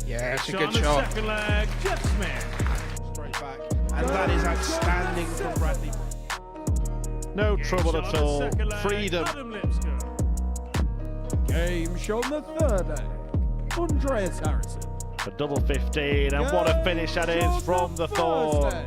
Yeah, it's a good shot. Second leg, Jeff Smith. Straight back. And that is outstanding from Bradley. No trouble at all. Second leg, Freedom. Adam Lipscombe. Game shown the third egg. Andreas Harrison. A double 15, and what a finish that is from the Thorn.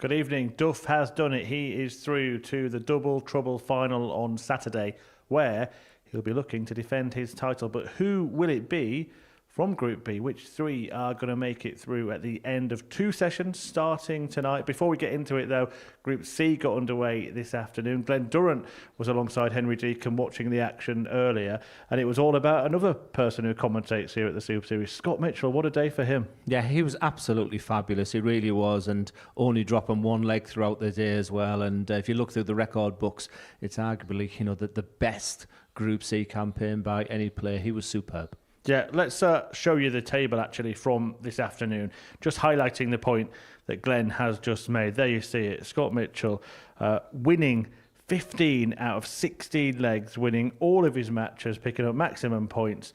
Good evening. Duff has done it. He is through to the Double Trouble final on Saturday, where he'll be looking to defend his title. But who will it be from Group B? Which three are going to make it through at the end of two sessions starting tonight? Before we get into it, though, Group C got underway this afternoon. Glenn Durrant was alongside Henry Deacon watching the action earlier, and it was all about another person who commentates here at the Super Series, Scott Mitchell. What a day for him. Yeah, he was absolutely fabulous. He really was, and only dropping one leg throughout the day as well. And if you look through the record books, it's arguably, the best Group C campaign by any player. He was superb. Yeah, let's show you the table actually from this afternoon, just highlighting the point that Glenn has just made. There you see it, Scott Mitchell winning 15 out of 16 legs, winning all of his matches, picking up maximum points.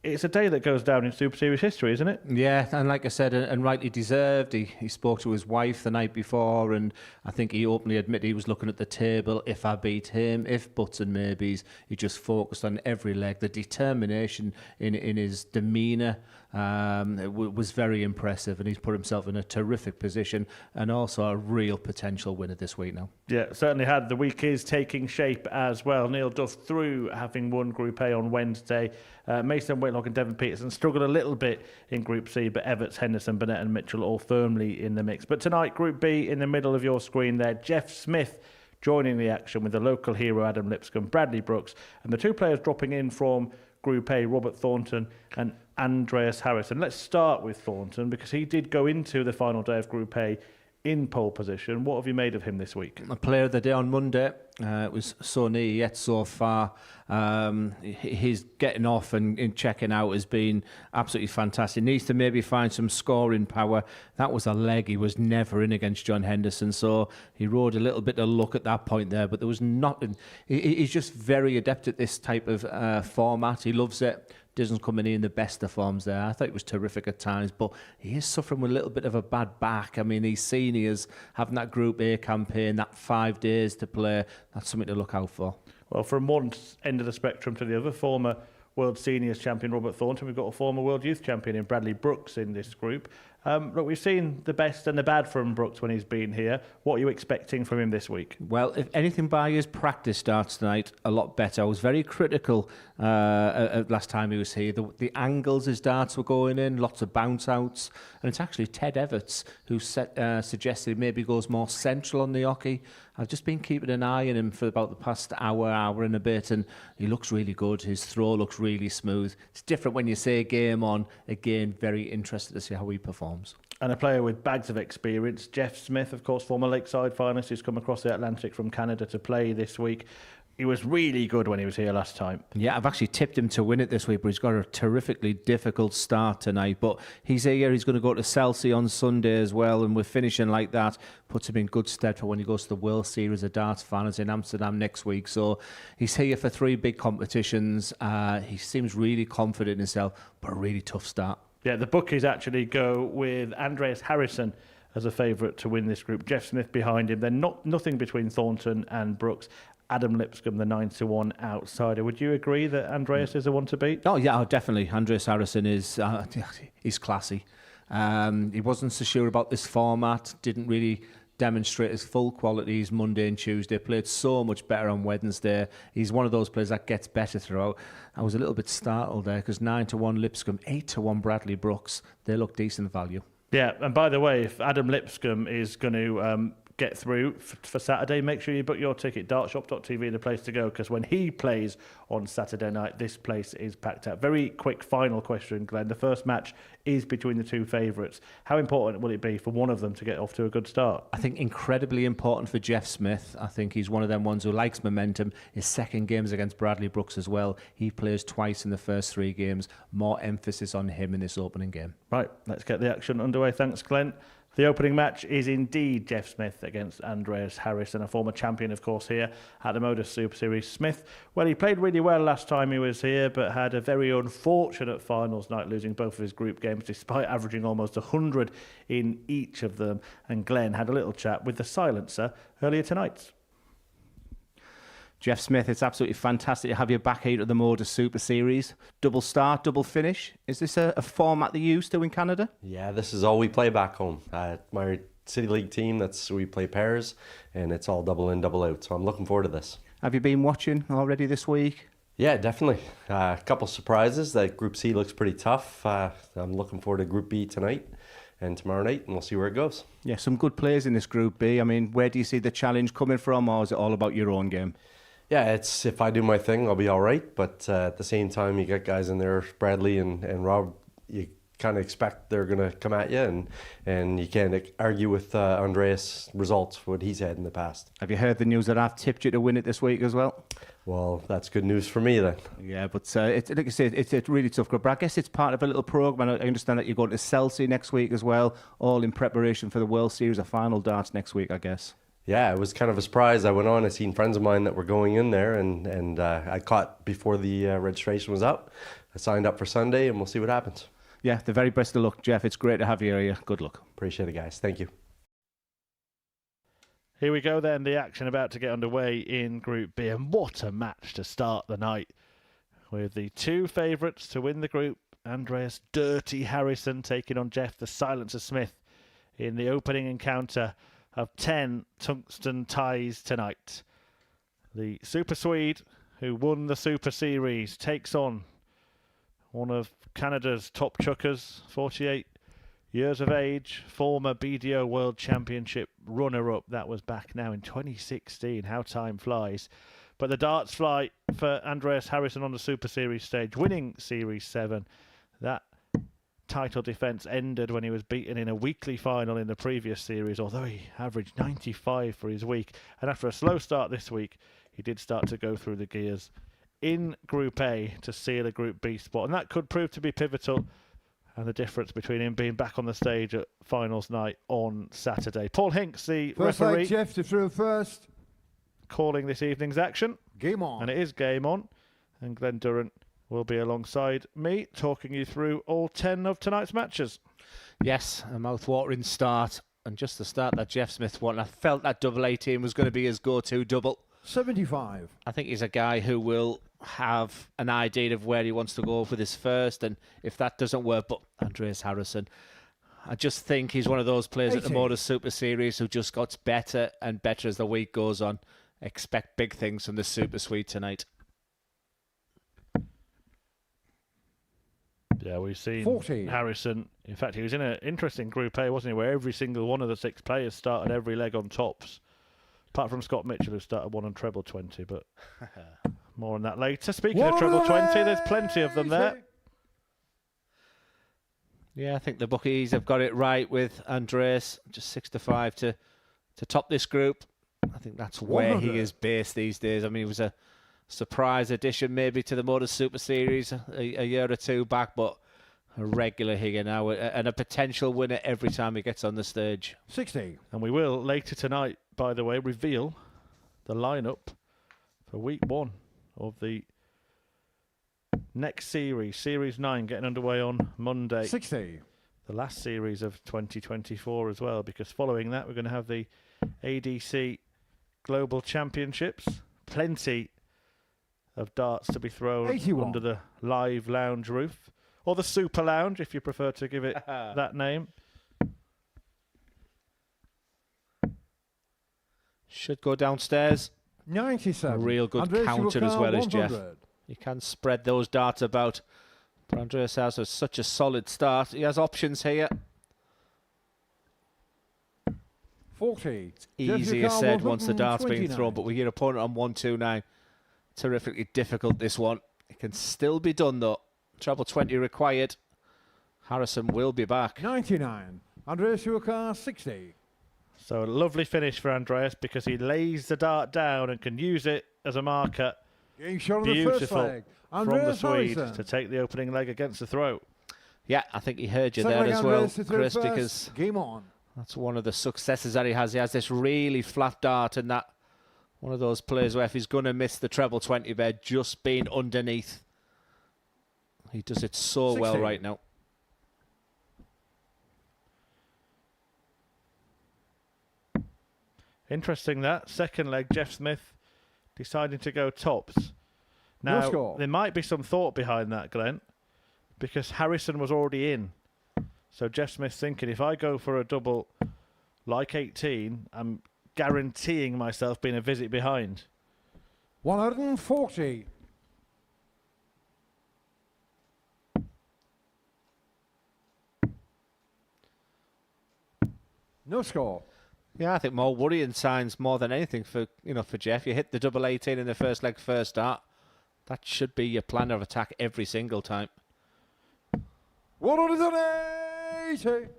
It's a day that goes down in Super Series history, isn't it? Yeah, and like I said, and rightly deserved. He spoke to his wife the night before, and I think he openly admitted he was looking at the table. If I beat him, if buts and maybes, he just focused on every leg. The determination in his demeanour was very impressive, and he's put himself in a terrific position and also a real potential winner this week now. Yeah, certainly had. The week is taking shape as well. Neil Duff through, having won Group A on Wednesday. Mason Whitlock and Devon Peterson struggled a little bit in Group C, but Everts, Henderson, Burnett and Mitchell all firmly in the mix. But tonight, Group B, in the middle of your screen there, Jeff Smith joining the action with the local hero Adam Lipscombe, Bradley Brooks, and the two players dropping in from Group A, Robert Thornton and Andreas Harrison. Let's start with Thornton, because he did go into the final day of Group A in pole position. What have you made of him this week? A player of the day on Monday. It was so near yet so far. His getting off and checking out has been absolutely fantastic. Needs to maybe find some scoring power. That was a leg he was never in against John Henderson, so he rode a little bit of luck at that point there, but there was nothing. He's just very adept at this type of format. He loves it. Doesn't come in the best of forms there. I thought he was terrific at times, but he is suffering with a little bit of a bad back. I mean, these seniors having that Group A campaign, that 5 days to play, that's something to look out for. Well, from one end of the spectrum to the other, former World Seniors champion Robert Thornton, we've got a former World Youth champion in Bradley Brooks in this group. Look, we've seen the best and the bad from Brooks when he's been here. What are you expecting from him this week? Well, if anything by his practice starts tonight, a lot better. I was very critical last time he was here. The angles his darts were going in, lots of bounce outs, and it's actually Ted Everts who suggested he maybe goes more central on the hockey. I've just been keeping an eye on him for about the past hour and a bit, and he looks really good. His throw looks really smooth. It's different when you say game on. Again, very interested to see how he performs. And a player with bags of experience, Jeff Smith, of course, former Lakeside finalist, who's come across the Atlantic from Canada to play this week. He was really good when he was here last time. Yeah, I've actually tipped him to win it this week, but he's got a terrifically difficult start tonight. But he's here, he's going to go to Chelsea on Sunday as well, and we're finishing like that. Puts him in good stead for when he goes to the World Series of Darts Finals in Amsterdam next week. So he's here for 3 big competitions. He seems really confident in himself, but a really tough start. Yeah, the bookies actually go with Andreas Harrison as a favourite to win this group. Jeff Smith behind him. Then nothing between Thornton and Brooks. Adam Lipscombe, the 9-1 outsider. Would you agree that Andreas is the one to beat? Oh, yeah, definitely. Andreas Harrison is he's classy. He wasn't so sure about this format, didn't really demonstrate his full qualities Monday and Tuesday, played so much better on Wednesday. He's one of those players that gets better throughout. I was a little bit startled there because 9-1 Lipscombe, 8-1 Bradley Brooks. They look decent value. Yeah, and by the way, if Adam Lipscombe is going to get through for Saturday, make sure you book your ticket. Dartshop.tv, the place to go, because when he plays on Saturday night, this place is packed out. Very quick final question, Glenn. The first match is between the two favourites. How important will it be for one of them to get off to a good start? I think incredibly important for Jeff Smith. I think he's one of them ones who likes momentum. His second game is against Bradley Brooks as well. He plays twice in the first 3 games. More emphasis on him in this opening game. Right, let's get the action underway. Thanks, Glenn. The opening match is indeed Jeff Smith against Andreas Harrison, a former champion, of course, here at the Modus Super Series. Smith, well, he played really well last time he was here, but had a very unfortunate finals night, losing both of his group games, despite averaging almost 100 in each of them. And Glenn had a little chat with the silencer earlier tonight. Jeff Smith, it's absolutely fantastic to have you back here at the Modus Super Series. Double start, double finish. Is this a format that you used to in Canada? Yeah, this is all we play back home. My City League team, we play pairs, and it's all double in, double out. So I'm looking forward to this. Have you been watching already this week? Yeah, definitely. A couple surprises. That Group C looks pretty tough. I'm looking forward to Group B tonight and tomorrow night, and we'll see where it goes. Yeah, some good players in this Group B. I mean, where do you see the challenge coming from, or is it all about your own game? Yeah, it's if I do my thing, I'll be all right. But at the same time, you get guys in there, Bradley and Rob, you kind of expect they're going to come at you, and you can't argue with Andreas' results, what he's had in the past. Have you heard the news that I've tipped you to win it this week as well? Well, that's good news for me then. Yeah, but like I said, it's a really tough group. But I guess it's part of a little programme. I understand that you're going to Chelsea next week as well, all in preparation for the World Series, a final darts next week, I guess. Yeah, it was kind of a surprise. I went on, I seen friends of mine that were going in there, and I caught before the registration was up. I signed up for Sunday, and we'll see what happens. Yeah, the very best of luck, Jeff. It's great to have you here. Good luck. Appreciate it, guys. Thank you. Here we go then, the action about to get underway in Group B, and what a match to start the night, with the two favourites to win the group, Andreas Dirty Harrison taking on Jeff the Silencer Smith in the opening encounter of 10 tungsten ties tonight. The Super Swede, who won the Super Series, takes on one of Canada's top chuckers, 48 years of age, former BDO World Championship runner-up. That was back now in 2016. How time flies. But the darts fly for Andreas Harrison on the Super Series stage, winning Series 7. That title defence ended when he was beaten in a weekly final in the previous series, although he averaged 95 for his week. And after a slow start this week, he did start to go through the gears in Group A to seal a Group B spot. And that could prove to be pivotal, and the difference between him being back on the stage at finals night on Saturday. Paul Hinks, the First referee, leg, Jeff to throw first. calling this evening's action. Game on. And it is game on. And Glenn Durrant will be alongside me, talking you through all 10 of tonight's matches. Yes, a mouth-watering start. And just the start that Jeff Smith won, I felt that double 18 was going to be his go-to double. 75. I think he's a guy who will have an idea of where he wants to go with his first, and if that doesn't work, but Andreas Harrison, I just think he's one of those players 80. at the Modus Super Series who just got better and better as the week goes on. Expect big things from the Super Swede tonight. Yeah, we've seen 40. Harrison. In fact, he was in an interesting Group A, wasn't he, where every single one of the 6 players started every leg on tops, apart from Scott Mitchell, who started one on treble 20, but more on that later. Speaking of treble 20, there's plenty of them there. Yeah, I think the bookies have got it right with Andreas, just 6-5 to top this group. I think that's where 100. he is based these days. I mean, he was a surprise addition maybe to the Modus Super Series a year or two back, but a regular here now and a potential winner every time he gets on the stage. 60. And we will later tonight, by the way, reveal the lineup for week 1 of the next series, Series 9, getting underway on Monday. 60. The last series of 2024 as well, because following that we're going to have the ADC Global Championships. Plenty of darts to be thrown 81. under the live lounge roof, or the Super Lounge if you prefer to give it that name. Should go downstairs. 97. A real good Andreas counter as Shulkar, well as Jeff. 100. You can spread those darts about. But Andreas has such a solid start. He has options here. 40. Easier Shulkar, said once the dart's been 129. thrown, but with your opponent on 129, terrifically difficult this one. It can still be done though. Treble 20 required. Harrison will be back. 99. Andreas Shulkar, 60. So a lovely finish for Andreas, because he lays the dart down and can use it as a marker. Getting shot on the first Beautiful leg. from the Andreas Swede Harrison. to take the opening leg against the throat. Yeah, I think he heard you Second there leg, as well, Andreas to throw Chris, first. because Game on. That's one of the successes that he has. He has this really flat dart, and that one of those players where if he's going to miss the treble 20 there, just being underneath. He does it so well 16. right now. Interesting that. Second leg, Jeff Smith deciding to go tops. No Now, score. there might be some thought behind that, Glenn, because Harrison was already in. So Jeff Smith's thinking, if I go for a double like 18, I'm guaranteeing myself being a visit behind. 140. No score. Yeah, I think more worrying signs more than anything for Jeff. You hit the double 18 in the first leg first start. That should be your plan of attack every single time. 180.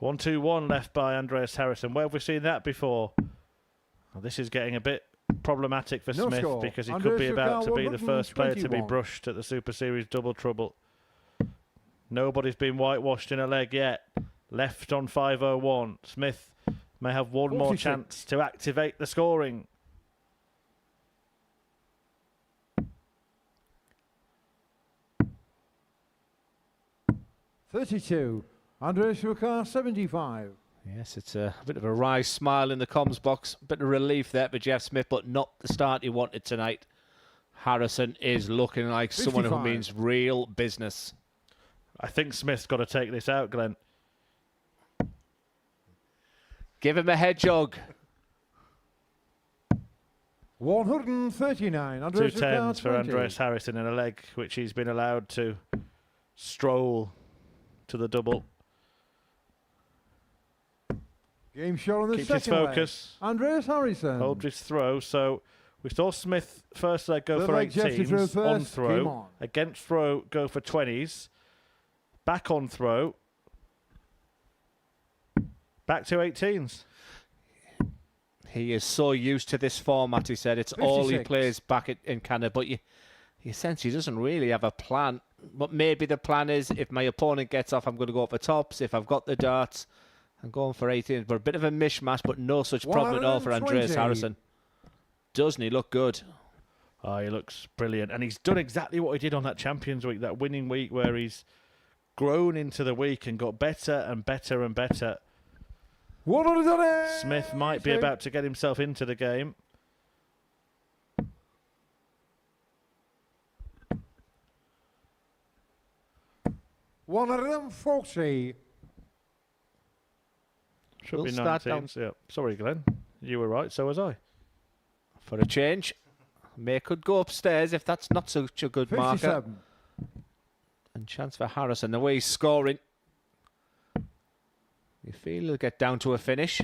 1-2-1 left by Andreas Harrison. Where have we seen that before? Well, this is getting a bit problematic for No Smith score. because he Andreas could be about to Sukar, be the first player to be 121. brushed at the Super Series double trouble. Nobody's been whitewashed in a leg yet. Left on 5:01. Smith may have one more 46. chance to activate the scoring. $32. Andreas Sukar, 75. Yes, it's a bit of a wry smile in the comms box. Bit of relief there for Jeff Smith, but not the start he wanted tonight. Harrison is looking like someone who 55. means real business. I think Smith's got to take this out, Glenn. Give him a head jog. 139. Two Andreas Sukar, tens for 20. Andreas Harrison in a leg which he's been allowed to stroll to the double. Game shot on the Keeps his second leg. focus. Andreas Harrison. Hold his throw. So we saw Smith first leg go Third for leg, Jeff to throw 18s, on first. throw. Game on. Against throw, go for 20s. Back on throw. Back to 18s. He is so used to this format, he said. It's all he 56. plays back in Canada. But you sense he doesn't really have a plan. But maybe the plan is, if my opponent gets off, I'm going to go for tops. If I've got the darts, I'm going for 18. But a bit of a mishmash, but no such problem at all for Andreas 120. Harrison. Doesn't he look good? Oh, he looks brilliant. And he's done exactly what he did on that Champions Week, that winning week, where he's grown into the week and got better and better and better. 180. Smith might be about to get himself into the game. $140. Should We'll be start 19s. Yeah. Sorry, Glenn. You were right, so was I. For a change, May could go upstairs if that's not such a good marker. 57. And chance for Harrison. The way he's scoring. You feel he'll get down to a finish.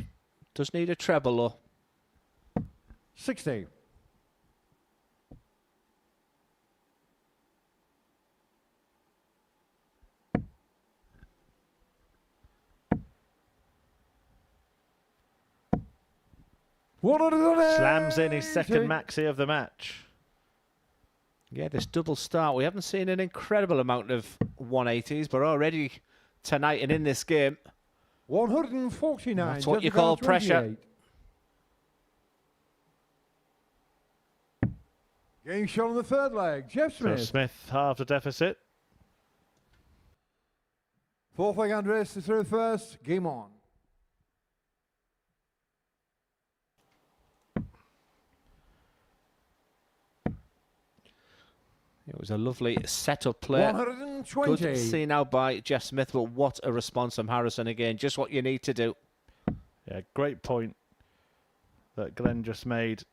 Does need a treble though. 60. Slams in his second maxi of the match. Yeah, this double start. We haven't seen an incredible amount of 180s, but already tonight and in this game, 149. That's what you call pressure. Game shot on the third leg. Jeff So Smith. Smith halved the deficit. Fourth leg, Andreas to throw first. Game on. it was a lovely set-up play. 120. Good see now by Jeff Smith, but what a response from Harrison again. Just what you need to do. Yeah, great point that Glenn just made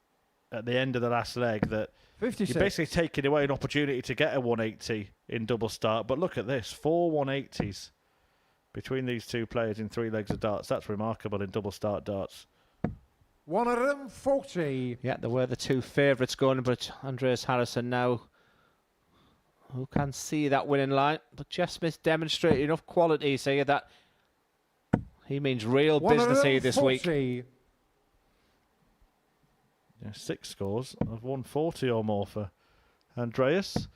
at the end of the last leg, that 56. you're basically taking away an opportunity to get a 180 in double start. But look at this, 4 180s between these two players in 3 legs of darts. That's remarkable in double start darts. 140. Yeah, there were the two favourites going, but Andreas Harrison now, who can see that winning line. But Jeff Smith demonstrated enough qualities here that he means real business here this week. 140. Yeah, 6 scores of 140 or more for Andreas.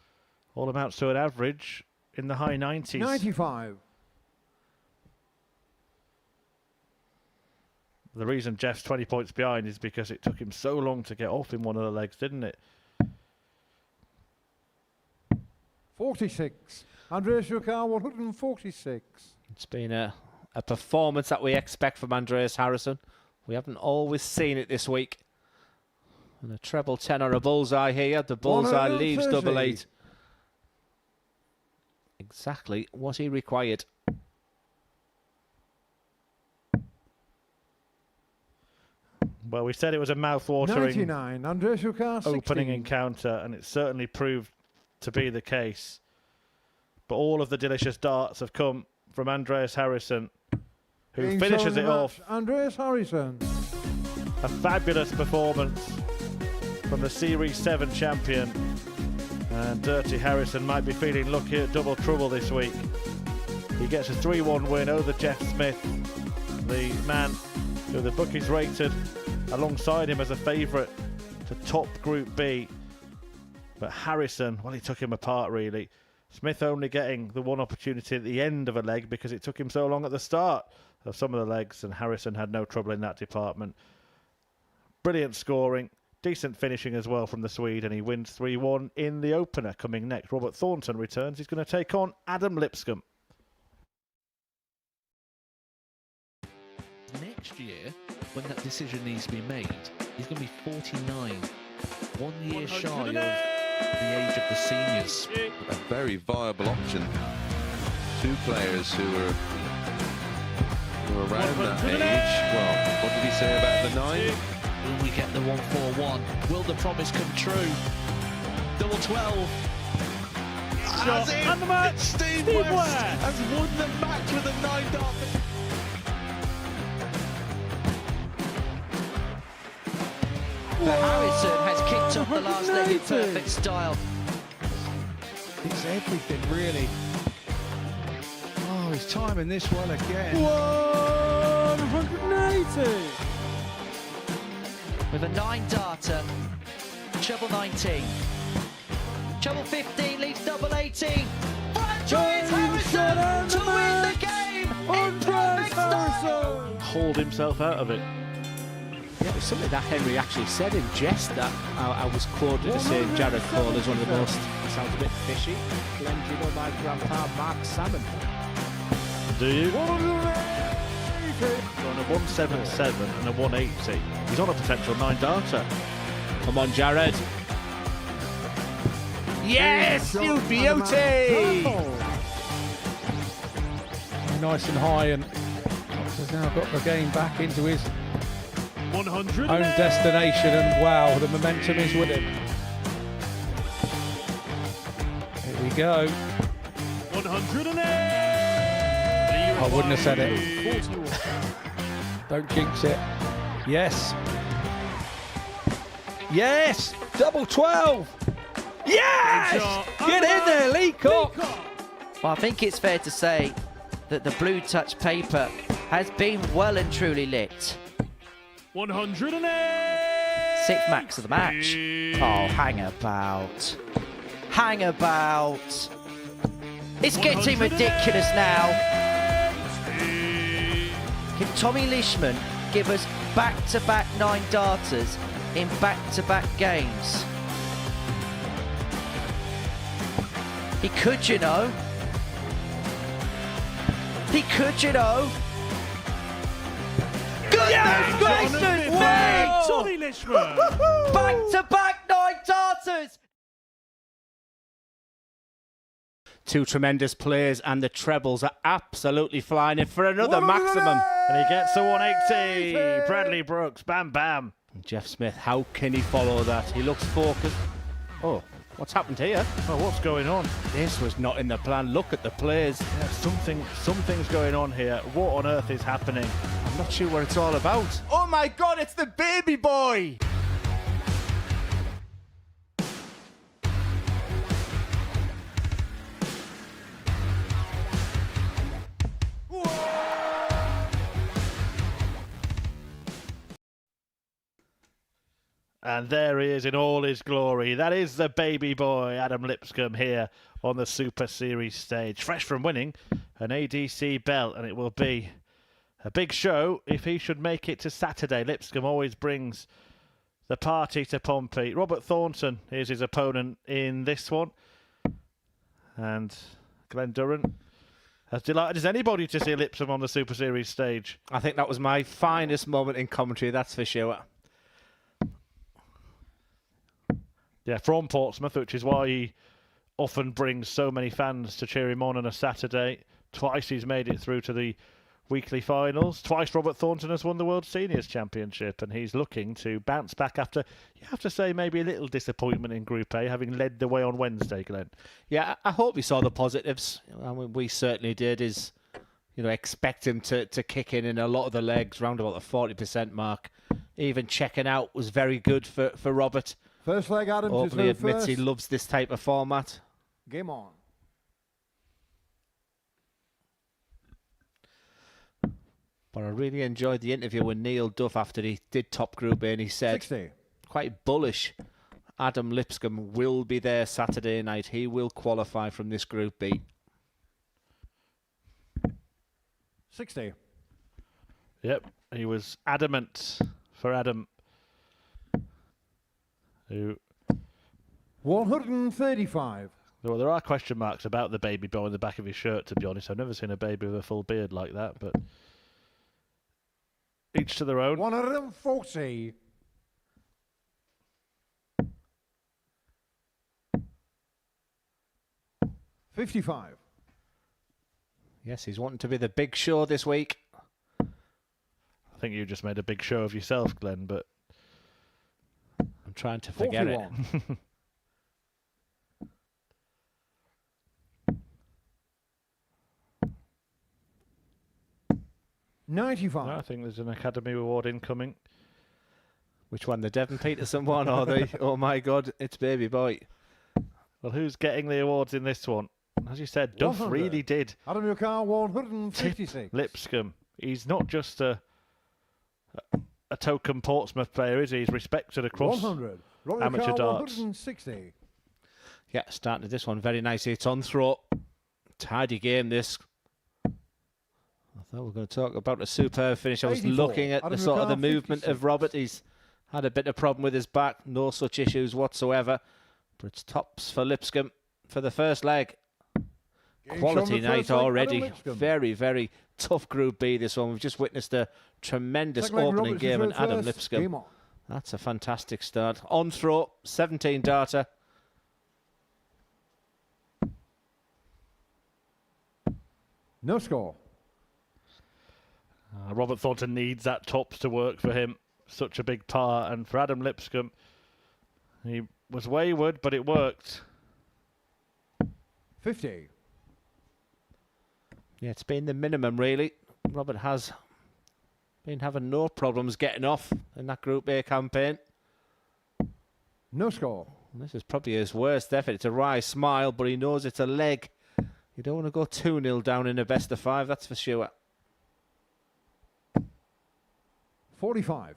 All amounts to an average in the high 90s. 95. The reason Jeff's 20 points behind is because it took him so long to get off in one of the legs, didn't it? 46. Andreas Rukar, 146. It's been a performance that we expect from Andreas Harrison. We haven't always seen it this week. And a treble 10 or a bullseye here. The bullseye leaves 130. 88. Exactly what he required. Well, we said it was a mouth-watering 99. Andreas Rukar, 16. opening encounter, and it certainly proved to be the case. But all of the delicious darts have come from Andreas Harrison, who Being finishes shown it the off. match, Andreas Harrison. A fabulous performance from the Series 7 champion. And Dirty Harrison might be feeling lucky at double trouble this week. He gets a 3-1 win over Jeff Smith, the man who the bookies rated alongside him as a favourite to top Group B. But Harrison, well, he took him apart really. Smith only getting the one opportunity at the end of a leg because it took him so long at the start of some of the legs, and Harrison had no trouble in that department. Brilliant scoring, decent finishing as well from the Swede, and he wins 3-1 in the opener. Coming next, Robert Thornton returns. He's going to take on Adam Lipscombe. Next year, when that decision needs to be made, he's going to be 49, 1 year shy of the age of the seniors. A very viable option. Two players who are around that age. Well, what did he say about the 9? Will we get the 1-4-1? Will the promise come true? Double 12. Has it? And the match. Steve West has won the match with a 9 dart. But Harrison has kicked off the last leg in perfect style. It's everything, really. Oh, he's timing this well again. 180. With a 9-darter, treble 19. Treble 15 leaves double 18. Franchise Harrison to win the game in perfect style. Hauled himself out of it. Yeah, it was something that Henry actually said in jest that I was quoted as saying Jared Cole is one of the most, sounds a bit fishy. Glenn, do you know my grandpa Mark Salmon? Do you? On a 177 and a 180. He's on a potential 9-darter. Come on, Jared. Yes, you beauty! Nice and high, and has now got the game back into his 100. own destination, and wow, the momentum is with him. Here we go. 108. I wouldn't have said it. Don't jinx it. Yes. Yes! Double 12! Yes! Get in there, Lee Cock! Well, I think it's fair to say that the blue touch paper has been well and truly lit. 108. 6th max of the match. Oh, hang about. Hang about. It's getting ridiculous now. Can Tommy Leishman give us back-to-back 9-darters in back-to-back games? He could, you know. He could, you know. Goodness gracious me! Tommy Leishman. Back-to-back 9-darters! Two tremendous players, and the trebles are absolutely flying in for another maximum. And he gets a 180. Bradley Brooks, bam, bam. Jeff Smith, how can he follow that? He looks focused. Oh, what's happened here? Oh, what's going on? This was not in the plan. Look at the players. Yeah, something's going on here. What on earth is happening? I'm not sure what it's all about. Oh my God, it's the baby boy! And there he is in all his glory. That is the baby boy, Adam Lipscombe, here on the Super Series stage. Fresh from winning an ADC belt, and it will be a big show if he should make it to Saturday. Lipscombe always brings the party to Pompey. Robert Thornton is his opponent in this one. And Glenn Durrant, as delighted as anybody to see Lipscombe on the Super Series stage. I think that was my finest moment in commentary, that's for sure. Yeah, from Portsmouth, which is why he often brings so many fans to cheer him on a Saturday. Twice he's made it through to the weekly finals. Twice Robert Thornton has won the World Seniors Championship, and he's looking to bounce back after, you have to say, maybe a little disappointment in Group A, having led the way on Wednesday, Glenn. Yeah, I hope we saw the positives. I mean, we certainly did. Expect him to kick in a lot of the legs, round about the 40% mark. Even checking out was very good for Robert. First leg, Adam. Openly admits he loves this type of format. Game on. But I really enjoyed the interview with Neil Duff after he did top Group A, and he said, 60. quite bullish, Adam Lipscombe will be there Saturday night. He will qualify from this Group B. 60. Yep, he was adamant for Adam, who... 135. Well, there are question marks about the baby boy in the back of his shirt, to be honest. I've never seen a baby with a full beard like that, but each to their own. 140. $55. Yes, he's wanting to be the big show this week. I think you just made a big show of yourself, Glenn, but I'm trying to forget 41. it. 95. I think there's an Academy Award incoming. Which one, the Devon Peterson one or the, oh my God, it's Baby Boy? Well, who's getting the awards in this one? As you said, Duff 100. really did Adam your car, 156. tip Lipscombe. He's not just a token Portsmouth player, is he? He's respected across 100. amateur darts. 160. Yeah, started this one very nicely. It's on throw. Tidy game, this. I thought we were going to talk about a superb finish. I was 84. looking at the Adam sort of the McCarr, movement 56. of Robert. He's had a bit of problem with his back. No such issues whatsoever. But it's tops for Lipscombe for the first leg. Game Quality shown the night first leg, Adam already. Lipscombe. Very, very tough Group B, this one. We've just witnessed a tremendous Second leg, opening Roberts game, and referred Adam first. Lipscombe. Game on. That's a fantastic start. On throw, 17 darter. No score. Robert Thornton needs that tops to work for him. Such a big par. And for Adam Lipscombe, he was wayward, but it worked. 50. Yeah, it's been the minimum, really. Robert has been having no problems getting off in that Group A campaign. No score. And this is probably his worst effort. It's a wry smile, but he knows it's a leg. You don't want to go 2-0 down in a best of 5, that's for sure. 45.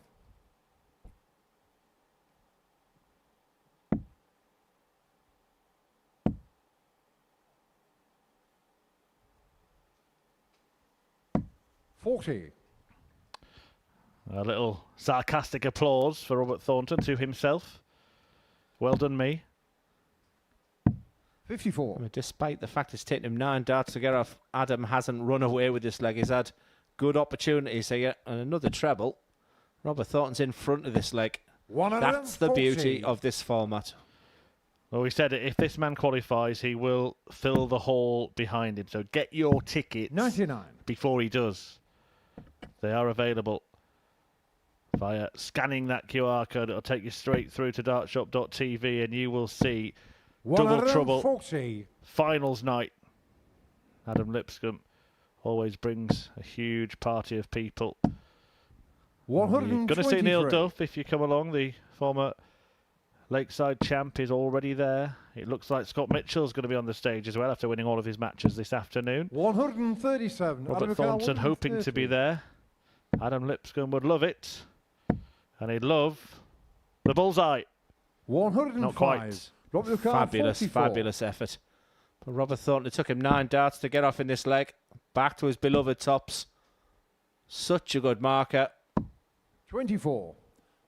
$40. A little sarcastic applause for Robert Thornton to himself. Well done, me. 54. I mean, despite the fact it's taken him 9 darts to get off, Adam hasn't run away with this leg. He's had good opportunities here, and another treble. Robert Thornton's in front of this leg. 140. That's the beauty of this format. Well, we said it, if this man qualifies, he will fill the hall behind him. So get your tickets 99. before he does. They are available via scanning that QR code. It'll take you straight through to dartshop.tv, and you will see double trouble 140. finals night. Adam Lipscombe always brings a huge party of people. 123. Going to see Neil Duff if you come along. The former Lakeside champ is already there. It looks like Scott Mitchell's going to be on the stage as well after winning all of his matches this afternoon. 137. Robert Adam Thornton McCarr, hoping to be 130. there. Adam Lipscombe would love it. And he'd love the bullseye. 105. Not quite. Robert McCarr, Fabulous, 44. fabulous effort. But Robert Thornton, it took him 9 darts to get off in this leg. Back to his beloved tops. Such a good marker. 24.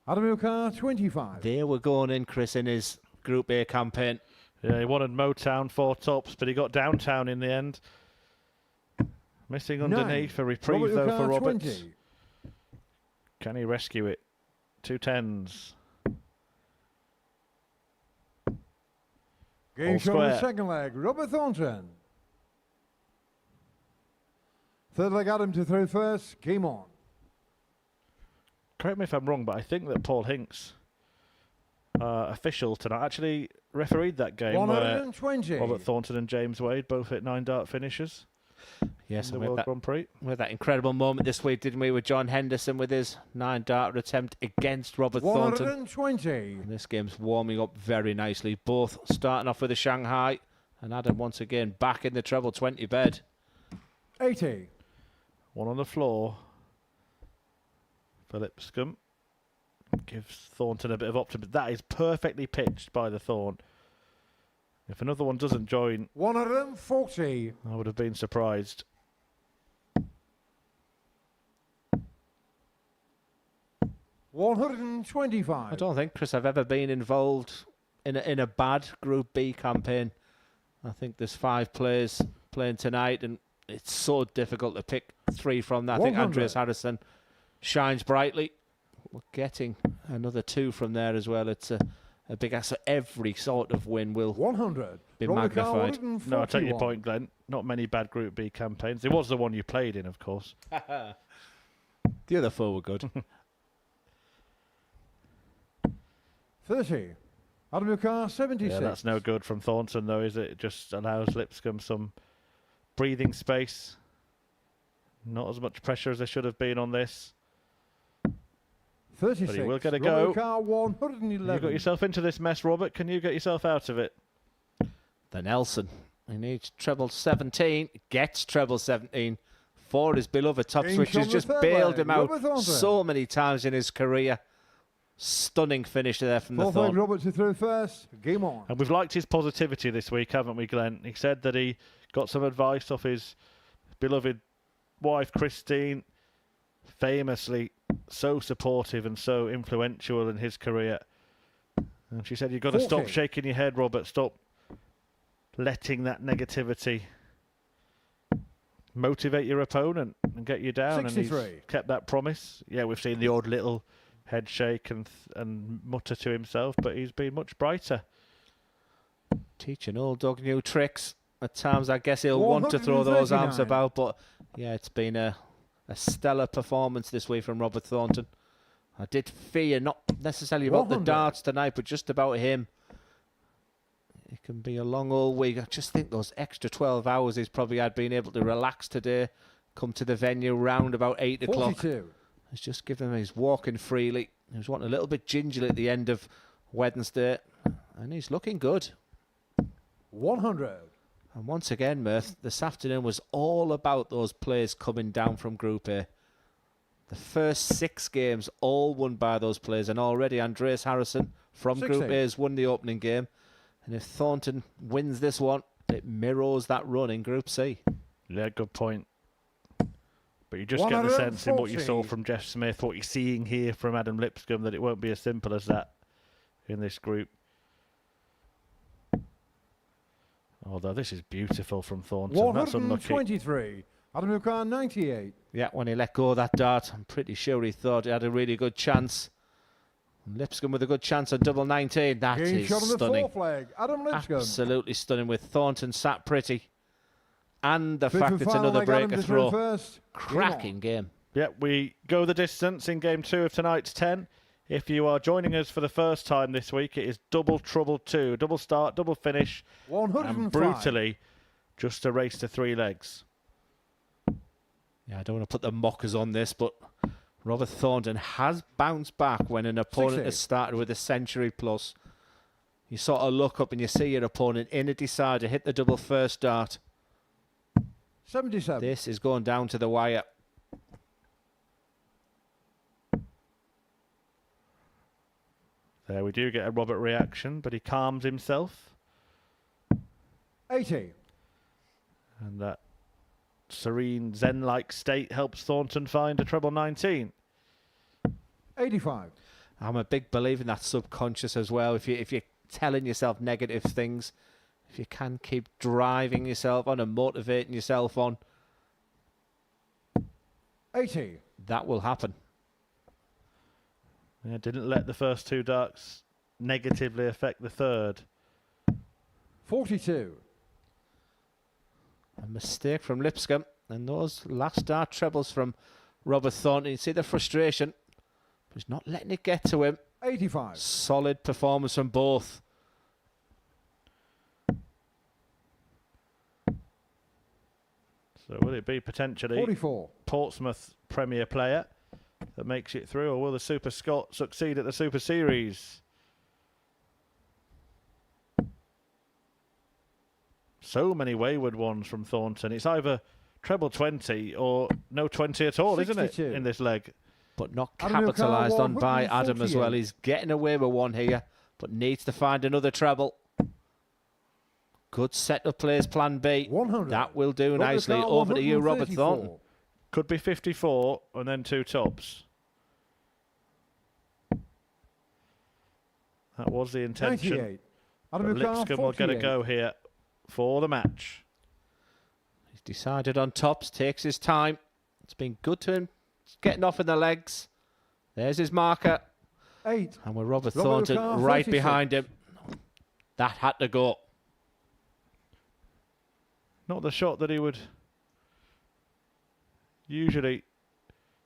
Adam Milcar, 25. They were going in, Chris, in his Group A campaign. Yeah, he wanted Motown 4 tops, but he got Downtown in the end. Missing underneath. A reprieve, though, for Roberts. 20. Can he rescue it? 2 10s. Game All shot on the square. second leg. Robert Thornton. Third leg, Adam to throw first. Game on. Correct me if I'm wrong, but I think that Paul Hinks, official tonight, actually refereed that game where 120. Robert Thornton and James Wade both hit 9-dart finishes. Yes, in the and we World had Grand Prix. that incredible moment this week, didn't we, with John Henderson with his 9-darter attempt against Robert Thornton. 120. And this game's warming up very nicely. Both starting off with a Shanghai, and Adam once again back in the treble 20 bed. 80. One on the floor for Lipscombe. Gives Thornton a bit of optimism. That is perfectly pitched by the Thorn. If another one doesn't join, 140. I would have been surprised. $125. I don't think, Chris, I've ever been involved in a bad Group B campaign. I think there's 5 players playing tonight, and it's so difficult to pick 3 from that. I think 100. Andreas Harrison shines brightly. We're getting another 2 from there as well. It's a big answer. Every sort of win will 100. be Robert Carr, magnified. 141. No, I take your point, Glenn. Not many bad Group B campaigns. It was the one you played in, of course. The other 4 were good. 30. Adam Milcar, 76. Yeah, that's no good from Thornton, though, is it? It just allows Lipscombe some breathing space. Not as much pressure as there should have been on this. 36. But he will get a Robert go. Carr, 111. You got yourself into this mess, Robert. Can you get yourself out of it? The Nelson. He needs treble 17. Gets treble 17 for his beloved top Game switch. shot He's on just the third bailed leg. him out Robert Thornton. so many times in his career. Stunning finish there from the Fourth leg, Thorn. Robert to throw first. Game on. And we've liked his positivity this week, haven't we, Glenn? He said that he got some advice off his beloved wife, Christine, famously so supportive and so influential in his career. And she said, you've got to stop 40. shaking your head, Robert. Stop letting that negativity motivate your opponent and get you down. 63. And he's kept that promise. Yeah, we've seen the odd little head shake and mutter to himself, but he's been much brighter. Teaching old dog new tricks. At times, I guess he'll want to throw those arms 139. about, but yeah, it's been a stellar performance this week from Robert Thornton. I did fear not necessarily about the 100. darts tonight, but just about him. It can be a long old week. I just think those extra 12 hours he's probably had being able to relax today, come to the venue round about 8 o'clock. 42. It's just given him, he's walking freely. He was wanting a little bit gingerly at the end of Wednesday, and he's looking good. 100. And once again, Murph, this afternoon was all about those players coming down from Group A. The first 6 games all won by those players, and already Andreas Harrison from 60. Group A has won the opening game. And if Thornton wins this one, it mirrors that run in Group C. Yeah, good point. But you just get the sense in what you saw 140. from Jeff Smith, what you're seeing here from Adam Lipscombe, that it won't be as simple as that in this group. Although this is beautiful from Thornton. That's unlucky. 123. Adam Milcar, 98. Yeah, when he let go of that dart, I'm pretty sure he thought he had a really good chance. And Lipscombe with a good chance on double 19. That Game is shot on the stunning. fourth leg. Adam Lipscombe. Absolutely stunning, with Thornton sat pretty. And the Fifth fact and it's final another leg, Adam breaker to throw throw. first. Game Cracking on. game. Yep, we go the distance in Game 2 of tonight's 10. If you are joining us for the first time this week, it is double trouble 2. Double start, double finish, 105. and brutally just a race to 3 legs. Yeah, I don't want to put the mockers on this, but Robert Thornton has bounced back when an opponent 60. has started with a century plus. You sort of look up and you see your opponent in a decider, hit the double first dart. 77. This is going down to the wire. There we do get a Robert reaction, but he calms himself. 80. And that serene zen-like state helps Thornton find a treble 19. 85. I'm a big believer in that subconscious as well. If you're telling yourself negative things, if you can keep driving yourself on and motivating yourself on, 80. that will happen. Yeah, didn't let the first two darts negatively affect the third. 42. A mistake from Lipscombe, and those last dart trebles from Robert Thornton. You see the frustration, but he's not letting it get to him. 85. Solid performance from both. So will it be potentially 44. Portsmouth Premier player that makes it through, or will the Super Scot succeed at the Super Series? So many wayward ones from Thornton. It's either treble 20 or no 20 at all, 62. isn't it, in this leg? But not Adam capitalised O'Connor, on by Adam as well. 148. He's getting away with one here, but needs to find another treble. Good set of plays, plan B. 100. That will do Robert nicely. O'Connor, Over to you, Robert 134. Thornton. Could be 54 and then two tops. That was the intention. 98. Adam But O'Connor, Lipscombe will get a 48. go here for the match. He's decided on tops, takes his time. It's been good to him. He's getting off in the legs. There's his marker. 8. And with Robert Robert Thornton O'Connor, right 36. behind him. That had to go. Not the shot that he would usually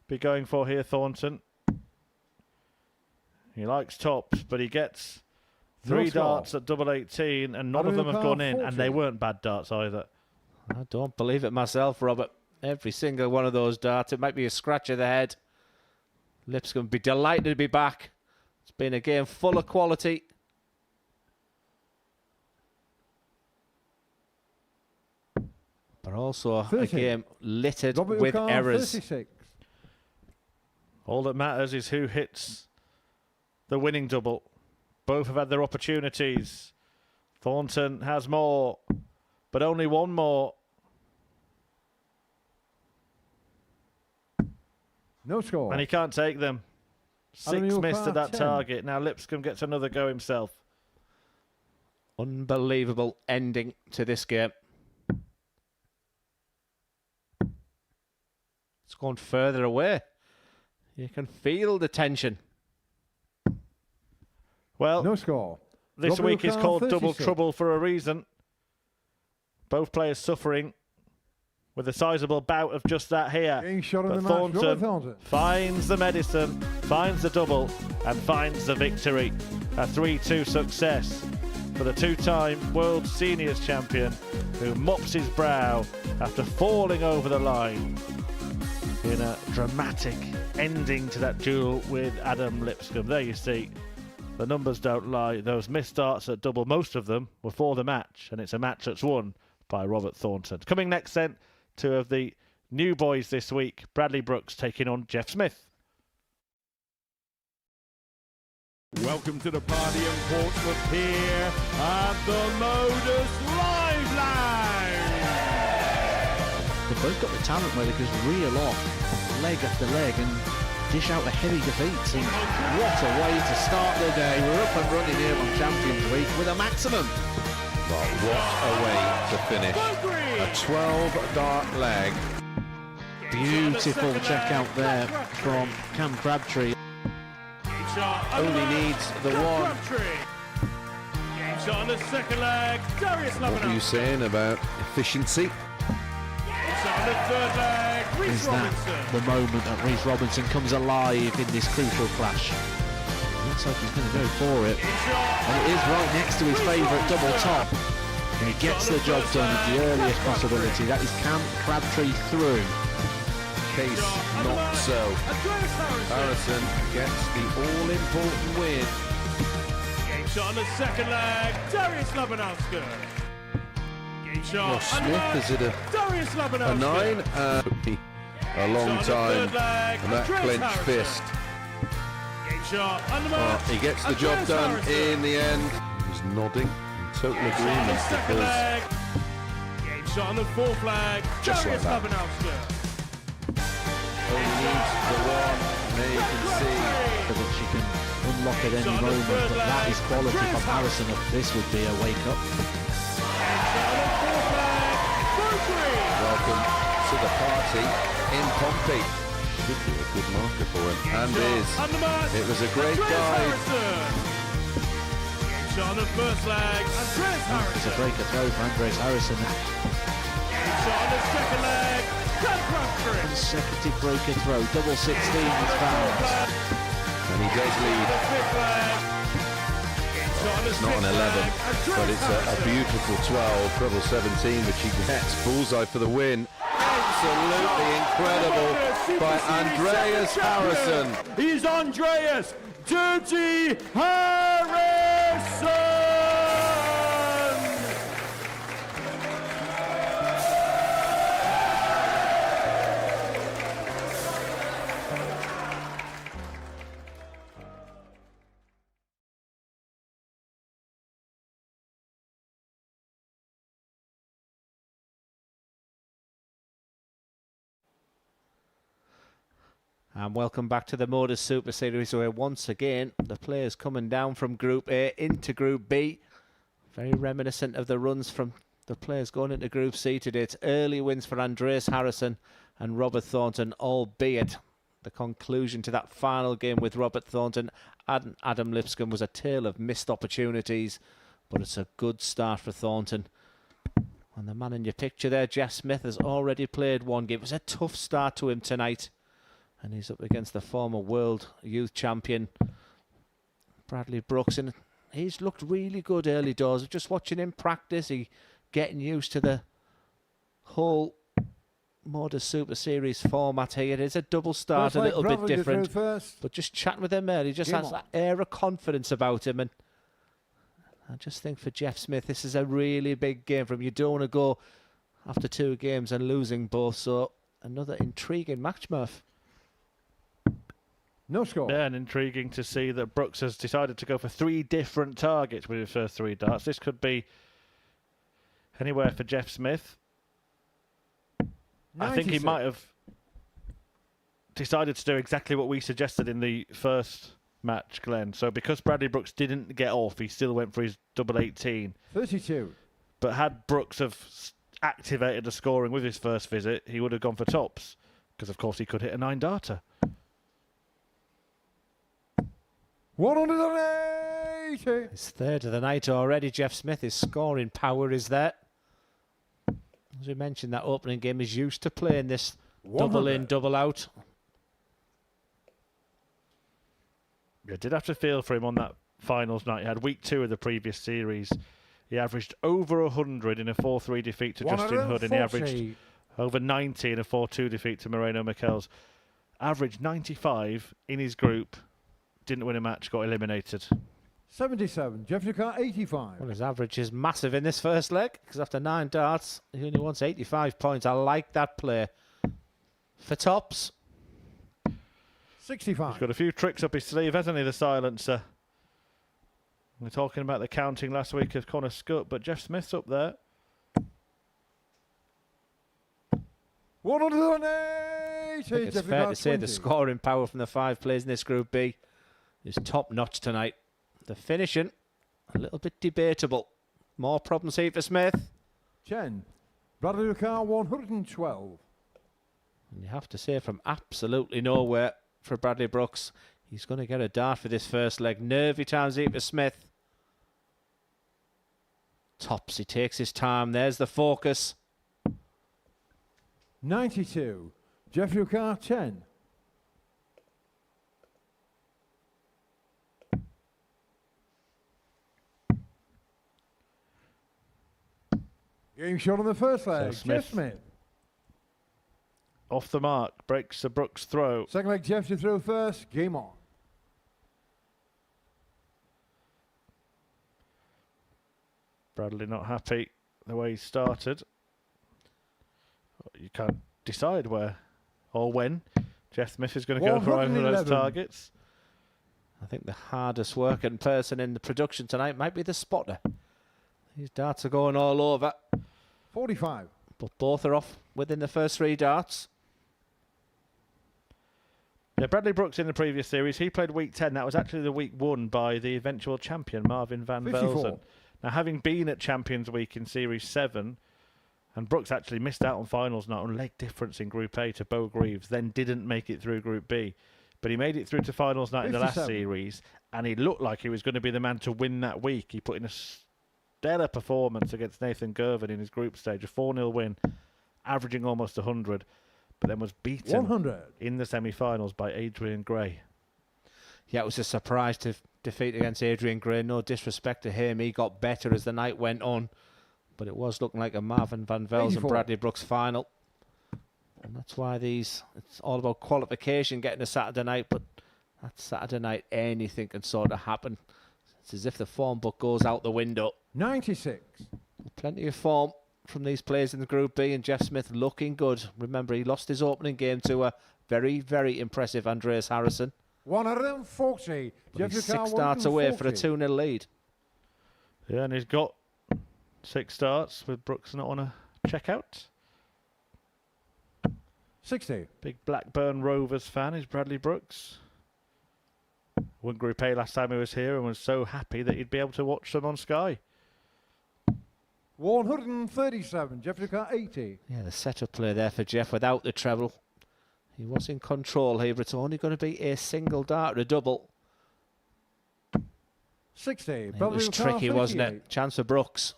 be going for here, Thornton. He likes tops, but he gets three No score. darts at double 18, and none of Adam them have O'Connor, gone in, and 40. they weren't bad darts either. I don't believe it myself, Robert. Every single one of those darts, it might be a scratch of the head. Lipscombe will be delighted to be back. It's been a game full of quality. But also a 30. game littered Robert with O'Connor, errors. 36. All that matters is who hits the winning double. Both have had their opportunities. Thornton has more, but only one more. No score. And he can't take them. Adam Six missed O'Connor, at that 10. target. Now Lipscombe gets another go himself. Unbelievable ending to this game. It's gone further away. You can feel the tension. Well, No score. this Robert week is O'Connor, called Double 36. Trouble for a reason. Both players suffering with a sizable bout of just that here. Getting shot in But the match. Robert Thornton Thornton. finds the medicine, finds the double, and finds the victory. A 3-2 success for the two-time World Seniors champion, who mops his brow after falling over the line in a dramatic ending to that duel with Adam Lipscombe. There you see, the numbers don't lie. Those missed starts at double, most of them were for the match, and it's a match that's won by Robert Thornton. Coming next then, two of the new boys this week, Bradley Brooks taking on Jeff Smith. Welcome to the party in Portsmouth here at the Modus Live Lounge. They've both got the talent where they can just reel off leg after leg and dish out a heavy defeat. And what a way to start the day. We're up and running here on Champions Week with a maximum. Well, what a way to finish. A 12-dart leg. Beautiful check out there from Cam Crabtree. Only needs the one. Game shot on the second leg. Darius What were you Labanov. saying about efficiency? Game shot on the third leg. Reece Is that Robinson. the moment that Reece Robinson comes alive in this crucial clash? Looks like he's going to go for it. Game shot. And it is right next to his favourite double top. And he gets the job done at the earliest possibility. That is Cam Crabtree through. Case not so. Andreas Harrison. Harrison gets the all-important win. Game shot on the second leg. Darius Labanowski. Game shot. Well, Smith, is it Darius a Labanowski. 9? Took me a long time. And that clenched fist. Game shot on the Oh, mark. he gets the job Andreas done Harrison. in the end. He's nodding in total Game shot on the agreement second because leg. Game shot on the fourth flag. Just like Darius that. Labanowski. All you need the one. There you can see. That she can unlock at any moment, but that is quality from Harrison. This would be a wake-up. Welcome to the party in Pompey. Should be a good marker for him, and is. It was a great guide. Shot on the first leg. Andreas It's a Harrison. break of throw for Andres Harrison. Shot on the second leg. Dan Crabtree. Consecutive break of throw. Double 16 is found. And he does lead. It's not an 11, but it's a beautiful 12, treble 17, which he gets. Bullseye for the win. Absolutely incredible by Andreas Harrison. He's Andreas Dirty Harrison! And welcome back to the Modus Super Series, where once again the players coming down from Group A into Group B. Very reminiscent of the runs from the players going into Group C today. It's early wins for Andreas Harrison and Robert Thornton, albeit the conclusion to that final game with Robert Thornton and Adam Lipscombe was a tale of missed opportunities, but it's a good start for Thornton. And the man in your picture there, Jeff Smith, has already played one game. It was a tough start to him tonight. And he's up against the former world youth champion, Bradley Brooks. And he's looked really good early doors. Just watching him practice, he getting used to the whole Modus Super Series format here. It is a double start, a little bit different. But just chatting with him early, just has that air of confidence about him. And I just think for Jeff Smith, this is a really big game for him. You don't want to go after 2 games and losing both. So another intriguing match, Murph. No score. Yeah, and intriguing to see that Brooks has decided to go for 3 different targets with his first 3 darts. This could be anywhere for Jeff Smith. 96. I think he might have decided to do exactly what we suggested in the first match, Glenn. So because Bradley Brooks didn't get off, he still went for his double 18. 32. But had Brooks have activated the scoring with his first visit, he would have gone for tops. Because, of course, he could hit a 9-darter. 180. His third of the night already, Jeff Smith. His scoring power is there. As we mentioned, that opening game is used to playing this 100. double in, double out. You did have to feel for him on that finals night. He had week 2 of the previous series. He averaged over 100 in a 4-3 defeat to Justin Hood, and he averaged over 90 in a 4-2 defeat to Moreno Michels. Averaged 95 in his group. Didn't win a match, got eliminated. 77. Jeff Ducat, 85. Well, his average is massive in this first leg, because after 9 darts, he only wants 85 points. I like that play. For tops. 65. He's got a few tricks up his sleeve, hasn't he, the silencer? We were talking about the counting last week of Connor Scutt, but Jeff Smith's up there. 180. I think it's Jeff fair to Ducat, say 20. the scoring power from the 5 players in this Group B is top-notch tonight. The finishing, a little bit debatable. More problems here for Smith. 10. Bradley Ducat, 112. And you have to say, from absolutely nowhere for Bradley Brooks, he's going to get a dart for this first leg. Nervy times here for Smith. Tops, he takes his time. There's the focus. 92. Jeff Ducat, 10. Game shot on the first leg. Jeff Smith. Off the mark, breaks the Brooks throw. Second leg, Jeff to throw first. Game on. Bradley not happy the way he started. You can't decide where or when Jeff Smith is going to go for either of those targets. I think the hardest working person in the production tonight might be the spotter. These darts are going all over. 45. But both are off within the first 3 darts. Yeah, Bradley Brooks in the previous series, he played week 10. That was actually the week won by the eventual champion, Marvin van 54. Velzen. Now, having been at Champions Week in Series 7, and Brooks actually missed out on finals night on leg difference in Group A to Bo Greaves, then didn't make it through Group B. But he made it through to finals night in the last 57. series, and he looked like he was going to be the man to win that week. He put in a stellar performance against Nathan Gervin in his group stage, a 4-0 win, averaging almost 100. But then was beaten 100. in the semi-finals by Adrian Gray. Yeah, it was a surprise to defeat against Adrian Gray. No disrespect to him. He got better as the night went on. But it was looking like a Marvin van Velzen 84. Bradley Brooks final. And that's why it's all about qualification, getting a Saturday night. But that Saturday night, anything can sort of happen. It's as if the form book goes out the window. 96. Plenty of form from these players in the Group B, and Jeff Smith looking good. Remember, he lost his opening game to a very, very impressive Andreas Harrison. 140. But he's 6 starts away for a 2-0 lead. Yeah, and he's got 6 starts with Brooks not on a checkout. 60. Big Blackburn Rovers fan is Bradley Brooks. Won Group A last time he was here and was so happy that he'd be able to watch them on Sky. 137. Jeffrey Carr 80. Yeah, the setup play there for Jeff without the treble. He was in control here, but it's only going to be a single dart or a double. 60. It was tricky, wasn't it? Chance for Brooks.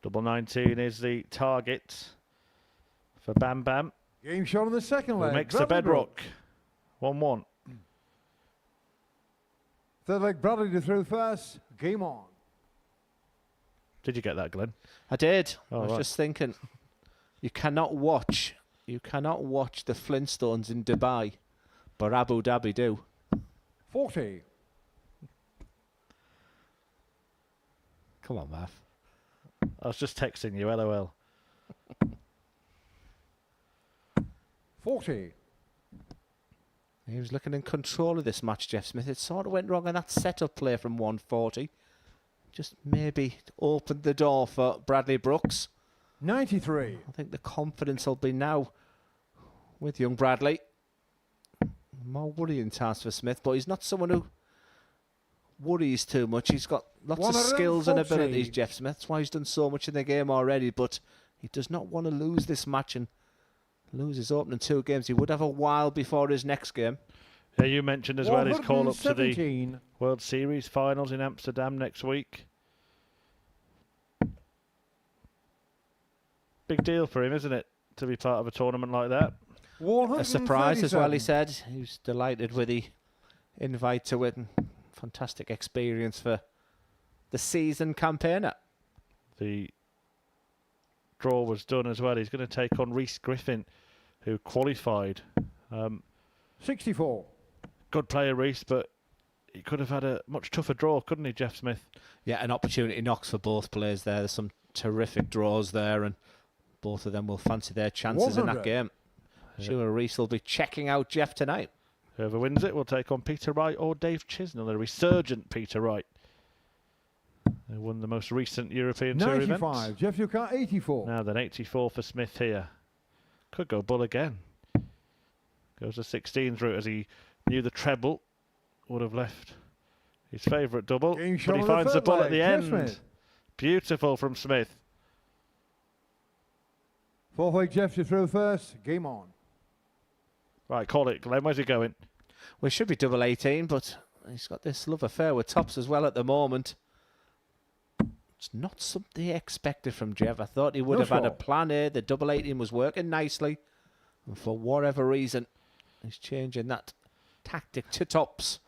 Double 19 is the target for Bam Bam. Game shot on the second Who leg. makes the Bradley bedrock. 1-1. Third leg, Bradley to throw first. Game on. Did you get that, Glenn? I did. Oh, I was right. just thinking, you cannot watch the Flintstones in Dubai, but Abu Dhabi do. 40. Come on, Mav. I was just texting you, LOL. 40. He was looking in control of this match, Jeff Smith. It sort of went wrong on that setup play from 140. Just maybe opened the door for Bradley Brooks. 93. I think the confidence will be now with young Bradley. More worrying task for Smith, but he's not someone who worries too much. He's got lots of skills and abilities, Jeff Smith. That's why he's done so much in the game already, but he does not want to lose this match and lose his opening 2 games. He would have a while before his next game. Yeah, you mentioned as well his call up to the 117. World Series finals in Amsterdam next week. Big deal for him, isn't it, to be part of a tournament like that? A surprise as well, he 137. said. He was delighted with the invite to it. And fantastic experience for the season campaigner. The draw was done as well. He's going to take on Rhys Griffin, who qualified. 64. Good player, Rhys, but he could have had a much tougher draw, couldn't he, Jeff Smith? Yeah, an opportunity knocks for both players there. There's some terrific draws there, and both of them will fancy their chances in 100. that game. Sure, Rhys will be checking out Jeff tonight. Whoever wins it will take on Peter Wright or Dave Chisnell, a resurgent Peter Wright. They won the most recent European Tour event. 95. Jeffrey Carr 84. Now then, 84 for Smith here. Could go bull again. Goes the 16s route as he knew the treble would have left his favourite double. Game But shot he on the finds the third ball at leg. the Jeff end. Smith. Beautiful from Smith. Fourth leg, Jeff to throw first. Game on. Right, call it, Glenn. Where's he going? We should be double 18, but he's got this love affair with tops as well at the moment. It's not something he expected from Jeff. I thought he would No have had a fault. plan A. The double 18 was working nicely. And for whatever reason, he's changing that tactic to tops.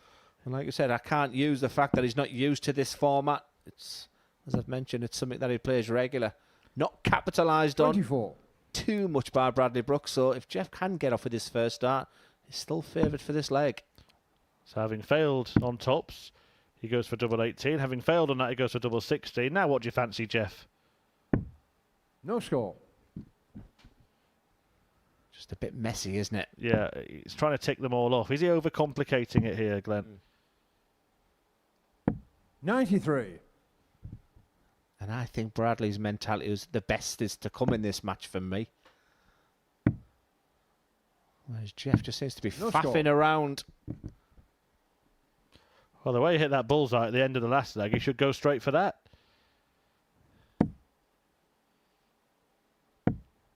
And like I said, I can't use the fact that he's not used to this format. It's, as I've mentioned, it's something that he plays regular. Not capitalised on 24. too much by Bradley Brooks. So if Jeff can get off with his first start, he's still favoured for this leg. So having failed on tops, he goes for double 18. Having failed on that, he goes for double 16. Now what do you fancy, Jeff? No score. Just a bit messy, isn't it? Yeah, he's trying to tick them all off. Is he overcomplicating it here, Glenn? 93. And I think Bradley's mentality was the best is to come in this match for me. Whereas Jeff just seems to be faffing around. Well, the way he hit that bullseye at the end of the last leg, he should go straight for that.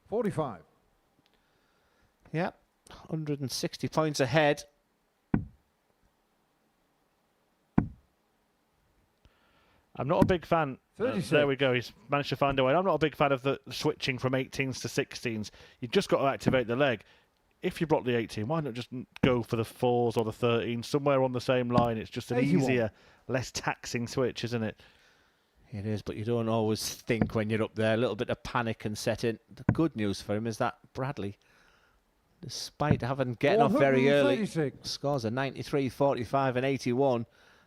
45. Yeah, 160 points ahead. I'm not a big fan. 36. There we go. He's managed to find a way. I'm not a big fan of the switching from 18s to 16s. You've just got to activate the leg. If you block the 18, why not just go for the 4s or the 13s? Somewhere on the same line. It's just an 81. easier, less taxing switch, isn't it? It is, but you don't always think when you're up there. A little bit of panic can set in. The good news for him is that Bradley, despite having getting off very early, 136. scores a 93, 45 and 81,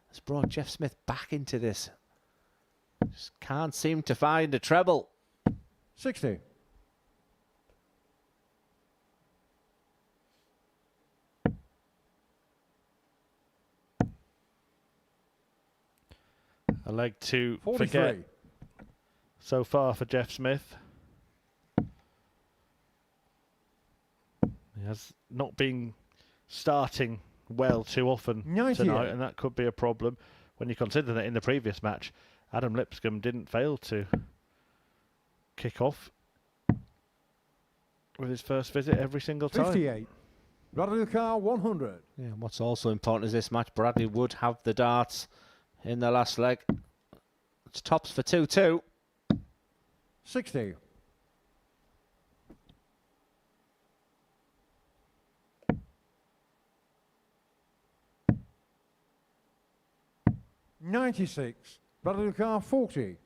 has brought Jeff Smith back into this. Just can't seem to find a treble. 60. A leg to 43. forget so far for Jeff Smith. He has not been starting well too often 98. tonight, and that could be a problem when you consider that in the previous match, Adam Lipscombe didn't fail to kick off with his first visit every single time. 58. Bradley Car 100. Yeah, and what's also important is this match, Bradley would have the darts in the last leg. It's tops for 2-2. 60. $96. Bradley Car 40.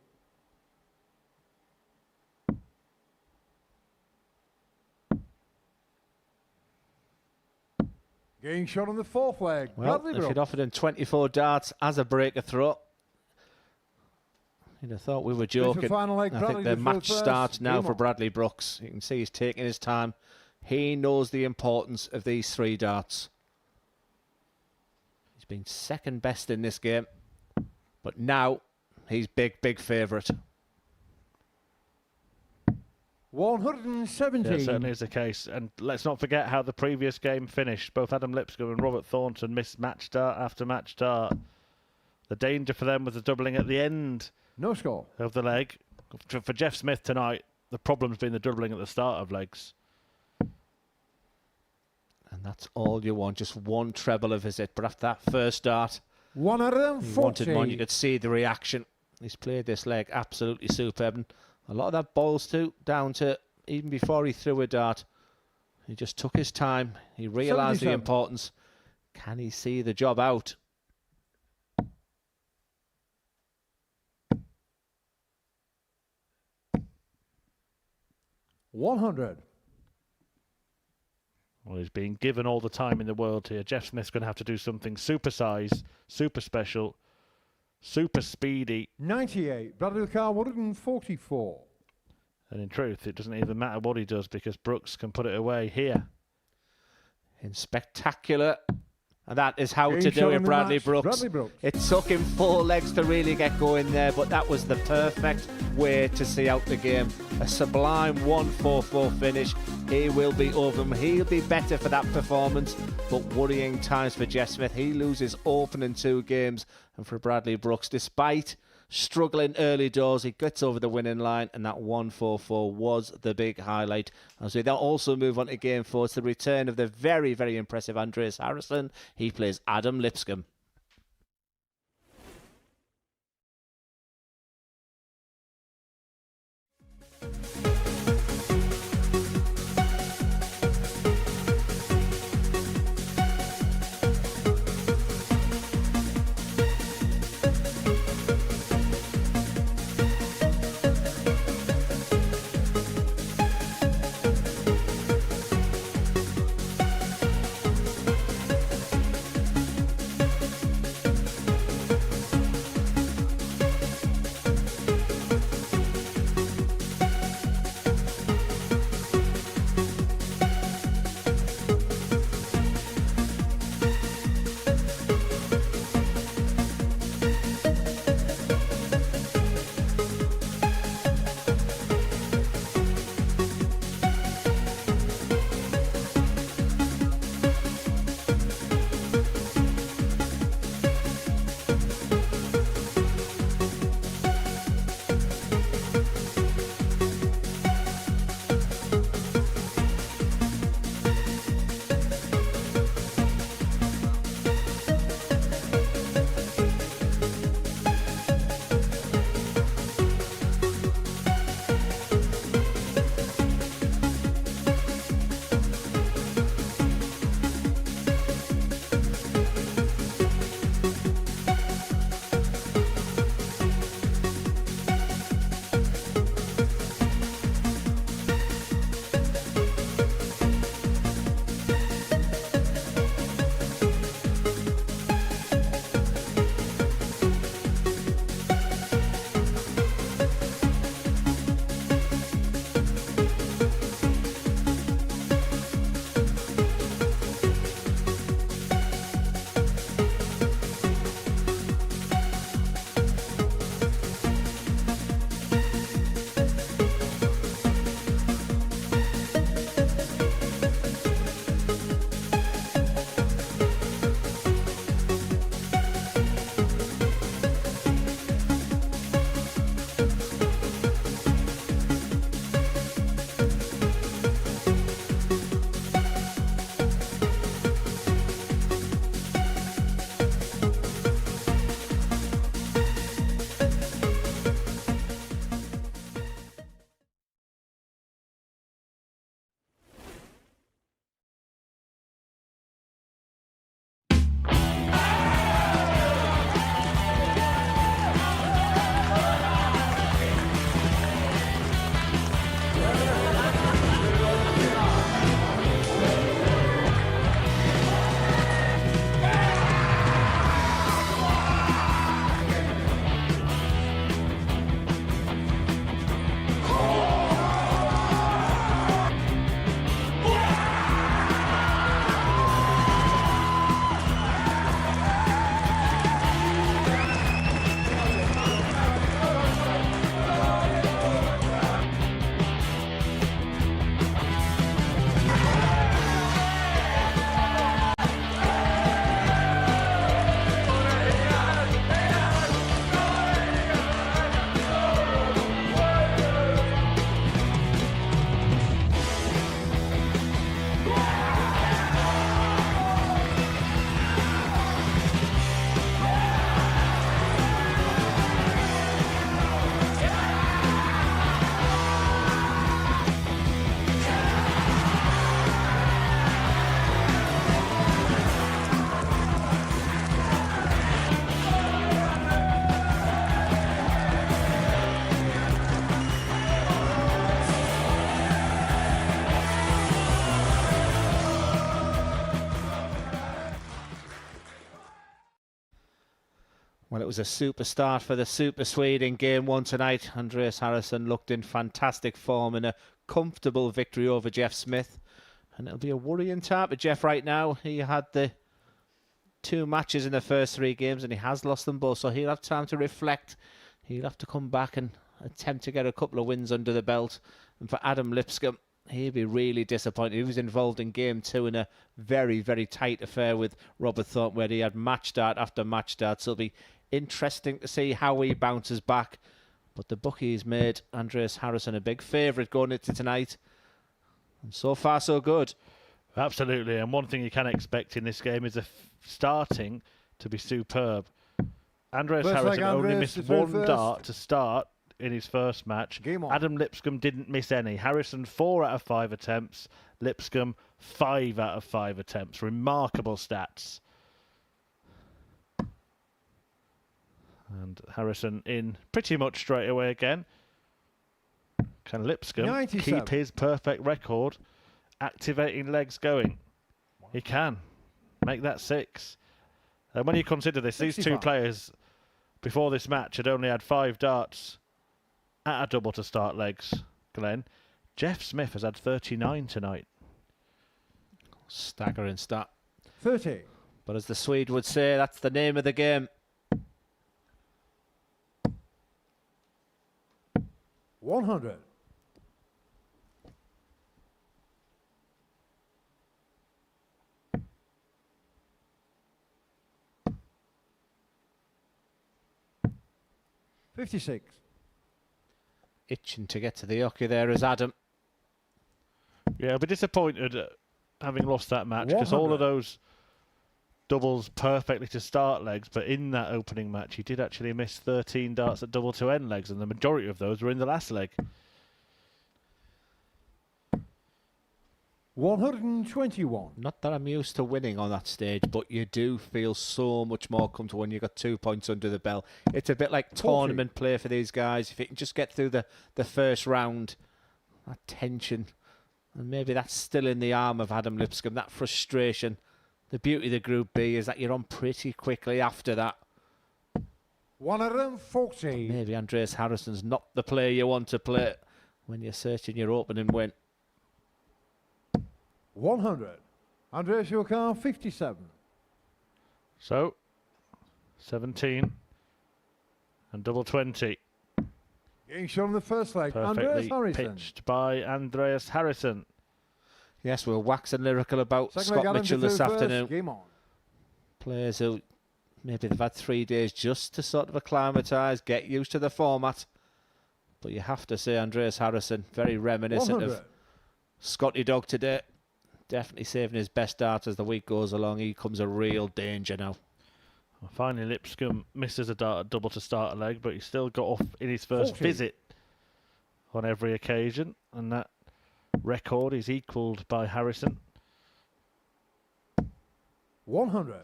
Getting shot on the fourth leg. Well, Bradley if Brooks. you'd offered him 24 darts as a breaker throw, you'd have thought we were joking. final leg, I Bradley think the to match first. starts now Game for on. Bradley Brooks. You can see he's taking his time. He knows the importance of these 3 darts. He's been second best in this game, but now he's big favourite. 117. Yeah, it certainly is the case. And let's not forget how the previous game finished. Both Adam Lipscombe and Robert Thornton missed match dart after match dart. The danger for them was the doubling at the end No score. of the leg. For Jeff Smith tonight, the problem's been the doubling at the start of legs. And that's all you want, just one treble a visit. But after that first dart, he 140. wanted more. You could see the reaction. He's played this leg absolutely superb. And a lot of that boils down to even before he threw a dart. He just took his time. He realised the 77. importance. Can he see the job out? $100. Well, he's being given all the time in the world here. Jeff Smith's going to have to do something super size, super special, super speedy. 98. Bradley Car 144. And in truth, it doesn't even matter what he does because Brooks can put it away here. In spectacular. And that is how Game to shot do in it, the Bradley match, Brooks. Bradley Brooks. It took him 4 legs to really get going there, but that was the perfect way to see out the game. A sublime 1-4-4 finish. He will be over him. He'll be better for that performance, but worrying times for Jeff Smith. He loses opening 2 games, and for Bradley Brooks, despite struggling early doors, he gets over the winning line, and that 1-4-4 was the big highlight. As we then also move on to game 4, it's the return of the very, very impressive Andreas Harrison. He plays Adam Lipscombe. Well, it was a super start for the Super Swede in Game 1 tonight. Andreas Harrison looked in fantastic form in a comfortable victory over Jeff Smith. And it'll be a worrying time for Jeff right now. He had the 2 matches in the first 3 games and he has lost them both. So he'll have time to reflect. He'll have to come back and attempt to get a couple of wins under the belt. And for Adam Lipscombe, he'll be really disappointed. He was involved in Game 2 in a very, very tight affair with Robert Thornton where he had match start after match start. So it'll be interesting to see how he bounces back. But the bookies made Andreas Harrison a big favourite going into tonight. And so far, so good. Absolutely. And one thing you can expect in this game is starting to be superb. Andreas Harrison only missed one dart to start in his first match. Adam Lipscombe didn't miss any. Harrison 4 out of 5 attempts. Lipscombe 5 out of 5 attempts. Remarkable stats. And Harrison in pretty much straight away again. Can Lipscombe 97. keep his perfect record? Activating legs going. He can. Make that 6. And when you consider this, 65. These 2 players before this match had only had 5 darts at a double to start legs, Glenn. Jeff Smith has had 39 tonight. Staggering stat. 30. But as the Swede would say, that's the name of the game. 100. $56. Itching to get to the hockey there is Adam. Yeah, I'll be disappointed at having lost that match because all of those doubles perfectly to start legs, but in that opening match he did actually miss 13 darts at double to end legs, and the majority of those were in the last leg. 121. Not that I'm used to winning on that stage, but you do feel so much more comfortable when you've got 2 points under the belt. It's a bit like tournament play for these guys. If you can just get through the first round, that tension, and maybe that's still in the arm of Adam Lipscombe, that frustration. The beauty of the Group B is that you're on pretty quickly after that. 140. Maybe Andreas Harrison's not the player you want to play when you're searching your opening win. 100. Andreas, your car, 57. So, 17 and double 20. Getting shot on the first leg. Andreas Perfectly Harrison. pitched by Andreas Harrison. Yes, we're waxing lyrical about Second leg, Scott Adam Mitchell to this throw first. afternoon. Game on. Players who maybe they've had 3 days just to sort of acclimatise, get used to the format. But you have to say Andreas Harrison, very reminiscent 100. of Scotty Dog today. Definitely saving his best dart as the week goes along. He becomes a real danger now. Well, finally, Lipscombe misses a dart at double to start a leg, but he still got off in his first 40. visit on every occasion, and that record is equalled by Harrison. 100.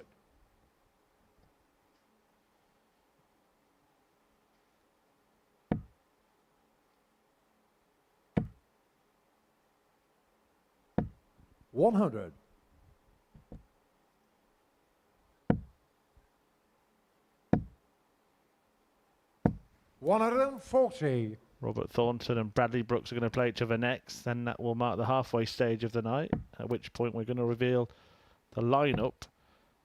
100. 140. Robert Thornton and Bradley Brooks are going to play each other next. Then that will mark the halfway stage of the night, at which point we're going to reveal the lineup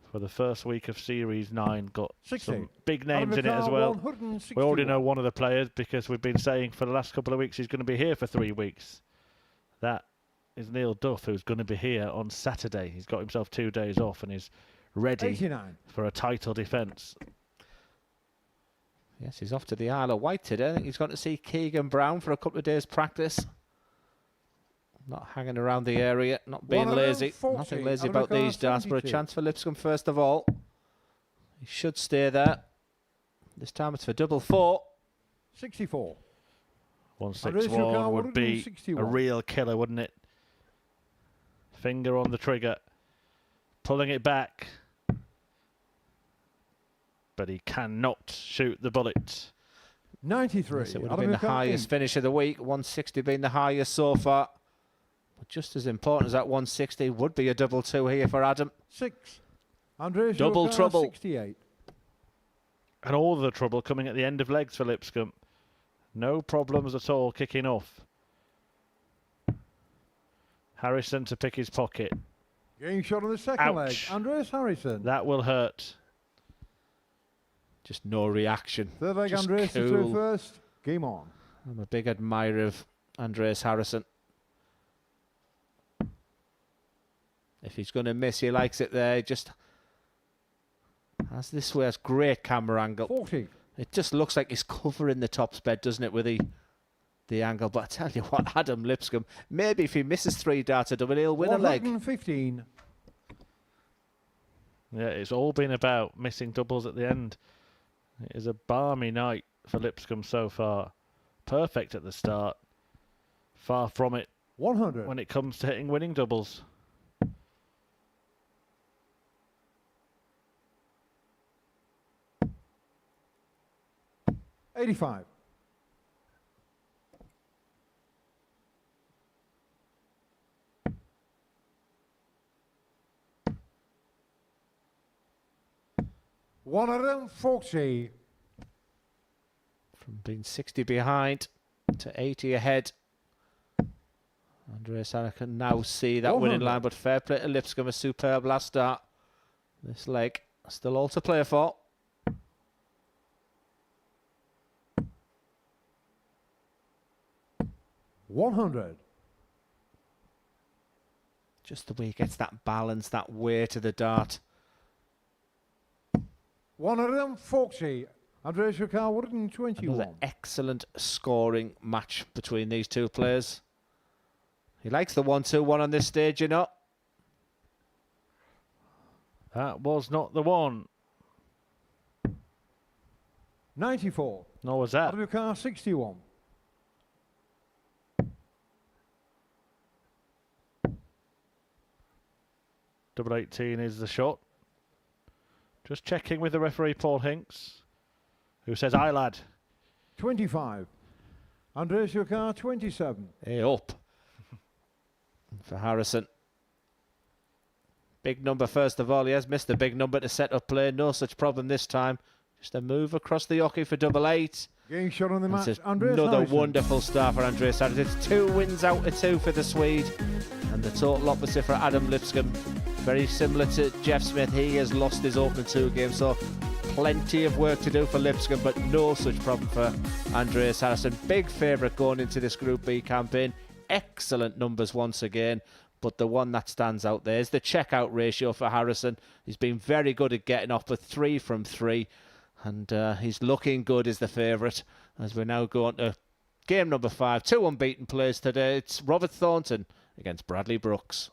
for the first week of Series 9. Got 60. some big names in it as well. We already know one of the players because we've been saying for the last couple of weeks he's going to be here for 3 weeks. That is Neil Duff, who's going to be here on Saturday. He's got himself 2 days off and is ready 89. for a title defence. Yes, he's off to the Isle of Wight today. I think he's gone to see Keegan Brown for a couple of days' practice. Not hanging around the area, not being lazy. Nothing lazy about these darts, but a chance for Lipscombe first of all. He should stay there. This time it's for double 4. 64. 161 would be a real killer, wouldn't it? Finger on the trigger, pulling it back. But he cannot shoot the bullet. 93. Yes, it would have been the highest finish of the week. 160 being the highest so far. But just as important as that 160 would be a double 2 here for Adam. 6. Andreas, double trouble. 68. And all the trouble coming at the end of legs for Lipscombe. No problems at all kicking off. Harrison to pick his pocket. Getting shot on the second leg. Ouch. Andreas Harrison. That will hurt. Just no reaction. Third leg, Just Andreas cool. through first. Game on. I'm a big admirer of Andreas Harrison. If he's going to miss, he likes it there. He just has this way. Has great camera angle. 40. It just looks like he's covering the top sped, doesn't it, with the angle? But I tell you what, Adam Lipscombe, maybe if he misses 3 darts a double, he'll win a leg. 115. Yeah, it's all been about missing doubles at the end. It is a balmy night for Lipscombe so far. Perfect at the start. Far from it 100. when it comes to hitting winning doubles. $85. $140. From being 60 behind to 80 ahead. Andreas Harrison can now see that winning line, but fair play to Lipscombe, a superb last start. This leg still all to play for. $100. Just the way he gets that balance, that way to the dart. 140. Andreas Ricard, 121. Another excellent scoring match between these two players. He likes the 1-2-1 on this stage, you know. That was not the one. 94. Nor was that. Andreas Ricard, 61. Double 18 is the shot. Just checking with the referee, Paul Hinks, who says, aye, lad. 25. Andreas Ricard, 27. Hey, up for Harrison. Big number first of all. He has missed the big number to set up play. No such problem this time. Just a move across the hockey for double 8. Getting shot on the match, It's Andreas another Harrison. wonderful start for Andreas Harrison. It's 2 wins out of 2 for the Swede. And the total opposite for Adam Lipscombe. Very similar to Jeff Smith. He has lost his opening 2 games, so plenty of work to do for Lipscombe, but no such problem for Andreas Harrison. Big favourite going into this Group B campaign. Excellent numbers once again, but the one that stands out there is the checkout ratio for Harrison. He's been very good at getting off with 3 from 3, and he's looking good as the favourite as we now go on to game number 5. 2 unbeaten players today. It's Robert Thornton against Bradley Brooks.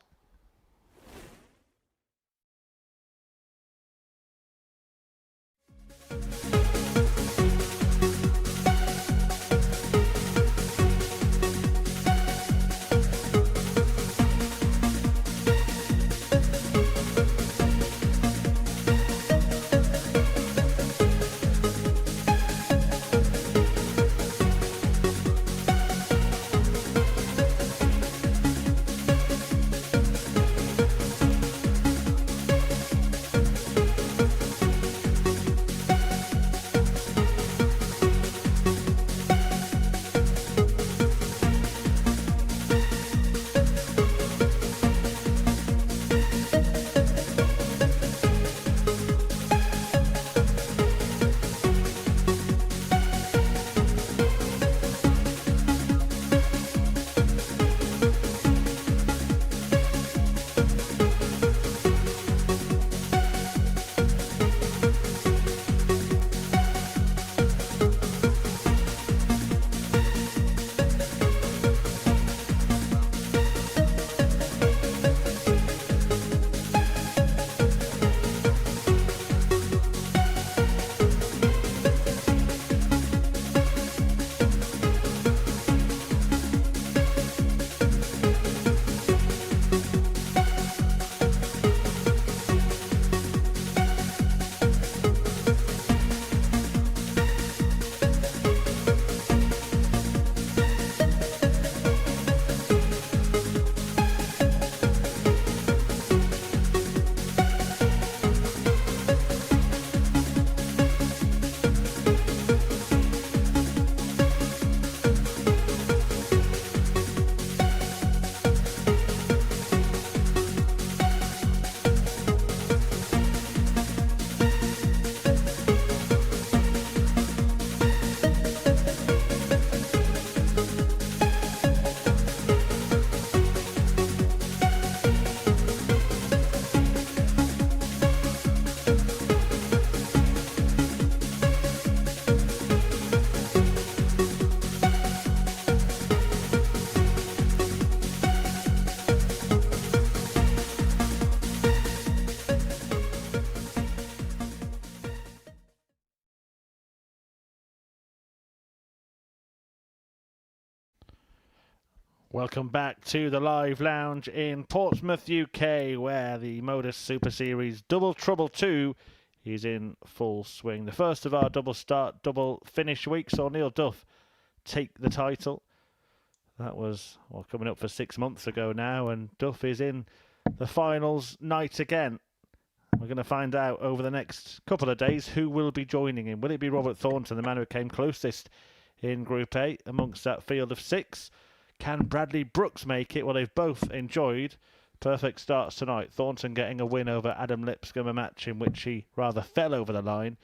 Welcome back to the live lounge in Portsmouth, UK, where the Modus Super Series Double Trouble 2 is in full swing. The first of our double start, double finish week saw Neil Duff take the title. That was coming up for 6 months ago now, and Duff is in the finals night again. We're going to find out over the next couple of days who will be joining him. Will it be Robert Thornton, the man who came closest in Group A amongst that field of 6? Can Bradley Brooks make it? Well, they've both enjoyed perfect starts tonight. Thornton getting a win over Adam Lipscombe, a match in which he rather fell over the line.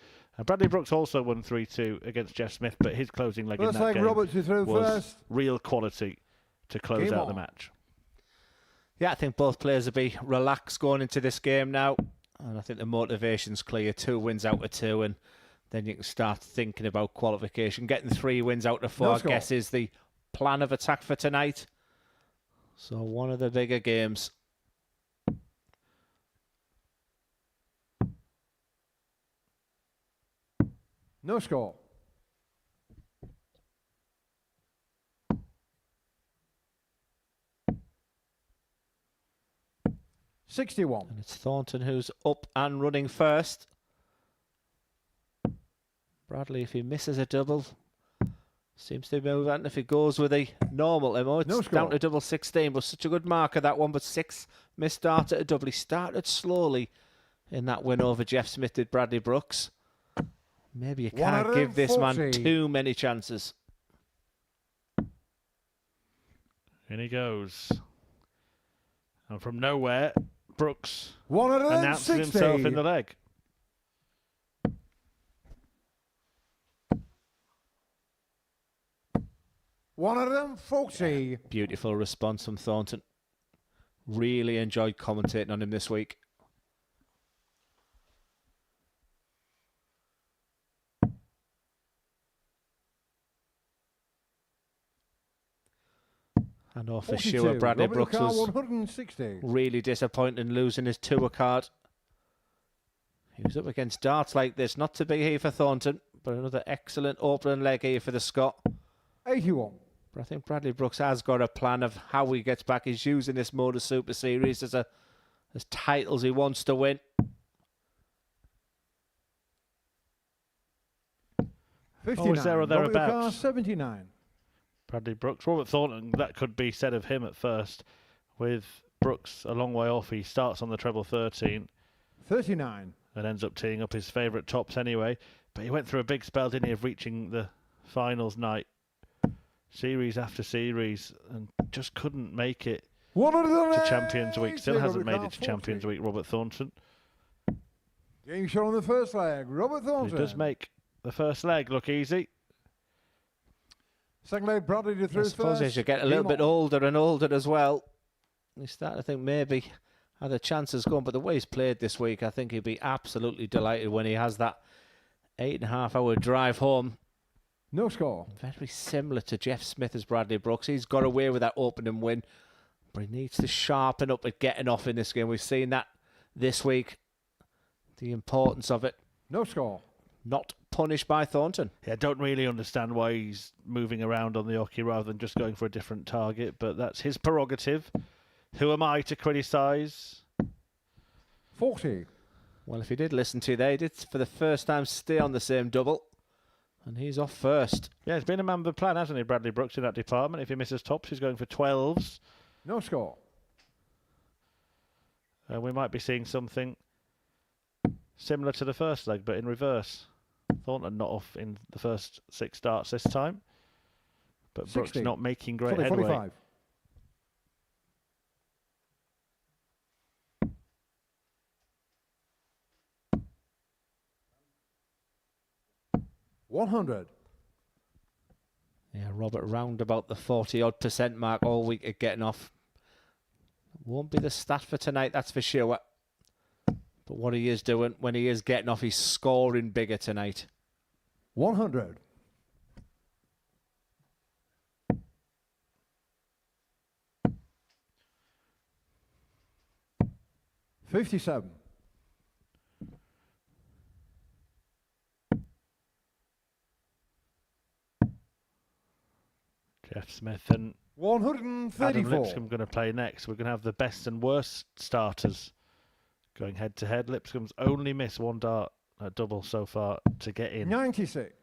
Bradley Brooks also won 3-2 against Jeff Smith, but his closing leg in that game was real quality to close out the match. Yeah, I think both players will be relaxed going into this game now. And I think the motivation's clear. 2 wins out of 2, and then you can start thinking about qualification. Getting 3 wins out of 4, I guess, is the plan of attack for tonight. So one of the bigger games. No score. $61. And it's Thornton who's up and running first. Bradley, if he misses a double, seems to move on. If he goes with a normal MO, it's down to double 16, but such a good marker, that one. But 6 missed start at a double. He started slowly in that win over Jeff Smith, did Bradley Brooks. Maybe you can't give this man too many chances. In he goes. And from nowhere, Brooks announces himself in the leg. One of them, folksy. Yeah, beautiful response from Thornton. Really enjoyed commentating on him this week. I know for sure Bradley Brooks was really disappointed in losing his tour card. He was up against darts like this. Not to be here for Thornton, but another excellent opening leg here for the Scot. 81. But I think Bradley Brooks has got a plan of how he gets back. He's using this Modus Super Series as titles he wants to win. 59. Or thereabouts. 79. Bradley Brooks. Robert Thornton, that could be said of him at first. With Brooks a long way off, he starts on the treble 13. 39. And ends up teeing up his favourite tops anyway. But he went through a big spell, didn't he, of reaching the finals night, series after series, and just couldn't make it to Champions Week. Still hasn't made it to Champions Week, Robert Thornton. Game shot on the first leg, Robert Thornton. He does make the first leg look easy. Second leg, Bradley to through I suppose as you get a little bit older and older as well, you start to think maybe how the chances going. But the way he's played this week, I think he'd be absolutely delighted when he has that 8.5-hour drive home. No score. Very similar to Jeff Smith as Bradley Brooks. He's got away with that opening win, but he needs to sharpen up at getting off in this game. We've seen that this week, the importance of it. No score. Not punished by Thornton. Yeah, I don't really understand why he's moving around on the hockey rather than just going for a different target, but that's his prerogative. Who am I to criticise? 40. Well, if he did listen to you there, he did for the first time stay on the same double. And he's off first. Yeah, it's been a man with a plan, hasn't he, Bradley Brooks, in that department. If he misses tops, he's going for 12s. No score. We might be seeing something similar to the first leg, but in reverse. Thornton not off in the first 6 starts this time. But 60. Brooks not making great headway. 45. $100. Yeah, Robert round about the 40-odd% mark all week at getting off. Won't be the stat for tonight, that's for sure. But what he is doing when he is getting off, he's scoring bigger tonight. 100. $57. Jeff Smith and Adam 134. Lipscombe going to play next. We're going to have the best and worst starters going head to head. Lipscombe's only missed one dart at double so far to get in. 96.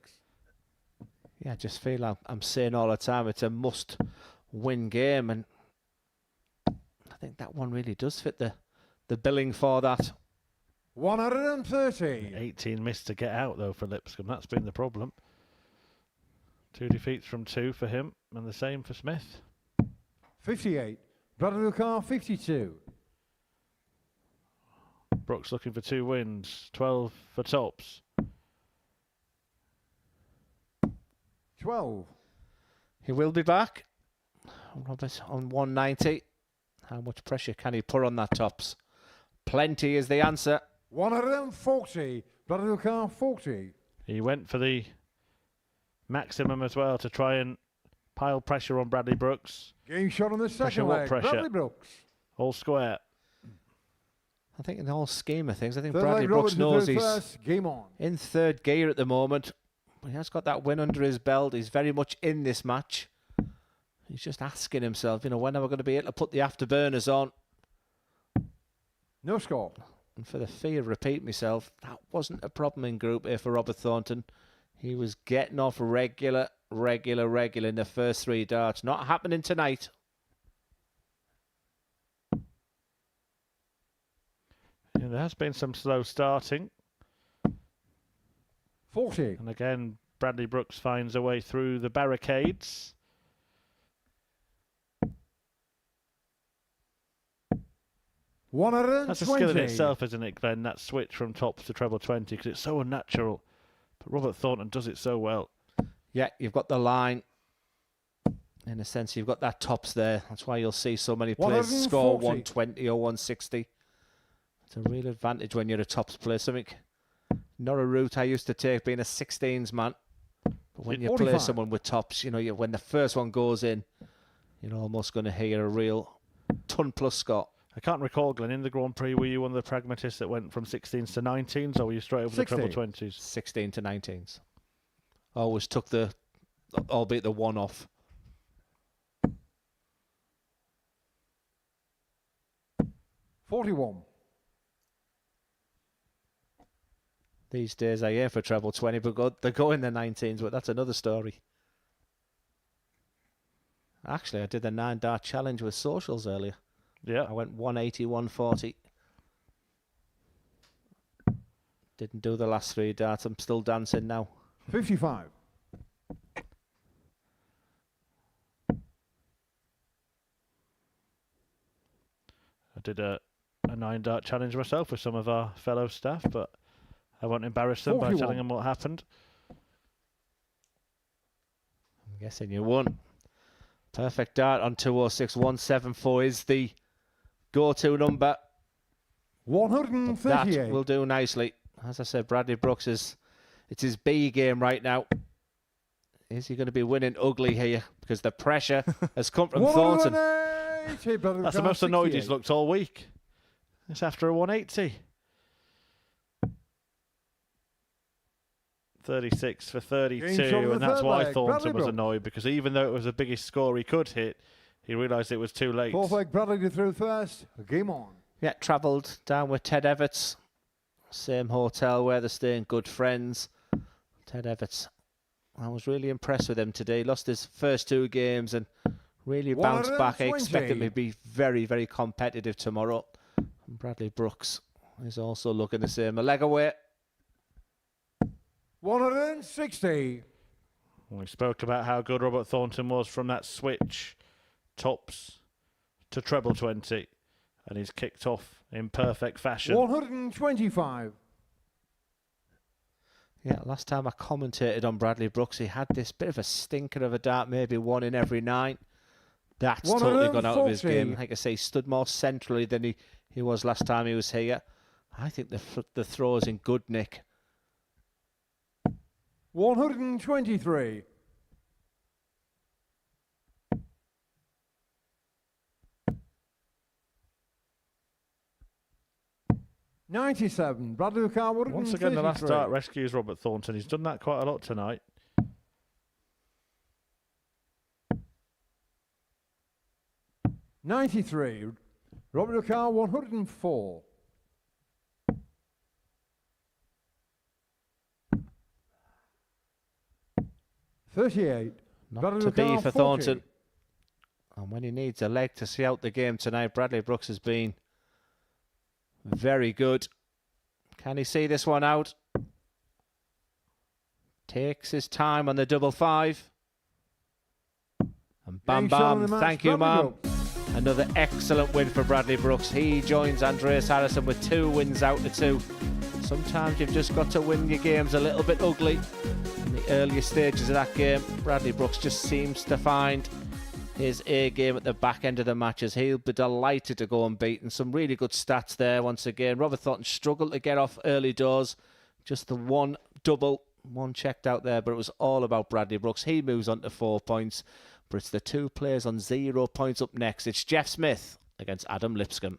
Yeah, I just feel I'm saying all the time it's a must-win game, and I think that one really does fit the billing for that. 130. 18 missed to get out though for Lipscombe. That's been the problem. 2 defeats from 2 for him, and the same for Smith. 58. Bradley Carr 52. Brooks looking for 2 wins. 12 for tops. 12. He will be back. Robert on 190. How much pressure can he put on that tops? Plenty is the answer. 140. Bradley Carr 40. He went for the maximum as well to try and pile pressure on Bradley Brooks. Game shot on the Pressure, second what leg. pressure? Bradley Brooks. All square. I think in the whole scheme of things, I think Third Bradley leg, Brooks Robert knows to he's first. Game on. in third gear at the moment. But he has got that win under his belt. He's very much in this match. He's just asking himself, when am I going to be able to put the afterburners on? No score. And for the fee of repeat myself, that wasn't a problem in Group A for Robert Thornton. He was getting off regular in the first 3 darts. Not happening tonight. Yeah, there has been some slow starting. 40. And again, Bradley Brooks finds a way through the barricades. That's a skill in itself, isn't it, Glenn? That switch from tops to treble 20, because it's so unnatural. But Robert Thornton does it so well. Yeah, you've got the line. In a sense, you've got that tops there. That's why you'll see so many players score 120 or 160. It's a real advantage when you're a tops player. Something, not a route I used to take being a 16s man. But when you 45. play someone with tops, when the first one goes in, you're almost going to hear a real ton-plus score. I can't recall, Glenn, in the Grand Prix, were you one of the pragmatists that went from 16s to 19s, or were you straight over the treble 20s? 16 to 19s. Always took albeit the one off. $41. These days I aim for treble 20, but they go in the 19s, but that's another story. Actually, I did the 9-dart challenge with socials earlier. Yeah. I went 180, 140. Didn't do the last 3 darts. I'm still dancing now. 55. I did a 9-dart challenge myself with some of our fellow staff, but I won't embarrass them 41. by telling them what happened. I'm guessing you won. Perfect dart on 206. 174 is the go-to number. 138. That will do nicely. As I said, Bradley Brooks it's his B game right now. Is he going to be winning ugly here? Because the pressure has come from Thornton. That's the most annoyed he's looked all week. It's after a 180. 36 for 32, and that's why Thornton was annoyed, because even though it was the biggest score he could hit, he realised it was too late. Fourth leg, Bradley through first. Game on. Yeah, travelled down with Ted Everts. Same hotel where they're staying, good friends. Ted Everts. I was really impressed with him today. Lost his first 2 games and really bounced back. I expect him to be very, very competitive tomorrow. And Bradley Brooks is also looking the same. A leg away. 160. We spoke about how good Robert Thornton was from that switch, tops to treble 20, and he's kicked off in perfect fashion. 125. Yeah, last time I commentated on Bradley Brooks, he had this bit of a stinker of a dart, maybe 1 in every 9. That's totally gone out of his game. Like I say, he stood more centrally than he was last time he was here. I think the throw is in good nick. 123. $97. Bradley Carr. Once again, the last dart rescues Robert Thornton. He's done that quite a lot tonight. 93. Robert O'Carr, 104. $38. Not to be for Thornton. And when he needs a leg to see out the game tonight, Bradley Brooks has been very good. Can he see this one out? Takes his time on the double five. And bam, bam. Thank you, ma'am. Another excellent win for Bradley Brooks. He joins Andreas Harrison with 2 wins out of 2. Sometimes you've just got to win your games a little bit ugly. In the earlier stages of that game, Bradley Brooks just seems to find his A game at the back end of the matches. He'll be delighted to go unbeaten. Some really good stats there once again. Robert Thornton struggled to get off early doors. Just the one double, one checked out there, but it was all about Bradley Brooks. He moves on to 4 points, but it's the 2 players on 0 points up next. It's Jeff Smith against Adam Lipscombe.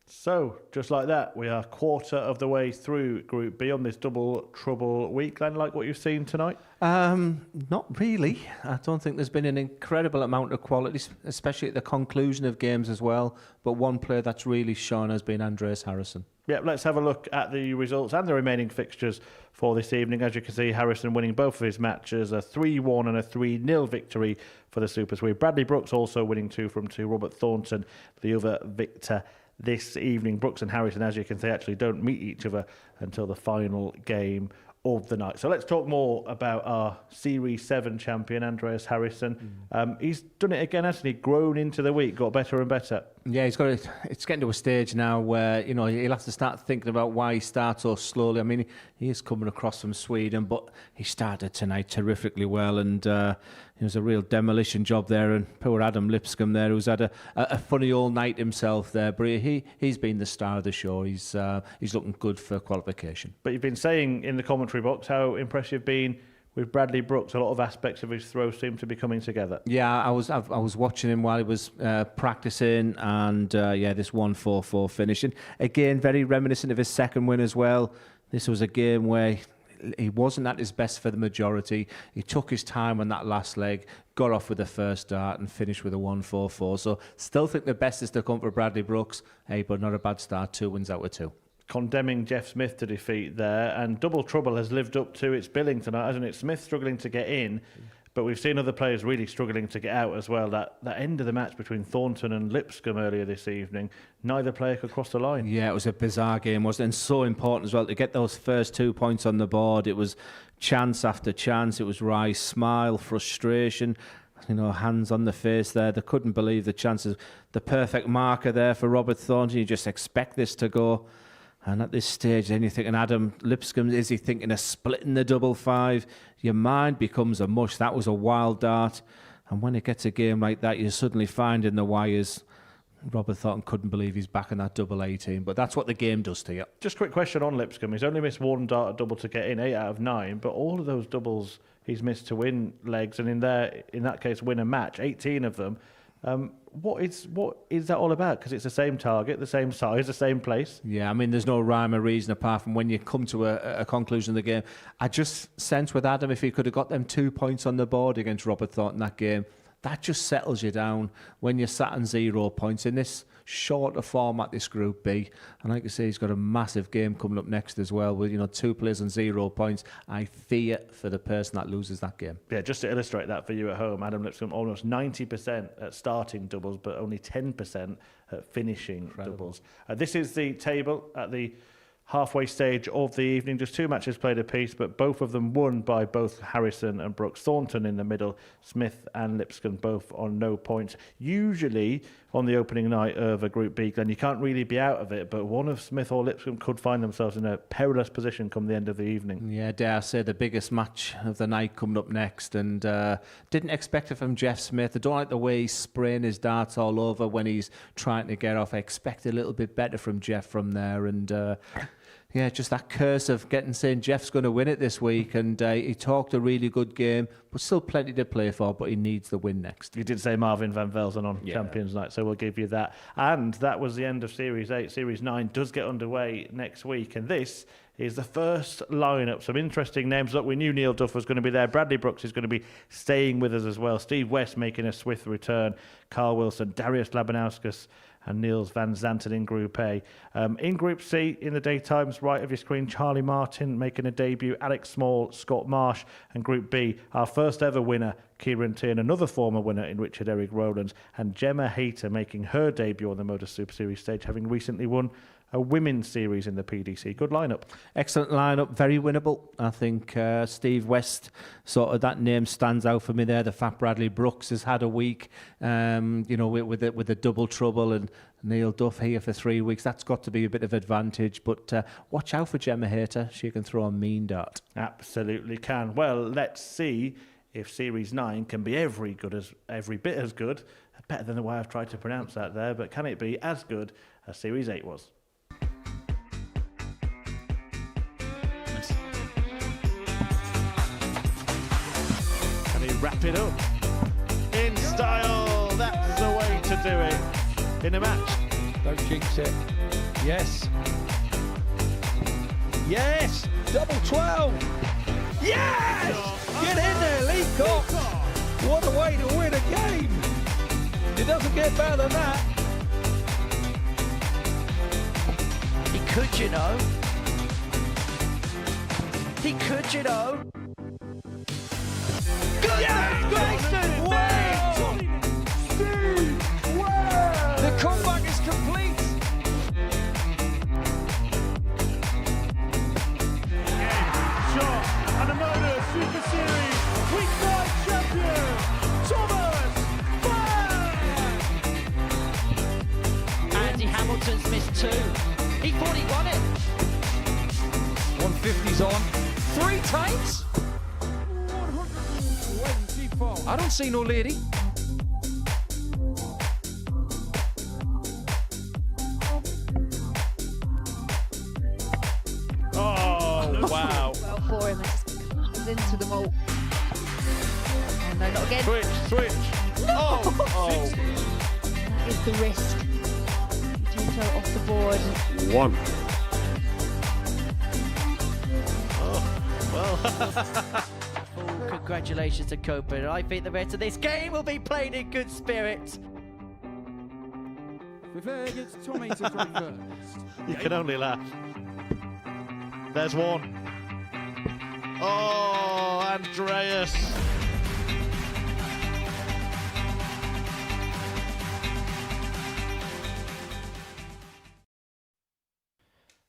So, just like that, we are quarter of the way through Group B on this double trouble week. Glenn, like what you've seen tonight? Not really. I don't think there's been an incredible amount of quality, especially at the conclusion of games as well. But one player that's really shone has been Andreas Harrison. Yeah, let's have a look at the results and the remaining fixtures for this evening. As you can see, Harrison winning both of his matches, a 3-1 and a 3-0 victory for the Super Sweep. Bradley Brooks also winning 2 from 2. Robert Thornton, the other victor this evening. Brooks and Harrison, as you can see, actually don't meet each other until the final game of the night. So let's talk more about our Series 7 champion, Andreas Harrison. He's done it again, hasn't he? Grown into the week, got better and better. Yeah, he's got it. It's getting to a stage now where, you know, he'll have to start thinking about why he starts so slowly. I mean, he is coming across from Sweden, but he started tonight terrifically well, and it was a real demolition job there. And poor Adam Lipscombe there, who's had a funny all night himself there, but he's been the star of the show. He's looking good for qualification. But you've been saying in the commentary box how impressed you've been with Bradley Brooks, a lot of aspects of his throw seem to be coming together. Yeah, I was watching him while he was practicing, and this 1-4-4 finishing. Again, very reminiscent of his second win as well. This was a game where he wasn't at his best for the majority. He took his time on that last leg, got off with the first dart and finished with a 1-4-4. So still think the best is to come for Bradley Brooks. Hey, but not a bad start. 2 wins out of 2. Condemning Jeff Smith to defeat there, and Double Trouble has lived up to its billing tonight, hasn't it? Smith struggling to get in, but we've seen other players really struggling to get out as well. That end of the match between Thornton and Lipscombe earlier this evening, neither player could cross the line. Yeah, it was a bizarre game, wasn't it? And so important as well to get those first 2 points on the board. It was chance after chance. It was Rice, smile, frustration, hands on the face there. They couldn't believe the chances. The perfect marker there for Robert Thornton. You just expect this to go. And at this stage, then you're thinking, Adam Lipscombe, is he thinking of splitting the 5-5? Your mind becomes a mush. That was a wild dart. And when it gets a game like that, you suddenly find in the wires, Robert Thornton couldn't believe he's back in that 18. But that's what the game does to you. Just a quick question on Lipscombe. He's only missed 1 dart at double to get in, 8 out of 9. But all of those doubles he's missed to win legs, and in that case, win a match, 18 of them. What is that all about? Because it's the same target, the same size, the same place. Yeah, I mean, there's no rhyme or reason apart from when you come to a conclusion of the game. I just sense with Adam, if he could have got them 2 points on the board against Robert Thornton that game, that just settles you down when you're sat on 0 points in this shorter format, this Group B. And like I say, he's got a massive game coming up next as well with 2 players on 0 points. I fear for the person that loses that game. Yeah, just to illustrate that for you at home, Adam Lipscombe almost 90% at starting doubles, but only 10% at finishing doubles. This is the table at the halfway stage of the evening. Just 2 matches played apiece, but both of them won by both Harrison and Brooks. Thornton in the middle, Smith and Lipscombe both on no points. Usually on the opening night of a Group B, Glenn, you can't really be out of it, but one of Smith or Lipscombe could find themselves in a perilous position come the end of the evening. Yeah, dare I say the biggest match of the night coming up next, and didn't expect it from Jeff Smith. I don't like the way he's spraying his darts all over when he's trying to get off. I expect a little bit better from Jeff from there, and yeah, just that curse of saying Jeff's going to win it this week, and he talked a really good game, but still plenty to play for, but he needs the win next. You did say Marvin van Velzen on Champions Night, so we'll give you that. And that was the end of Series 8. Series 9 does get underway next week, and this is the first lineup. Some interesting names. Look, we knew Neil Duff was going to be there. Bradley Brooks is going to be staying with us as well. Steve West making a swift return. Carl Wilson, Darius Labanauskas, and Niels van Zanten in Group A. In Group C, in the daytimes, right of your screen, Charlie Martin making a debut, Alex Small, Scott Marsh, and Group B, our first ever winner, Kieran Tierney, another former winner in Richard Eric Rowlands, and Gemma Hayter making her debut on the Modus Super Series stage, having recently won a women's series in the PDC. Good lineup. Excellent lineup, very winnable. I think Steve West, sort of that name stands out for me there. The fact Bradley Brooks has had a week, with the double trouble, and Neil Duff here for 3 weeks. That's got to be a bit of advantage. But watch out for Gemma Hayter. She can throw a mean dart. Absolutely can. Well, let's see if Series 9 can be every bit as good, better than the way I've tried to pronounce that there, but can it be as good as Series 8 was? Can he wrap it up in style? That's the way to do it in a match. Don't jinx it. Yes. Yes! Double 12! Yes! Get in there, Lee Cox! What a way to win a game! It doesn't get better than that. He could, you know. He could, you know. Goodness gracious me! The comeback is complete. Shot and a Modus Super Series Week 5 champion, Thomas Bang! Andy Hamilton's missed 2. He thought he won it. 150's on 3 times. 124. I don't see no lady. Oh, wow. Well, for him, I just runs into them all. Oh, no, not again. Switch. No! Oh. That is the risk. Juto off the board. 1. Full congratulations to Copa. I think the rest of this game will be played in good spirit. Fair gets Tommy to throw first. You can only laugh. There's one. Oh, Andreas.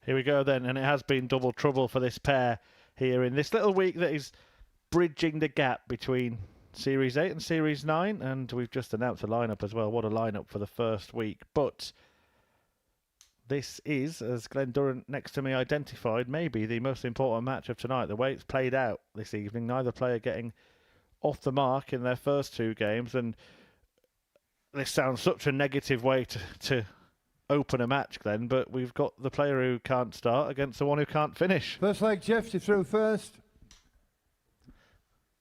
Here we go then, and it has been double trouble for this pair here in this little week that is bridging the gap between Series 8 and Series 9, and we've just announced a lineup as well. What a lineup for the first week. But this is, as Glenn Durrant next to me identified, maybe the most important match of tonight. The way it's played out this evening, neither player getting off the mark in their first two games, and this sounds such a negative way to open a match, Glenn, but we've got the player who can't start against the one who can't finish. First leg, Jeff to throw first.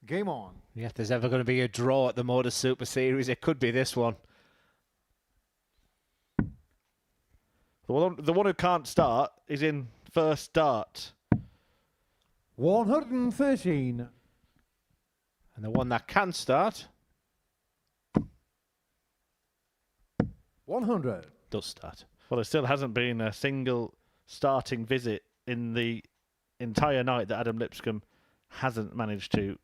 Game on. Yeah, if there's ever going to be a draw at the Modus Super Series, it could be this one. The one who can't start is in first start. 113. And the one that can start 100. does start. Well, there still hasn't been a single starting visit in the entire night that Adam Lipscombe hasn't managed to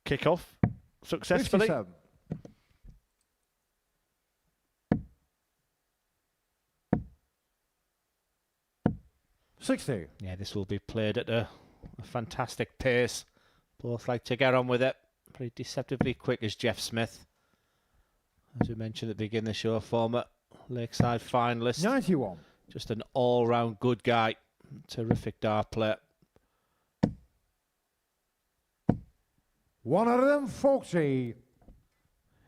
kick off successfully. 57. $60. Yeah, this will be played at a fantastic pace. Both like to get on with it. Pretty deceptively quick as Jeff Smith. As we mentioned at the beginning of the show, former Lakeside finalist. 91. Just an all-round good guy. Terrific dart player. 140.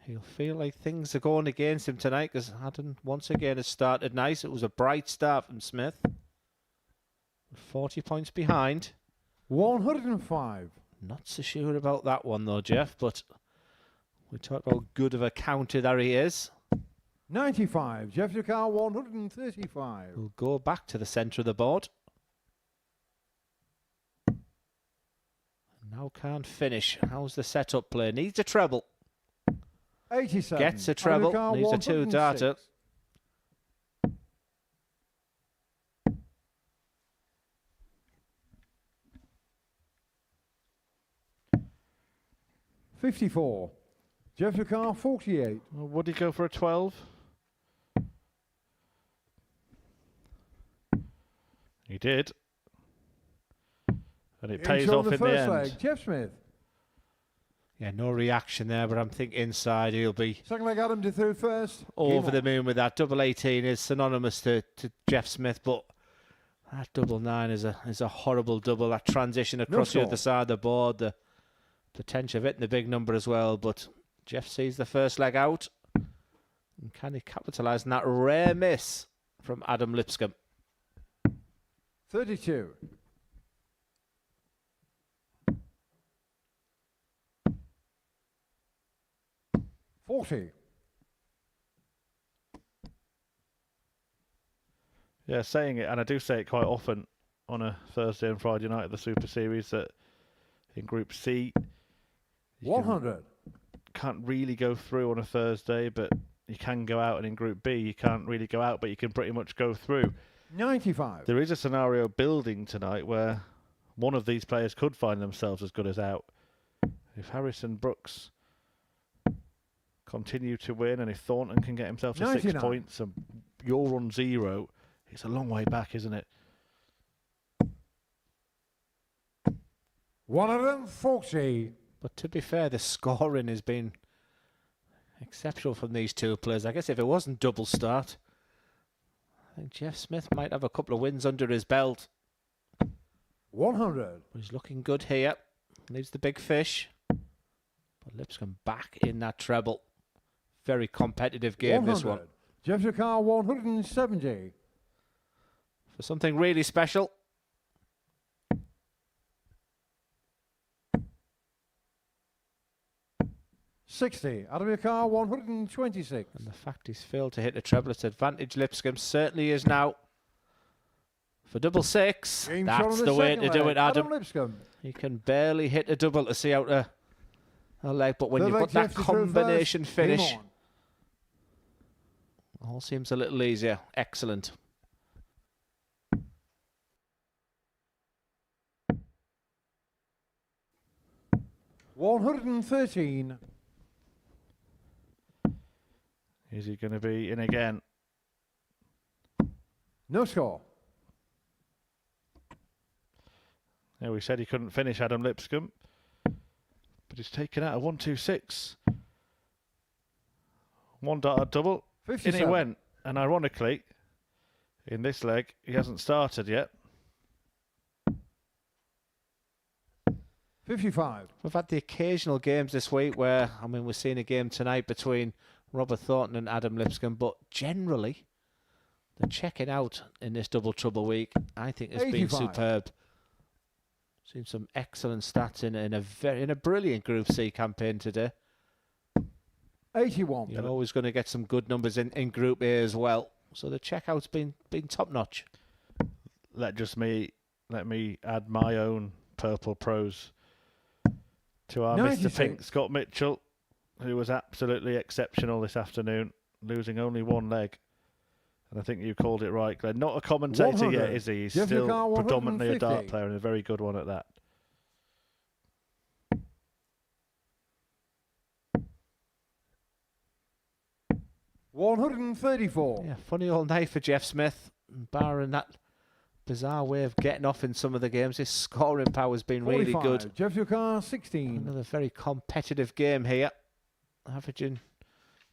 He'll feel like things are going against him tonight because Adam once again has started nice. It was a bright start from Smith. 40 points behind. 105. Not so sure about that one though, Jeff, but we talked about how good of a counter that he is. 95. Jeff Ducal, 135. We'll go back to the centre of the board. Now can't finish. How's the setup play? Needs a treble. 87. Gets a treble. Ducal, Needs a two-darter. 54. Jeff Ducal, 48. Well, would he go for a 12? He did. And it pays off in the first end. leg, Jeff Smith. Yeah, no reaction there, but I'm thinking inside he'll be Second leg, Adam to third first. over the moon with that. Double 18 is synonymous to Jeff Smith, but that double 9 is a horrible double. That transition across the other side of the board, the potential of hitting the big number as well, but Jeff sees the first leg out. And can he capitalise on that rare miss from Adam Lipscombe? 32. 40. Yeah, saying it, and I do say it quite often on a Thursday and Friday night of the Super Series, that in Group C, 100. Can't really go through on a Thursday, but you can go out, and in Group B, you can't really go out, but you can pretty much go through. 95. There is a scenario building tonight where one of these players could find themselves as good as out. If Harrison Brooks continue to win, and if Thornton can get himself to 6 points, and you're on 0, it's a long way back, isn't it? 140. But to be fair, the scoring has been exceptional from these two players. I guess if it wasn't double start, I think Jeff Smith might have a couple of wins under his belt. 100. But he's looking good here. Leaves the big fish. But Lipscombe back in that treble. Very competitive game, 100. this one. Jeff Ducal, 170. For something really special. 60. Out of your car, 126. And the fact he's failed to hit the treble, it's advantage Lipscombe certainly is now. For double six, Game shot on that's the way to do leg. it, Adam. Lipscombe. He can barely hit a double to see out a leg, but when Third you leg put that left to throw combination first. Game finish, on. all seems a little easier. Excellent. $113. Is he going to be in again? No score. Yeah, we said he couldn't finish, Adam Lipscombe, but he's taken out a 126. One dart double. 57. In he went, and ironically, in this leg, he hasn't started yet. 55. We've had the occasional games this week where, I mean, we're seeing a game tonight between Robert Thornton and Adam Lipscombe, but generally, the checking out in this double trouble week, I think, has 85. been superb. Seen some excellent stats in a brilliant Group C campaign today. 81. You're always going to get some good numbers in Group A as well. So the checkout's been top notch. Let me add my own purple pros to our 96. Mr. Pink, Scott Mitchell, who was absolutely exceptional this afternoon, losing only one leg. And I think you called it right, Glenn. Not a commentator 100. yet, is he? He's Jeff still Lucar, predominantly a dart 150. player, and a very good one at that. $134. Yeah, funny old night for Jeff Smith. Barring that bizarre way of getting off in some of the games, his scoring power's been really 45. good. Jeff Lucar, 16. Another very competitive game here, averaging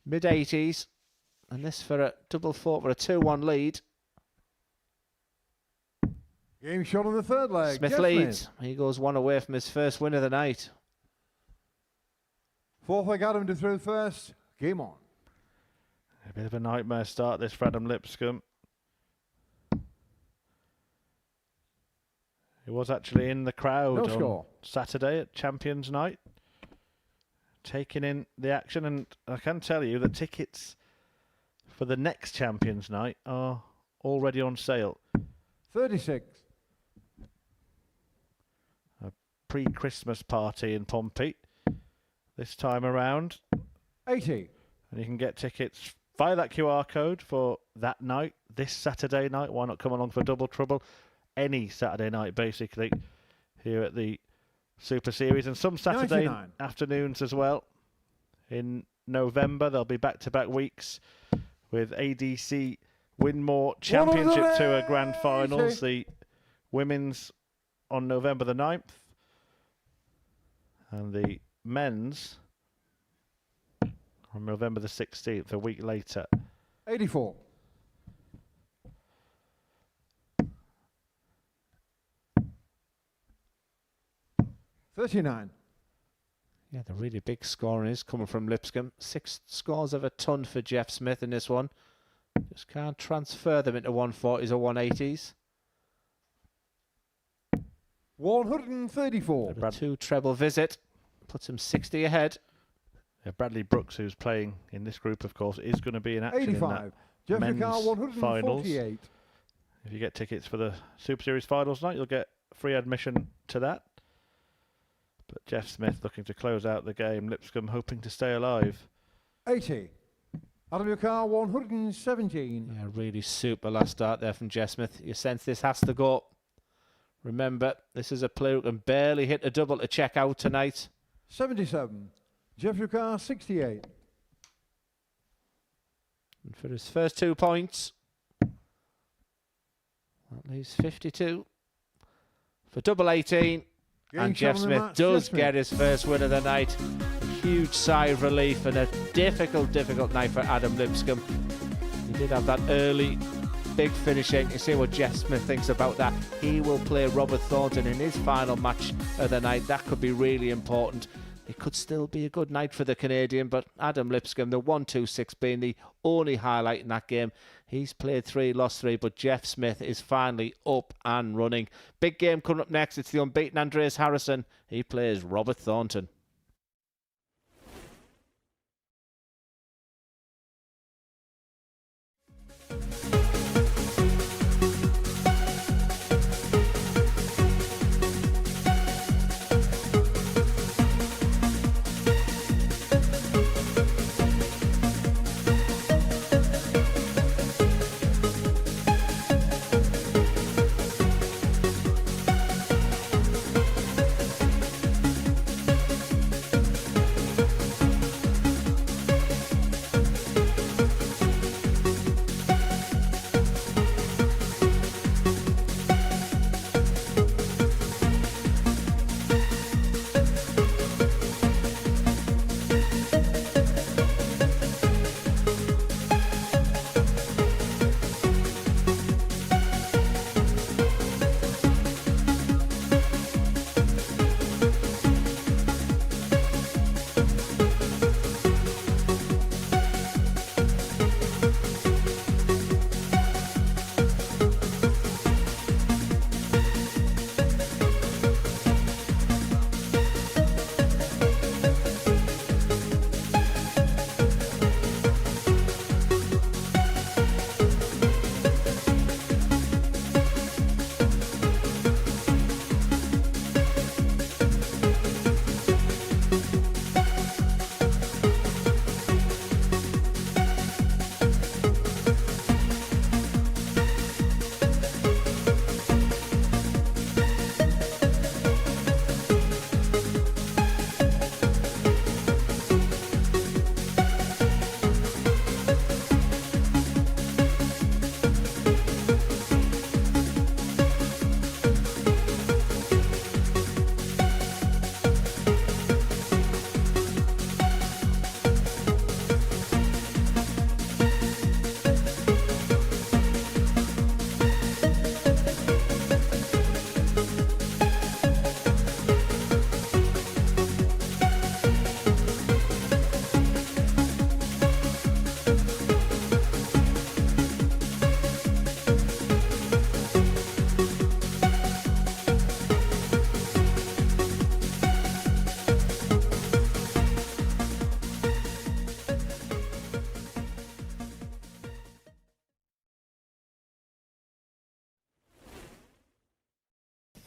mid-80s. And this for a double four for a 2-1 lead. Game shot on the third leg. Smith Jeff leads. Smith. He goes one away from his first win of the night. Fourth leg Adam to throw first. Game on. A bit of a nightmare start this for Adam Lipscombe. He was actually in the crowd No on score. Saturday at Champions Night, taking in the action, and I can tell you that tickets for the next Champions Night are already on sale. 36. A pre-Christmas party in Pompey this time around, 80. and you can get tickets via that QR code for that night, this Saturday night. Why not come along for Double Trouble? Any Saturday night, basically, here at the Super Series, and some Saturday 99. afternoons as well. In November, there'll be back-to-back weeks with ADC Winmore Championship Tour Grand Finals, the women's on November the 9th, and the men's on November the 16th, a week later. 84. $39. Yeah, the really big scoring is coming from Lipscombe. 6 scores of a ton for Jeff Smith in this one. Just can't transfer them into 140s or 180s. 134. A 2 treble visit puts him 60 ahead. Yeah, Bradley Brooks, who's playing in this group, of course, is going to be in action 85. in that Jeff men's Lucar, finals. 148. If you get tickets for the Super Series finals night, you'll get free admission to that. But Jeff Smith looking to close out the game. Lipscombe hoping to stay alive. 80. Adam Lucar, 117. Yeah, really super last start there from Jeff Smith. You sense this has to go. Remember, this is a player who can barely hit a double to check out tonight. 77. Jeff Lucar, 68. And for his first 2 points, that leaves 52. For double 18, and Jeff Smith does get his first win of the night. A huge sigh of relief and a difficult night for Adam Lipscombe. He did have that early big finishing. You see what Jeff Smith thinks about that. He will play Robert Thornton in his final match of the night. That could be really important. It could still be a good night for the Canadian, but Adam Lipscombe, the 1-2-6 being the only highlight in that game. He's played 3, lost 3, but Jeff Smith is finally up and running. Big game coming up next. It's the unbeaten Andreas Harrison. He plays Robert Thornton.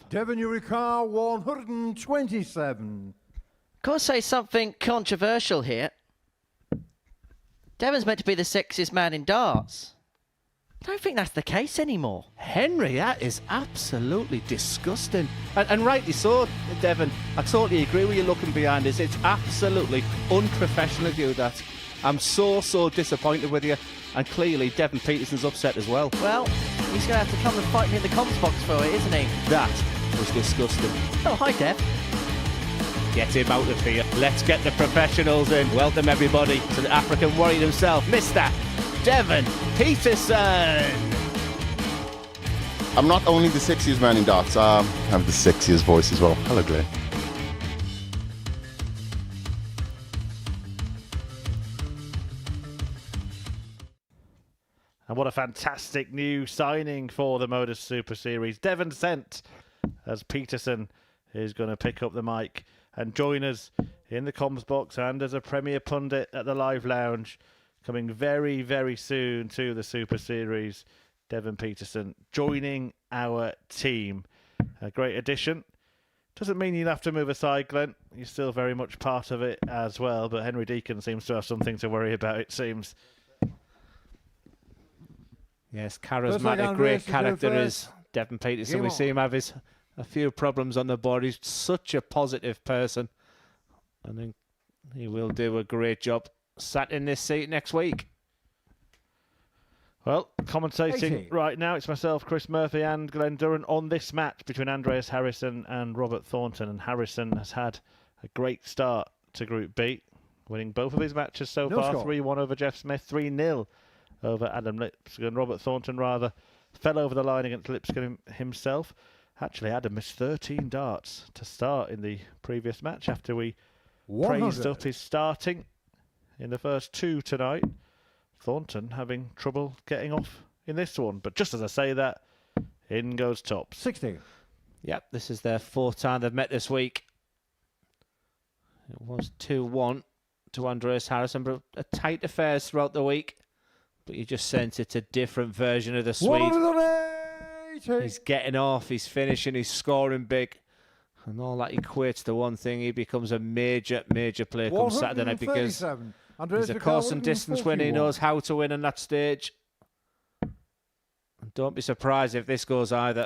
Devon Eureka 127. Got to say something controversial here. Devon's meant to be the sexiest man in darts. I don't think that's the case anymore. Henry, that is absolutely disgusting. And rightly so, Devon. I totally agree with you looking behind us. It's absolutely unprofessional to do that. I'm so disappointed with you. And clearly, Devon Peterson's upset as well. Well, he's going to have to come and fight me in the comms box for it, isn't he? That was disgusting. Oh, hi, Dev. Get him out of here. Let's get the professionals in. Welcome, everybody, to the African warrior himself, Mr. Devon Peterson. I'm not only the sexiest man in darts, I have the sexiest voice as well. Hello, Gray. And what a fantastic new signing for the Modus Super Series. Devon sent as Peterson is going to pick up the mic and join us in the comms box and as a Premier Pundit at the Live Lounge. Coming very, very soon to the Super Series. Devon Peterson joining our team. A great addition. Doesn't mean you'll have to move aside, Glenn. You're still very much part of it as well. But Henry Deacon seems to have something to worry about, it seems. Yes, charismatic, great character is Devon Peterson. We see him have a few problems on the board. He's such a positive person. I think he will do a great job sat in this seat next week. Well, commentating right now, it's myself, Chris Murphy and Glenn Durran on this match between Andreas Harrison and Robert Thornton. And Harrison has had a great start to Group B, winning both of his matches so far. 3-1 over Jeff Smith, 3-0 over Adam Lipscombe. Robert Thornton rather fell over the line against Lipscombe himself. Actually, Adam missed 13 darts to start in the previous match after we praised up his starting in the first two tonight. Thornton having trouble getting off in this one. But just as I say that, in goes Tops. 60. Yep, this is their fourth time they've met this week. It was 2-1 to Andreas Harrison, but a tight affairs throughout the week. But you just sense it's a different version of the Swede. He's getting off, he's finishing, he's scoring big. And all that equates to one thing. He becomes a major player come Saturday night because he's a course and distance winner. He knows how to win on that stage. And don't be surprised if this goes either.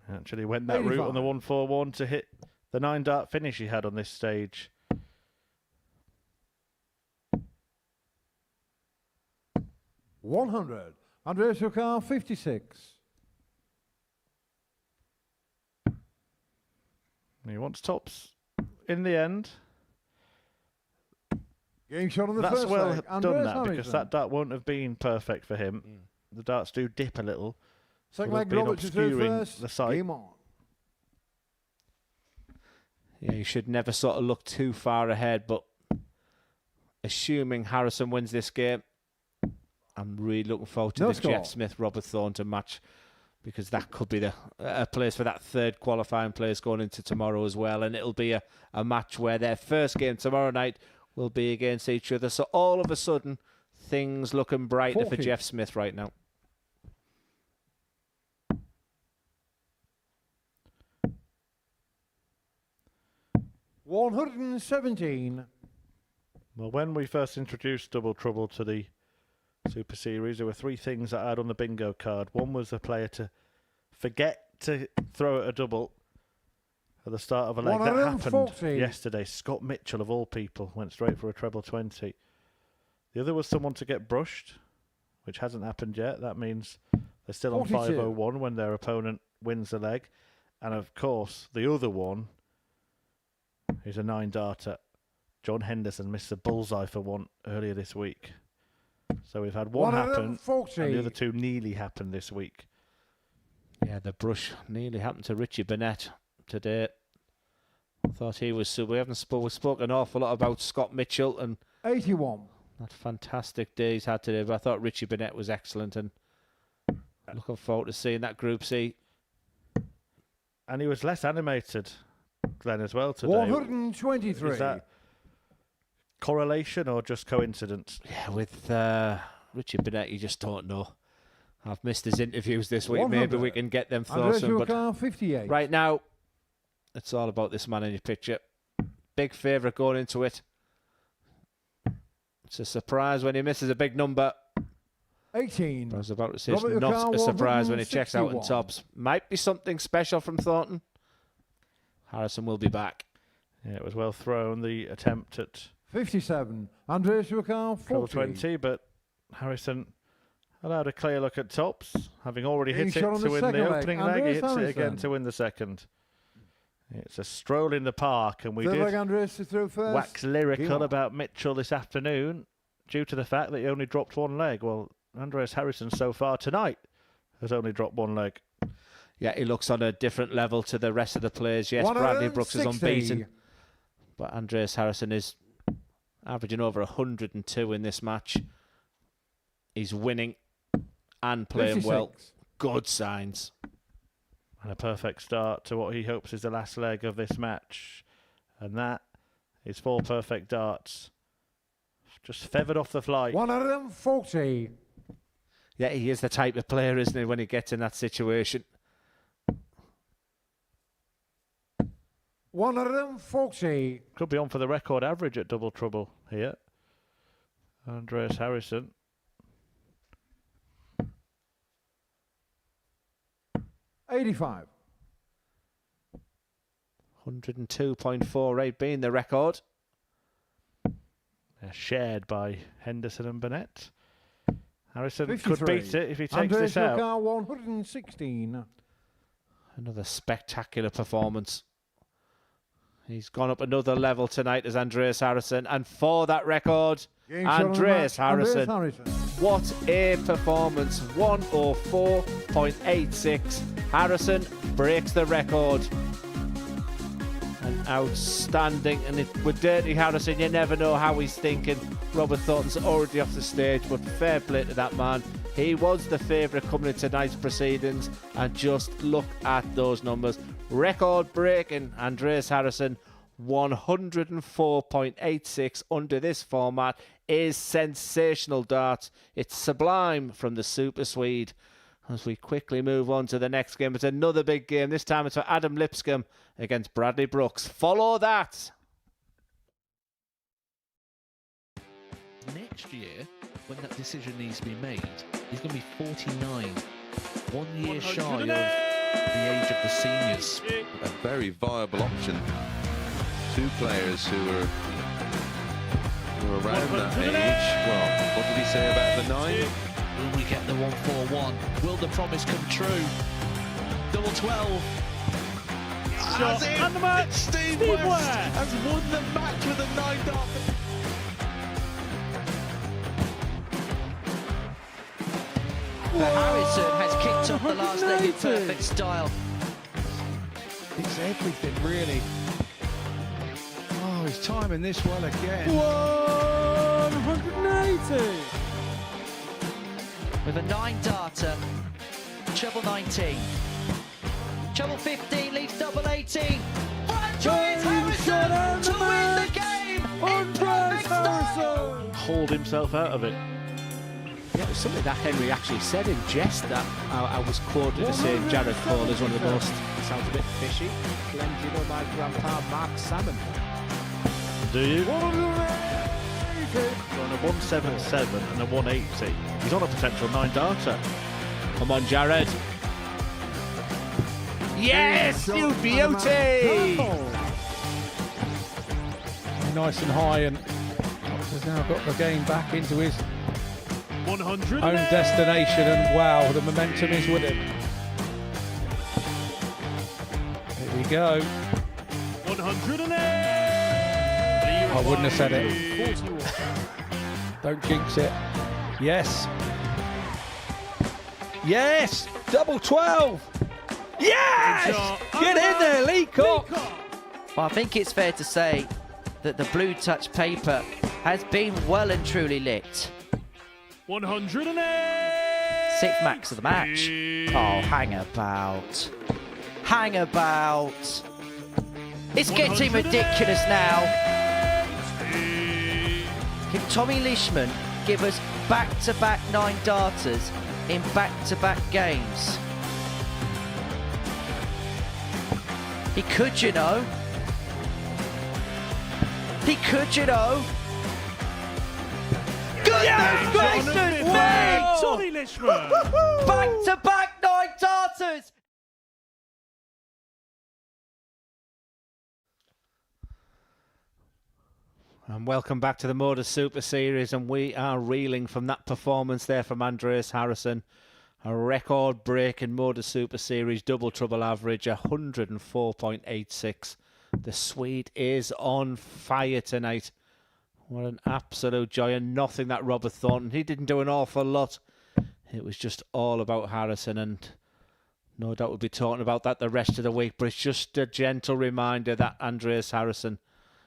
Actually went that route on the 1-4-1 to hit the 9-dart finish he had on this stage. $100. Andreas Hukar, 56. He wants Tops in the end. Game shot on the That's first well leg. done that because that dart won't have been perfect for him. The darts do dip a little. Second Would leg, have been Robert to obscuring first. the sight. Game on. Yeah, you should never sort of look too far ahead, but assuming Harrison wins this game, I'm really looking forward to the Jeff Smith-Robert Thornton match because that could be a place for that third qualifying place going into tomorrow as well. And it'll be a match where their first game tomorrow night will be against each other. So all of a sudden, things looking brighter for Jeff Smith right now. $117. Well, when we first introduced Double Trouble to the Super Series, there were three things I had on the bingo card. One was a player to forget to throw at a double at the start of a leg. That happened yesterday. Scott Mitchell, of all people, went straight for a treble 20. The other was someone to get brushed, which hasn't happened yet. That means they're still on 501 when their opponent wins the leg. And, of course, the other one is a 9-darter. John Henderson missed a bullseye for one earlier this week. So we've had one happen, and the other two nearly happened this week. Yeah, the brush nearly happened to Richie Burnett today. I thought he was super. We haven't spoken an awful lot about Scott Mitchell and 81. That fantastic day he's had today, but I thought Richie Burnett was excellent and looking forward to seeing that Group C. And he was less animated, Glenn, as well today. 123. Is that correlation or just coincidence? Yeah, with Richie Burnett, you just don't know. I've missed his interviews this week. 100. Maybe we can get them Andreas Thornton. But Jukar, 58. right now, it's all about this man in your picture. Big favourite going into it. It's a surprise when he misses a big number. 18. I was about to say it's Robert not Jukar, a surprise when he checks out in 161. tops. Might be something special from Thornton. Harrison will be back. Yeah, it was well thrown, the attempt at 57. Andreas Jukar, 40. treble 20, but Harrison allowed a clear look at tops, having already Being hit it shot on to the win the second leg. opening leg. He Andreas hits it again Harrison. to win the second. It's a stroll in the park, and we Third leg, did Andreas to throw first. wax lyrical Guillaume. about Mitchell this afternoon due to the fact that he only dropped one leg. Well, Andreas Harrison so far tonight has only dropped one leg. Yeah, he looks on a different level to the rest of the players. Yes, Bradley Brooks is 160. unbeaten. But Andreas Harrison is averaging over 102 in this match. He's winning and playing 56. well. Good signs. And a perfect start to what he hopes is the last leg of this match. And that is 4 perfect darts. Just feathered off the fly. 140. Yeah, he is the type of player, isn't he, when he gets in that situation. 140. Could be on for the record average at double trouble here. Andreas Harrison. $85. 102.48 being the record. Shared by Henderson and Burnett. Harrison 53. could beat it if he takes Andreas this out. Jukar, 116. Another spectacular performance. He's gone up another level tonight as Andreas Harrison. And for that record, Game shot on the Andreas match, Harrison. Andreas Harrison. What a performance. 104.86. Harrison breaks the record. An outstanding. And with Dirty Harrison, you never know how he's thinking. Robert Thornton's already off the stage, but fair play to that man. He was the favourite coming into tonight's proceedings. And just look at those numbers. Record breaking Andreas Harrison. 104.86 under this format is sensational darts. It's sublime from the Super Swede. As we quickly move on to the next game, it's another big game. This time it's for Adam Lipscombe against Bradley Brooks. Follow that. Next year, when that decision needs to be made, he's going to be 49. 1 year shy of the age of the seniors. A very viable option. 2 players who are around that age. Well, what did he say about the 9? Will we get the 141? Will the promise come true? Double 12. Shot and the match. Steve West has won the match with a 9-dart. Harrison has kicked off the last leg in perfect style. It's everything, really. Oh, he's timing this well again. 180. With a 9-darter, treble 19. Treble 15 leads double 18. Andreas Harrison to win the game in perfect style. Hauled himself out of it. Yeah, it was something that Henry actually said in jest that I was quoted as saying Jared Cole is one of the most, sounds a bit fishy. Glenn, do you know my grandpa Mark Salmon? Do you? On a 177 and a 180. He's on a potential 9-darter. Come on, Jared. Yes, you beauty! Nice and high, and has now got the game back into his 100. own destination, and wow, the momentum is with him. Here we go. 108. I wouldn't have said it. Don't jinx it. Yes. Yes! Double 12! Yes! Get in there, Leacock! Well, I think it's fair to say that the blue touch paper has been well and truly lit. 108. 6th max of the match. Oh, hang about. Hang about. It's getting ridiculous now. Can Tommy Leishman give us back-to-back 9-darters in back-to-back games. He could, you know. He could, you know. Goodness gracious me! Tommy Lishman. Back-to-back 9 Tartars! And welcome back to the Modus Super Series, and we are reeling from that performance there from Andreas Harrison. A record-breaking Modus Super Series double trouble average, 104.86. The Swede is on fire tonight. What an absolute joy, and nothing that Robert Thornton. He didn't do an awful lot. It was just all about Harrison, and no doubt we'll be talking about that the rest of the week, but it's just a gentle reminder that Andreas Harrison,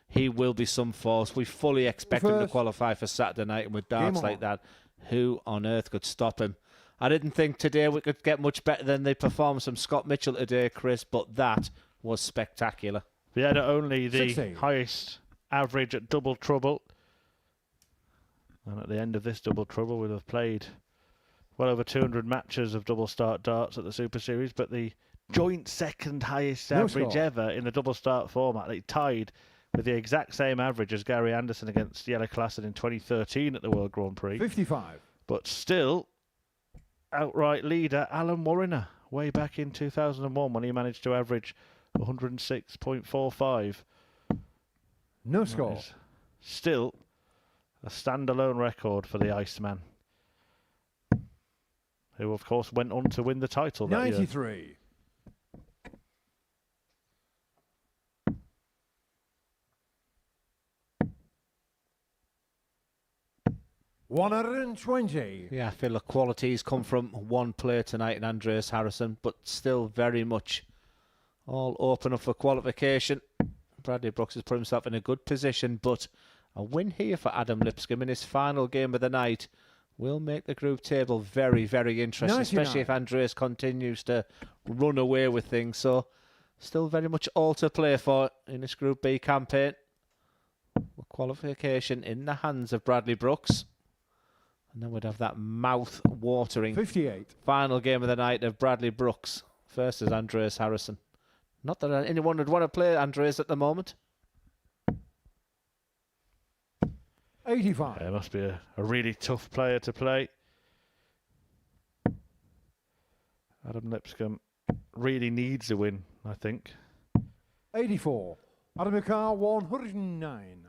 he will be some force. We fully expect him to qualify for Saturday night, and with darts like that, who on earth could stop him? I didn't think today we could get much better than the performance from Scott Mitchell today, Chris, but that was spectacular. Yeah, not only the highest average at double trouble, and at the end of this double trouble we'll have played well over 200 matches of double start darts at the Super Series, but the joint second highest average ever in the double start format. They tied with the exact same average as Gary Anderson against Yellow Classen in 2013 at the World Grand Prix. 55. But still, outright leader Alan Warriner, way back in 2001 when he managed to average 106.45. No score. Still a standalone record for the Iceman, who of course went on to win the title that 93. year. 120. Yeah, I feel the qualities come from one player tonight in Andreas Harrison, but still very much all open up for qualification. Bradley Brooks has put himself in a good position, but a win here for Adam Lipscombe in his final game of the night will make the group table very, very interesting, 99. especially if Andreas continues to run away with things. So still very much all to play for in this Group B campaign. Qualification in the hands of Bradley Brooks. And then we'd have that mouth-watering 58. final game of the night of Bradley Brooks versus Andreas Harrison. Not that anyone would want to play Andreas at the moment. 85. It must be a really tough player to play. Adam Lipscombe really needs a win, I think. 84. Adam McCarr, 109.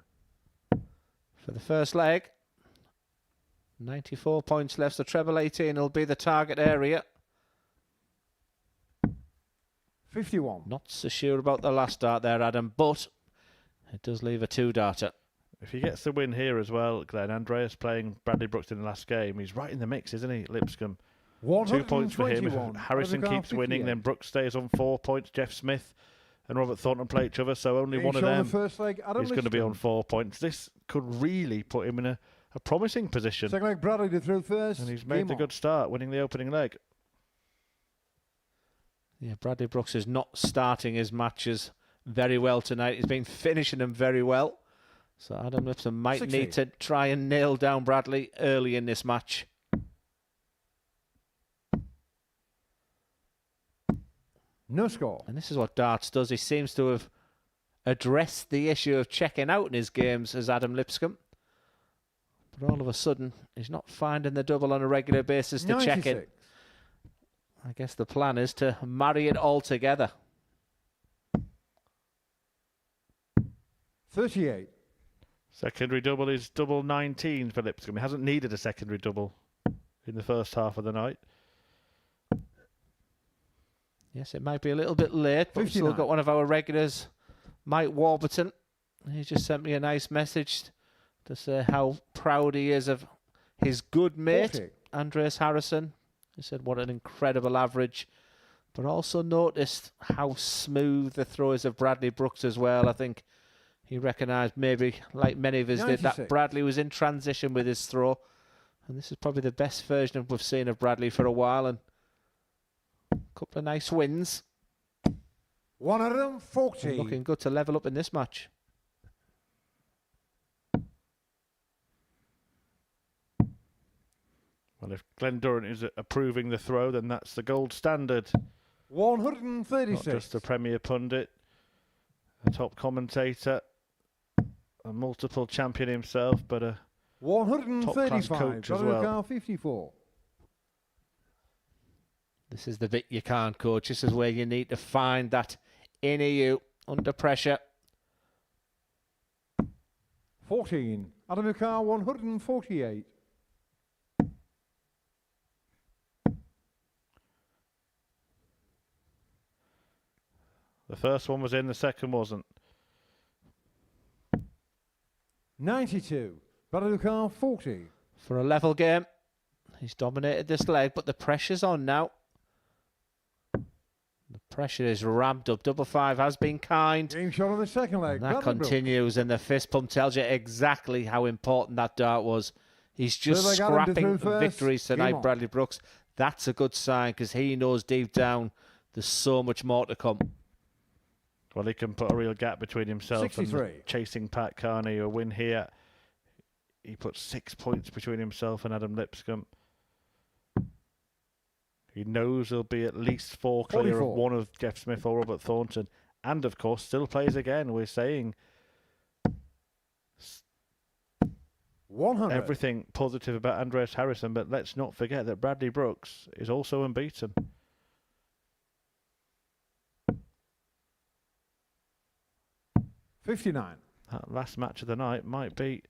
For the first leg, 94 points left, so treble 18 will be the target area. 51. Not so sure about the last dart there, Adam, but it does leave a 2-darter. If he gets the win here as well, Glenn, Andreas playing Bradley Brooks in the last game, he's right in the mix, isn't he, Lipscombe? 2 points for him. If Harrison keeps winning, then Brooks stays on 4 points. Jeff Smith and Robert Thornton play each other, so only one of them first leg, is going to be on 4 points. This could really put him in a promising position. Second leg, Bradley to throw first. And he's made a good start, winning the opening leg. Yeah, Bradley Brooks is not starting his matches very well tonight. He's been finishing them very well. So Adam Lipscombe might 60. need to try and nail down Bradley early in this match. No score. And this is what darts does. He seems to have addressed the issue of checking out in his games as Adam Lipscombe. But all of a sudden, he's not finding the double on a regular basis to 96. check in. I guess the plan is to marry it all together. 38. Secondary double is double 19 for Lipscombe. He hasn't needed a secondary double in the first half of the night. Yes, it might be a little bit late, but we've still 59. got one of our regulars, Mike Warburton. He just sent me a nice message to say how proud he is of his good mate, 40. Andreas Harrison. He said what an incredible average, but also noticed how smooth the throw is of Bradley Brooks as well. I think he recognised, maybe like many of us did, that 96. Bradley was in transition with his throw. And this is probably the best version we've seen of Bradley for a while. And a couple of nice wins. 140. Looking good to level up in this match. Well, if Glenn Durrant is approving the throw, then that's the gold standard. 136. Not just a Premier pundit, a top commentator, a multiple champion himself, but a 135. top-class coach as well. Car 54. This is the bit you can't coach. This is where you need to find that inner you under pressure. 14. Adam Car 148. The first one was in, the second wasn't. 92. Car 40. For a level game, he's dominated this leg, but the pressure's on now. The pressure is ramped up. Double five has been kind. Game shot on the second leg. And that continues, and the fist pump tells you exactly how important that dart was. He's just scrapping victories tonight, Bradley Brooks. That's a good sign, because he knows deep down there's so much more to come. Well, he can put a real gap between himself 63. and chasing Pat Carney. A win here. He put 6 points between himself and Adam Lipscombe. He knows he'll be at least 4 clear 44. of one of Jeff Smith or Robert Thornton. And, of course, still plays again. We're saying 100. everything positive about Andreas Harrison, but let's not forget that Bradley Brooks is also unbeaten. $59. That last match of the night might be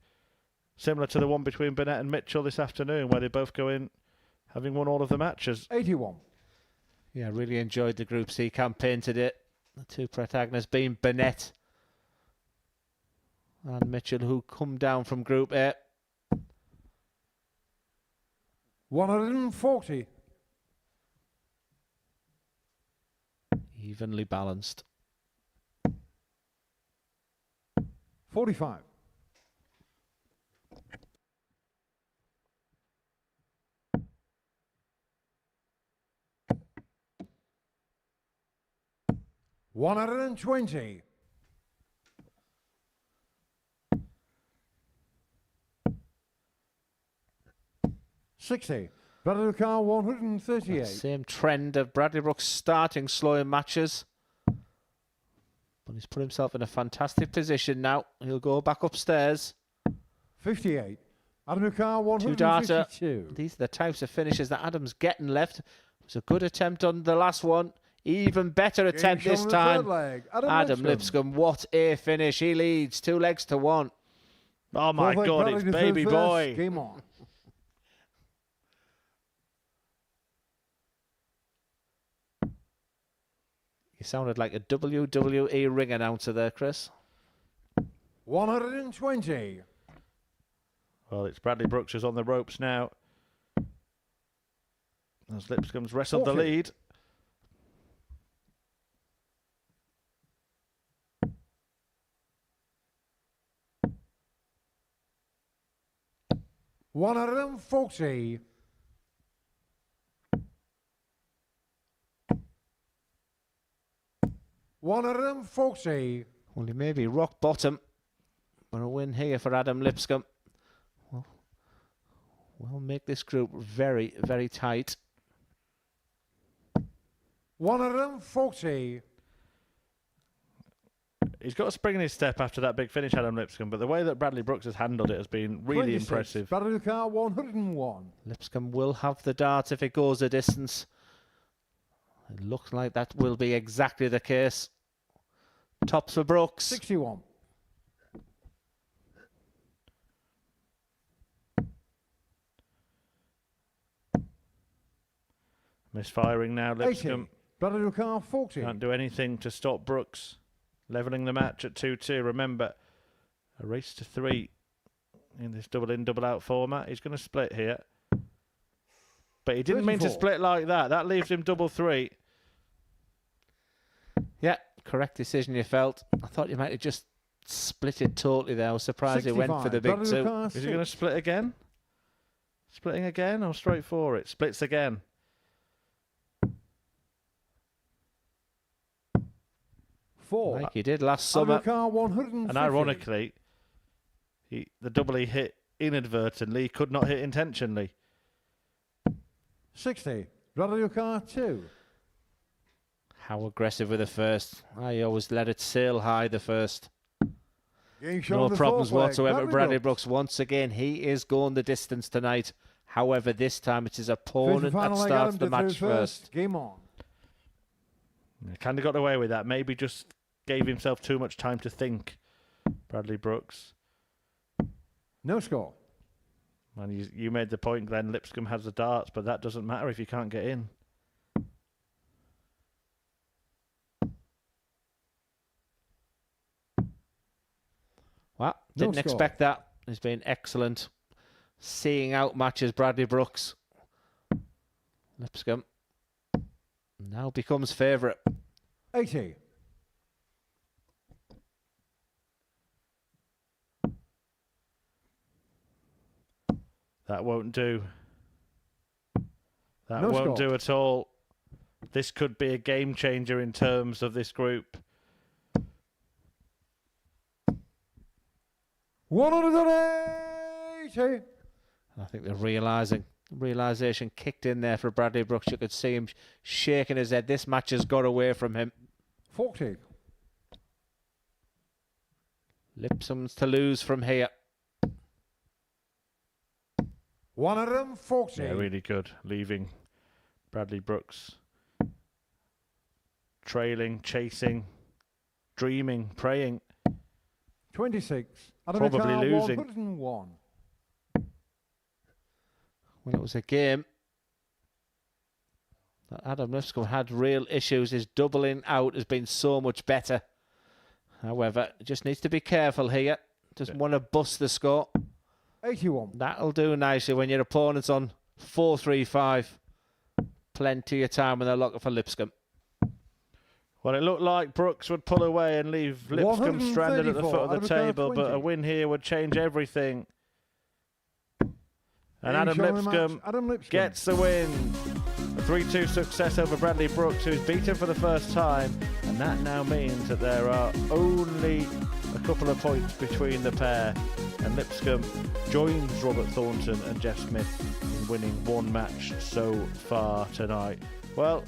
similar to the one between Burnett and Mitchell this afternoon, where they both go in having won all of the matches. 81. Yeah, really enjoyed the Group C campaign today. The two protagonists being Burnett and Mitchell, who come down from Group A. 140. Evenly balanced. 45. $120. 60. Bradley Car 138. Same trend of Bradley Brooks starting slow in matches. But he's put himself in a fantastic position now. He'll go back upstairs. 58. Adam Car 2 darter. 152. These are the types of finishes that Adam's getting left. It was a good attempt on the last one. Even better attempt this time. Adam Lipscombe, what a finish. He leads 2 legs to 1. Oh my God, it's baby boy. Game on. You sounded like a WWE ring announcer there, Chris. 120. Well, it's Bradley Brooks who's on the ropes now, as Lipscombe's wrestled the lead. $140. $140. Well, he may be rock bottom, but a win here for Adam Lipscombe. We'll make this group very, very tight. 140. He's got a spring in his step after that big finish, Adam Lipscombe, but the way that Bradley Brooks has handled it has been really 26. impressive. Bradley Car 101. Lipscombe will have the dart if it goes a distance. It looks like that will be exactly the case. Tops for Brooks. 61. Misfiring now, Lipscombe. 80. Bradley Car 40. Can't do anything to stop Brooks. Levelling the match at 2-2. Remember, a race to 3 in this double in, double out format. He's going to split here. But he didn't mean to split like that. That leaves him double 3. Yeah, correct decision you felt. I thought you might have just split it totally there. I was surprised he went for the big 2. Is he going to split again? Splitting again or straight for it? Splits again. 4. Like he did last summer. Car 150. And ironically, the double he hit inadvertently, could not hit intentionally. 60. Bradley car 2. How aggressive with the first. I always let it sail high the first. Game shot No on the problems fourth leg. whatsoever. Bradley Brooks, once again, he is going the distance tonight. However, this time it's his opponent that starts the match first. Game on. Kind of got away with that. Maybe just gave himself too much time to think, Bradley Brooks. No score. And you made the point, Glenn, Lipscombe has the darts, but that doesn't matter if you can't get in. Well, didn't expect that. He's been excellent. Seeing out matches, Bradley Brooks. Lipscombe now becomes favourite. 80. That won't do. That No won't score. do at all. This could be a game changer in terms of this group. 180. I think the realisation kicked in there for Bradley Brooks. You could see him shaking his head. This match has got away from him. 40. Lipscomb's to lose from here. 140. Yeah, really good. Leaving Bradley Brooks trailing, chasing, dreaming, praying. 26. Probably losing. 101. When it was a game that Adam Lipscombe had real issues, his doubling out has been so much better. However, just needs to be careful here. Doesn't want to bust the score. 81. That'll do nicely when your opponent's on 4-3-5. Plenty of time when they're looking for Lipscombe. Well, it looked like Brooks would pull away and leave Lipscombe stranded at the foot of the 134, table, but a win here would change everything. And Adam Lipscombe gets the win. A 3-2 success over Bradley Brooks, who's beaten for the first time. And that now means that there are only a couple of points between the pair. And Lipscombe joins Robert Thornton and Jeff Smith in winning one match so far tonight. Well,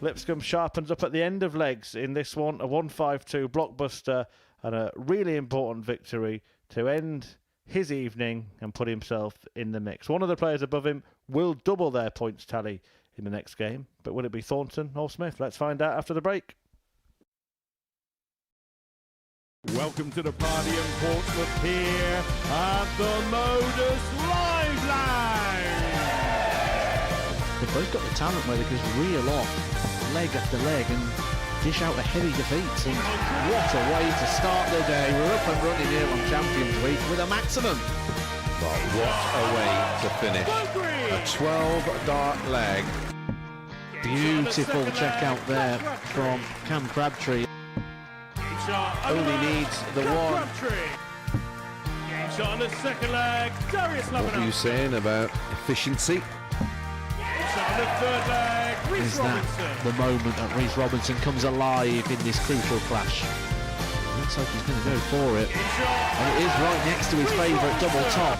Lipscombe sharpens up at the end of legs in this one, a 1-5-2 blockbuster and a really important victory to end his evening and put himself in the mix. One of the players above him will double their points tally in the next game, but will it be Thornton or Smith? Let's find out after the break. Welcome to the party in Portsmouth here at the Modus Live Line. They've both got the talent where they can reel off leg after leg and dish out a heavy defeat. And what a way to start the day. We're up and running here on Champions Week with a maximum. But what a way to finish. A 12-dart leg. Beautiful check out there from Cam Crabtree. Only needs the one. Game shot on the second leg. Darius What were you saying about efficiency? Shot on the third leg. Is that the moment that Reece Robinson comes alive in this crucial clash? Looks like he's going to go for it. And it is right next to his favourite double top.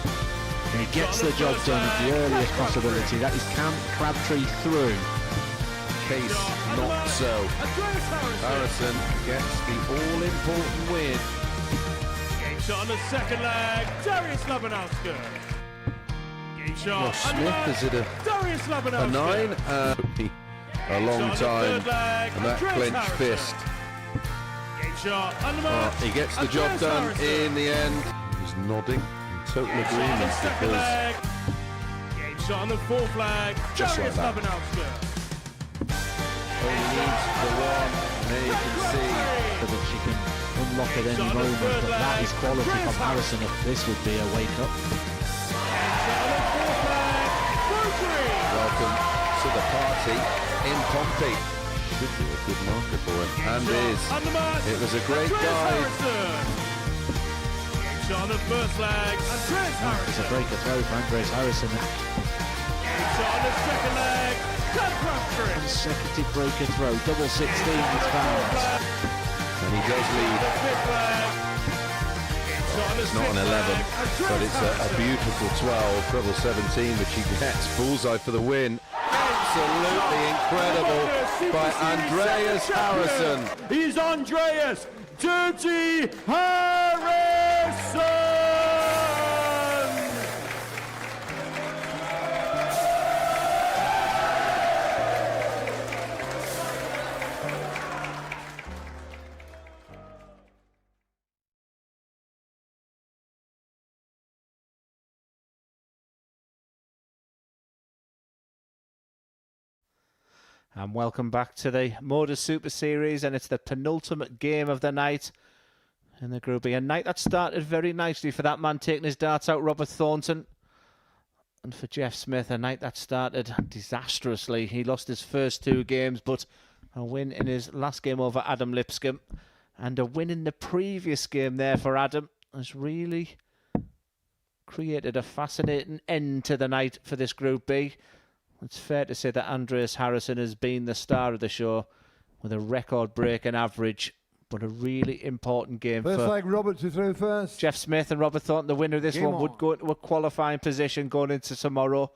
And he gets the job done at the earliest possibility. That is Cam Crabtree through. Case not so. Harrison gets the all-important win. Game shot on the second leg. Darius Labanowski. Game shot. Well, Smith is it Darius a 9? A long time. And that clenched fist. Game shot. He gets the job done in the end. He's nodding in total agreement because Game shot on the fourth leg. Just like that. Labanowski. only needs the one. And there you can see that she can unlock at any moment, but that is quality from Harrison. This would be a wake-up. welcome to the party in Pompey. Should be a good marker for him, and is. It was a great dive. Shot on the first leg. It's a breaker throw for Andres Harrison. Shot on the second leg. Consecutive breaker throw. Double 16 is found. And he does lead. It's not an 11, but it's a beautiful 12, treble 17, which he gets. Bullseye for the win. Absolutely incredible by Andreas Harrison. He's Andreas Dirty Harrison! And welcome back to the Modus Super Series, and it's the penultimate game of the night in the Group B. A night that started very nicely for that man taking his darts out, Robert Thornton. And for Jeff Smith, a night that started disastrously. He lost his first 2 games, but a win in his last game over Adam Lipscombe and a win in the previous game there for Adam has really created a fascinating end to the night for this Group B. It's fair to say that Andreas Harrison has been the star of the show with a record-breaking average, but a really important game First for leg, Robert to throw first. Jeff Smith and Robert Thornton. The winner of this one would go into a qualifying position going into tomorrow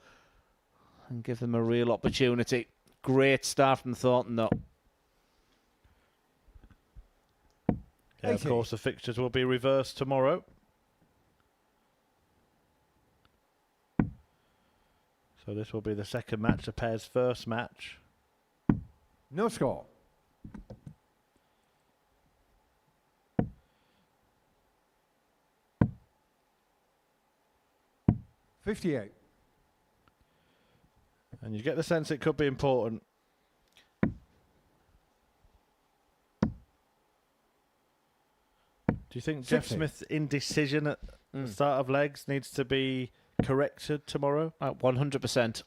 and give them a real opportunity. Great start from Thornton, though. Yeah, of course, the fixtures will be reversed tomorrow. So this will be the second match, the pair's first match. No score. $58. And you get the sense it could be important. Do you think Jeff Smith's indecision at the start of legs needs to be corrected tomorrow? 100%.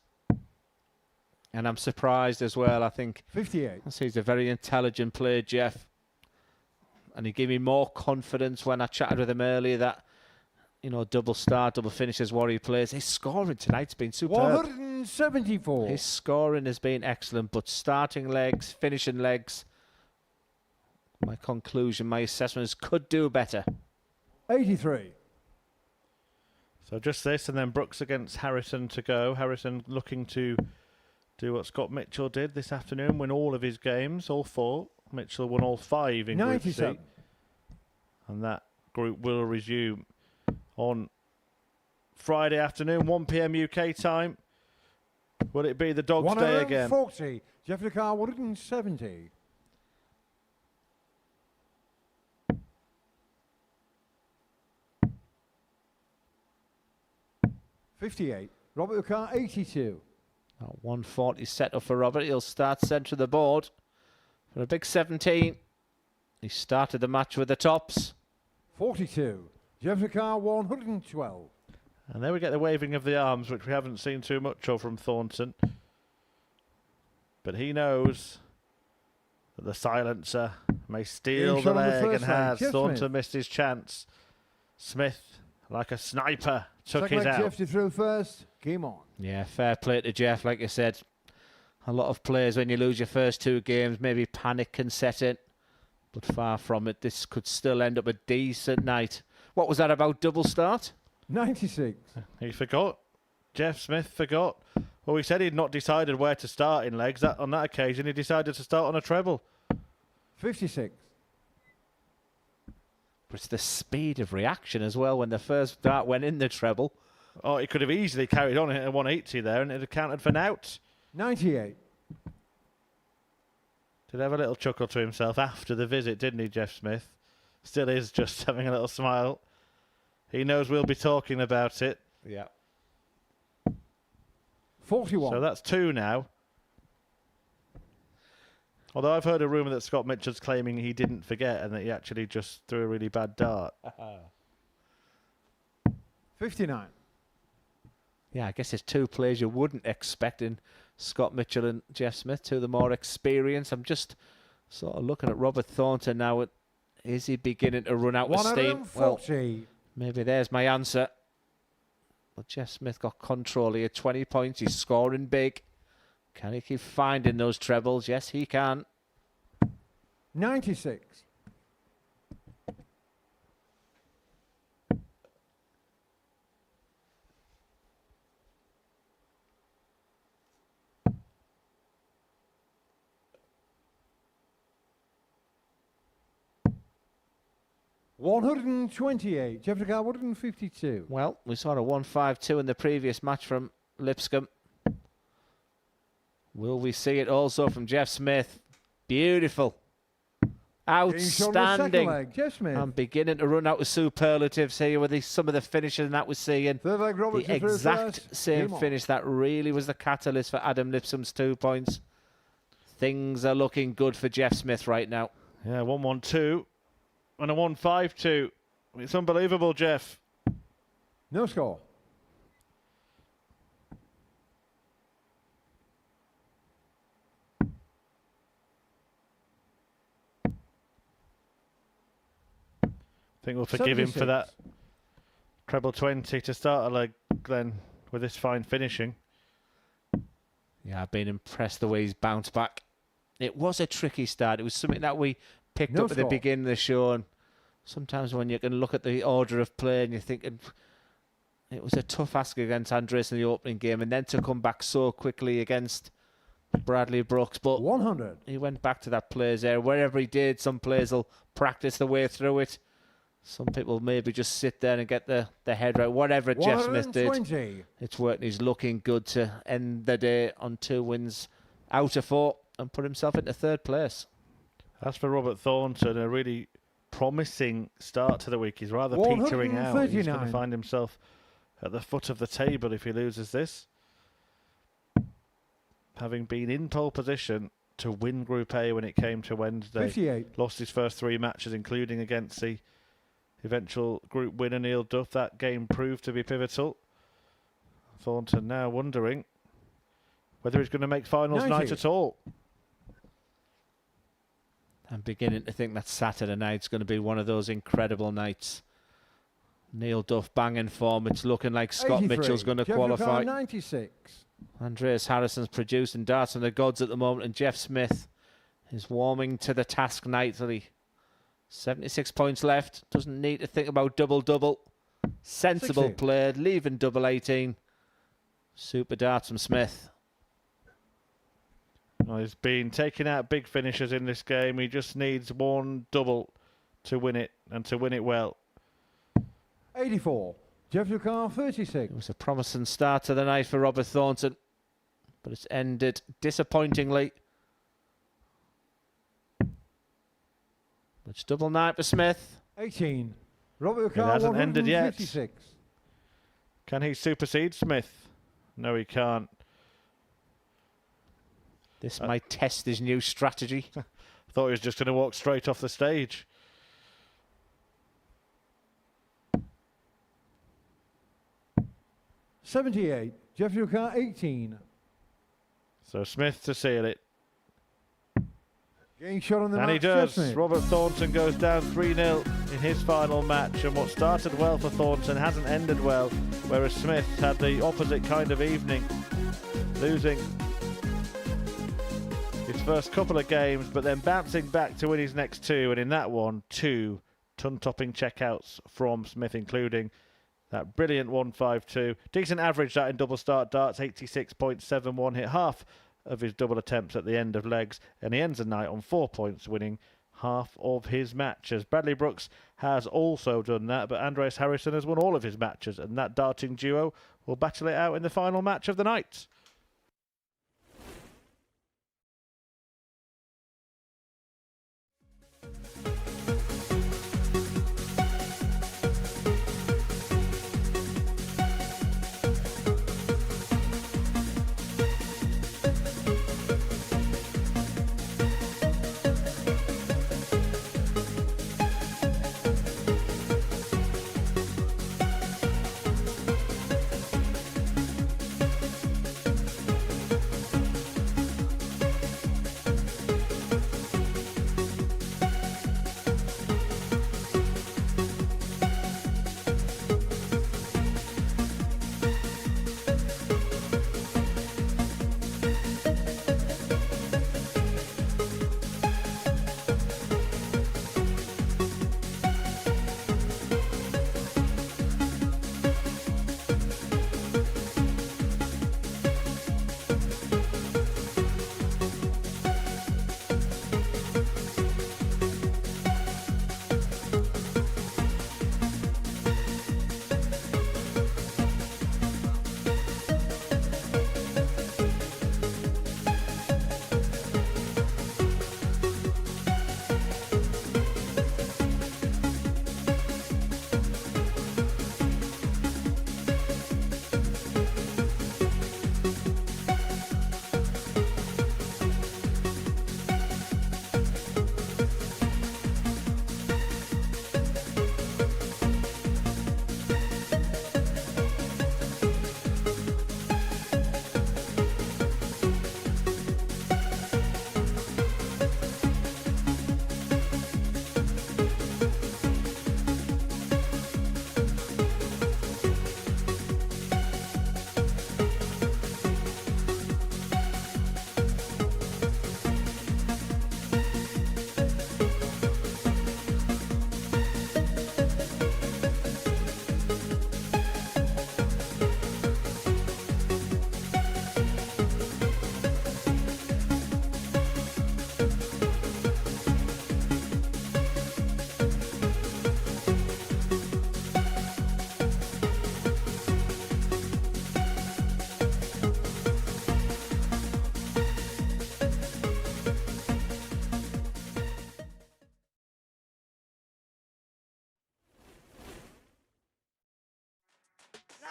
And I'm surprised as well. I think 58. He's a very intelligent player, Jeff. And he gave me more confidence when I chatted with him earlier that, you know, double start, double finish is what he plays. His scoring tonight's been superb. 174. His scoring has been excellent, but starting legs, finishing legs, my conclusion, my assessment is could do better. 83. So just this, and then Brooks against Harrison to go. Harrison looking to do what Scott Mitchell did this afternoon, win all of his games, all 4. Mitchell won all 5 in Group C. And that group will resume on Friday afternoon, 1 p.m. UK time. Will it be the Dogs' Day again? 140. Jeff Car, 170. $58. Robert Car, 82. 140 set up for Robert. He'll start centre of the board for a big 17. He started the match with the tops. 42. Jeff Car, 112. And there we get the waving of the arms, which we haven't seen too much of from Thornton. But he knows that the silencer may steal the leg, and has. Thornton missed his chance. Smith, like a sniper, took his out. Jeff to throw first. Game on. Yeah, fair play to Jeff. Like I said, a lot of players, when you lose your first 2 games, maybe panic can set in. But far from it, this could still end up a decent night. What was that about double start? 96. He forgot. Jeff Smith forgot. Well, he said he'd not decided where to start in legs. On that occasion, he decided to start on a treble. 56. But it's the speed of reaction as well when the first dart went in the treble. Oh, he could have easily carried on at 180 there, and it had counted for nought. 98. Did have a little chuckle to himself after the visit, didn't he, Jeff Smith? Still is just having a little smile. He knows we'll be talking about it. Yeah. 41. So that's 2 now. Although I've heard a rumour that Scott Mitchell's claiming he didn't forget and that he actually just threw a really bad dart. 59. Yeah, I guess there's 2 players you wouldn't expect in Scott Mitchell and Jeff Smith, 2 of the more experienced. I'm just sort of looking at Robert Thornton now. Is he beginning to run out of steam? Well, maybe there's my answer. But Jeff Smith got control here, 20 points. He's scoring big. Can he keep finding those trebles? Yes, he can. 96. 128. Jeffrey Carr, 152. Well, we saw a 1-5-2 in the previous match from Lipscombe. Will we see it also from Jeff Smith? Beautiful. Outstanding. Jeff Smith. I'm beginning to run out of superlatives here with some of the finishes that we're seeing. Third leg, Robert, The exact same finish that really was the catalyst for Adam Lipscomb's 2 points. Things are looking good for Jeff Smith right now. Yeah, 1-1-2 and a 1-5-2. It's unbelievable, Jeff. No score. I think we'll forgive him for 76. that treble 20 to start a leg, Glenn, with this fine finishing. Yeah, I've been impressed the way he's bounced back. It was a tricky start. It was something that we picked up at the beginning of the show. And sometimes when you can look at the order of play and you're thinking it was a tough ask against Andres in the opening game, and then to come back so quickly against Bradley Brooks. But 100. He went back to that plays there. Wherever he did, some players will practice the way through it. Some people maybe just sit there and get the head right. Whatever Jeff Smith did, it's working. He's looking good to end the day on 2 wins out of 4 and put himself into 3rd place. As for Robert Thornton, a really promising start to the week. He's rather petering out. He's going to find himself at the foot of the table if he loses this. Having been in pole position to win Group A when it came to Wednesday. 58. Lost his first 3 matches, including against the eventual group winner Neil Duff. That game proved to be pivotal. Thornton now wondering whether he's going to make finals night at all. I'm beginning to think that Saturday night's going to be one of those incredible nights. Neil Duff banging form. It's looking like Scott Mitchell's going to qualify. 96. Andreas Harrison's producing darts from the gods at the moment, and Jeff Smith is warming to the task nightly. 76 points left. Doesn't need to think about double-double. Sensible 60. play, leaving double 18. Super darts from Smith. Well, he's been taking out big finishers in this game. He just needs 1 double to win it, and to win it well. 84. Jeffrey Carr, 36. It was a promising start to the night for Robert Thornton, but it's ended disappointingly. It's double 9 for Smith. 18. Robert It Carr, hasn't ended yet. 156. Can he supersede Smith? No, he can't. This might test his new strategy. Thought he was just going to walk straight off the stage. $78. Jeffrey Carr, 18. So Smith to seal it. Getting shot on the And match, he does. Jeff Smith. Robert Thornton goes down 3-0 in his final match. And what started well for Thornton hasn't ended well, whereas Smith had the opposite kind of evening, losing his first couple of games, but then bouncing back to win his next 2. And in that one, 2 ton-topping checkouts from Smith, including that brilliant 1-5-2. Decent average that in double start darts, 86.71. Hit half of his double attempts at the end of legs, and he ends the night on 4 points, winning half of his matches. Bradley Brooks has also done that, but Andres Harrison has won all of his matches, and that darting duo will battle it out in the final match of the night.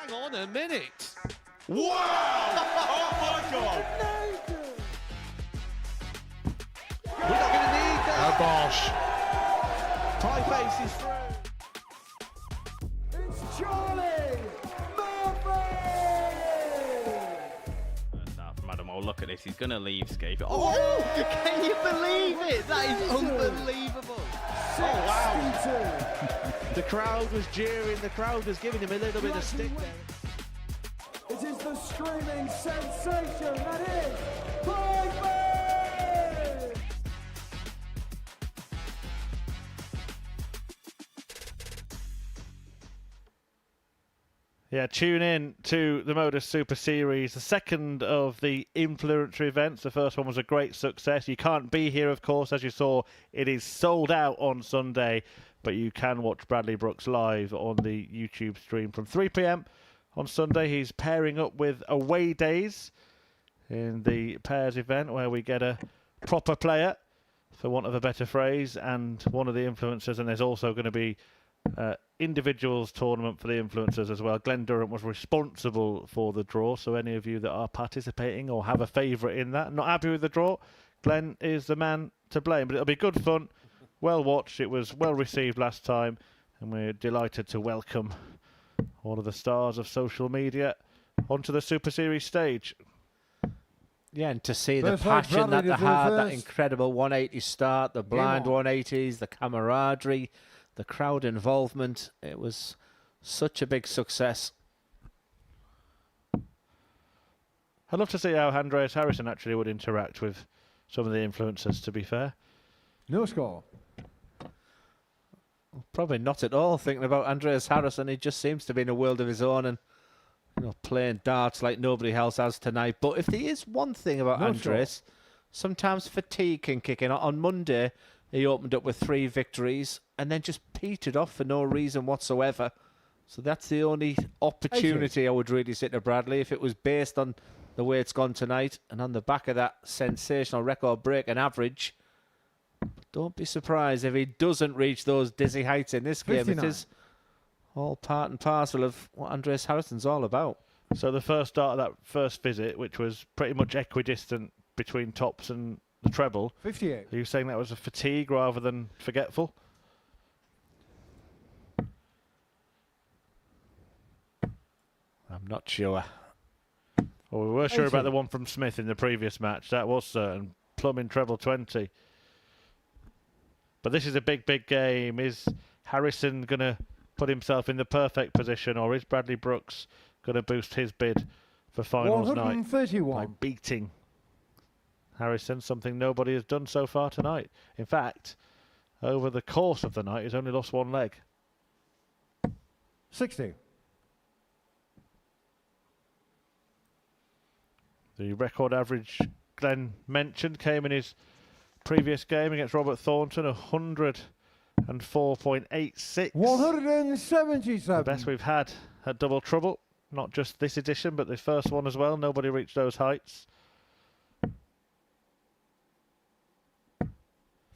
Hang on a minute. Wow! Oh my God! We're not going to need that. Bosh. High face is through. It's Charlie Murphy! Madam, oh, look at this. He's going to leave Scape. Oh, can you believe it? That is unbelievable. Oh, wow. The crowd was jeering. The crowd was giving him a little bit of stick there. It is the screaming sensation that is Murphy! Yeah, tune in to the Modus Super Series, the second of the influencer events. The first one was a great success. You can't be here, of course, as you saw. It is sold out on Sunday, but you can watch Bradley Brooks live on the YouTube stream from 3 p.m. on Sunday. He's pairing up with Away Days in the pairs event, where we get a proper player, for want of a better phrase, and one of the influencers, and there's also going to be individuals tournament for the influencers as well. Glenn Durham was responsible for the draw, so any of you that are participating or have a favourite in that, not happy with the draw, Glenn is the man to blame. But it'll be good fun, well watched. It was well received last time, and we're delighted to welcome all of the stars of social media onto the Super Series stage. Yeah, and to see the First leg, passion that Bradley they to had, do that first. incredible 180 start, the blind on. 180s, the camaraderie, the crowd involvement. It was such a big success. I'd love to see how Andreas Harrison actually would interact with some of the influencers, to be fair. No score. Probably not at all. Thinking about Andreas Harrison, he just seems to be in a world of his own and playing darts like nobody else has tonight. But if there is one thing about No Andreas, sometimes fatigue can kick in. On Monday, he opened up with 3 victories and then just petered off for no reason whatsoever. So that's the only opportunity I would really say to Bradley. If it was based on the way it's gone tonight and on the back of that sensational record break and average, don't be surprised if he doesn't reach those dizzy heights in this game. 59. It is all part and parcel of what Andreas Harrison's all about. So the first start of that first visit, which was pretty much equidistant between tops and the treble, 58. are you saying that was a fatigue rather than forgetful? I'm not sure. Well, we were sure 80. about the one from Smith in the previous match. That was certain. Plumbing treble 20. But this is a big, big game. Is Harrison going to put himself in the perfect position, or is Bradley Brooks going to boost his bid for finals night by 131. beating Harrison, something nobody has done so far tonight? In fact, over the course of the night, he's only lost 1 leg. 60. The record average Glenn mentioned came in his previous game against Robert Thornton, 104.86. 177. The best we've had at Double Trouble. Not just this edition, but the first one as well. Nobody reached those heights.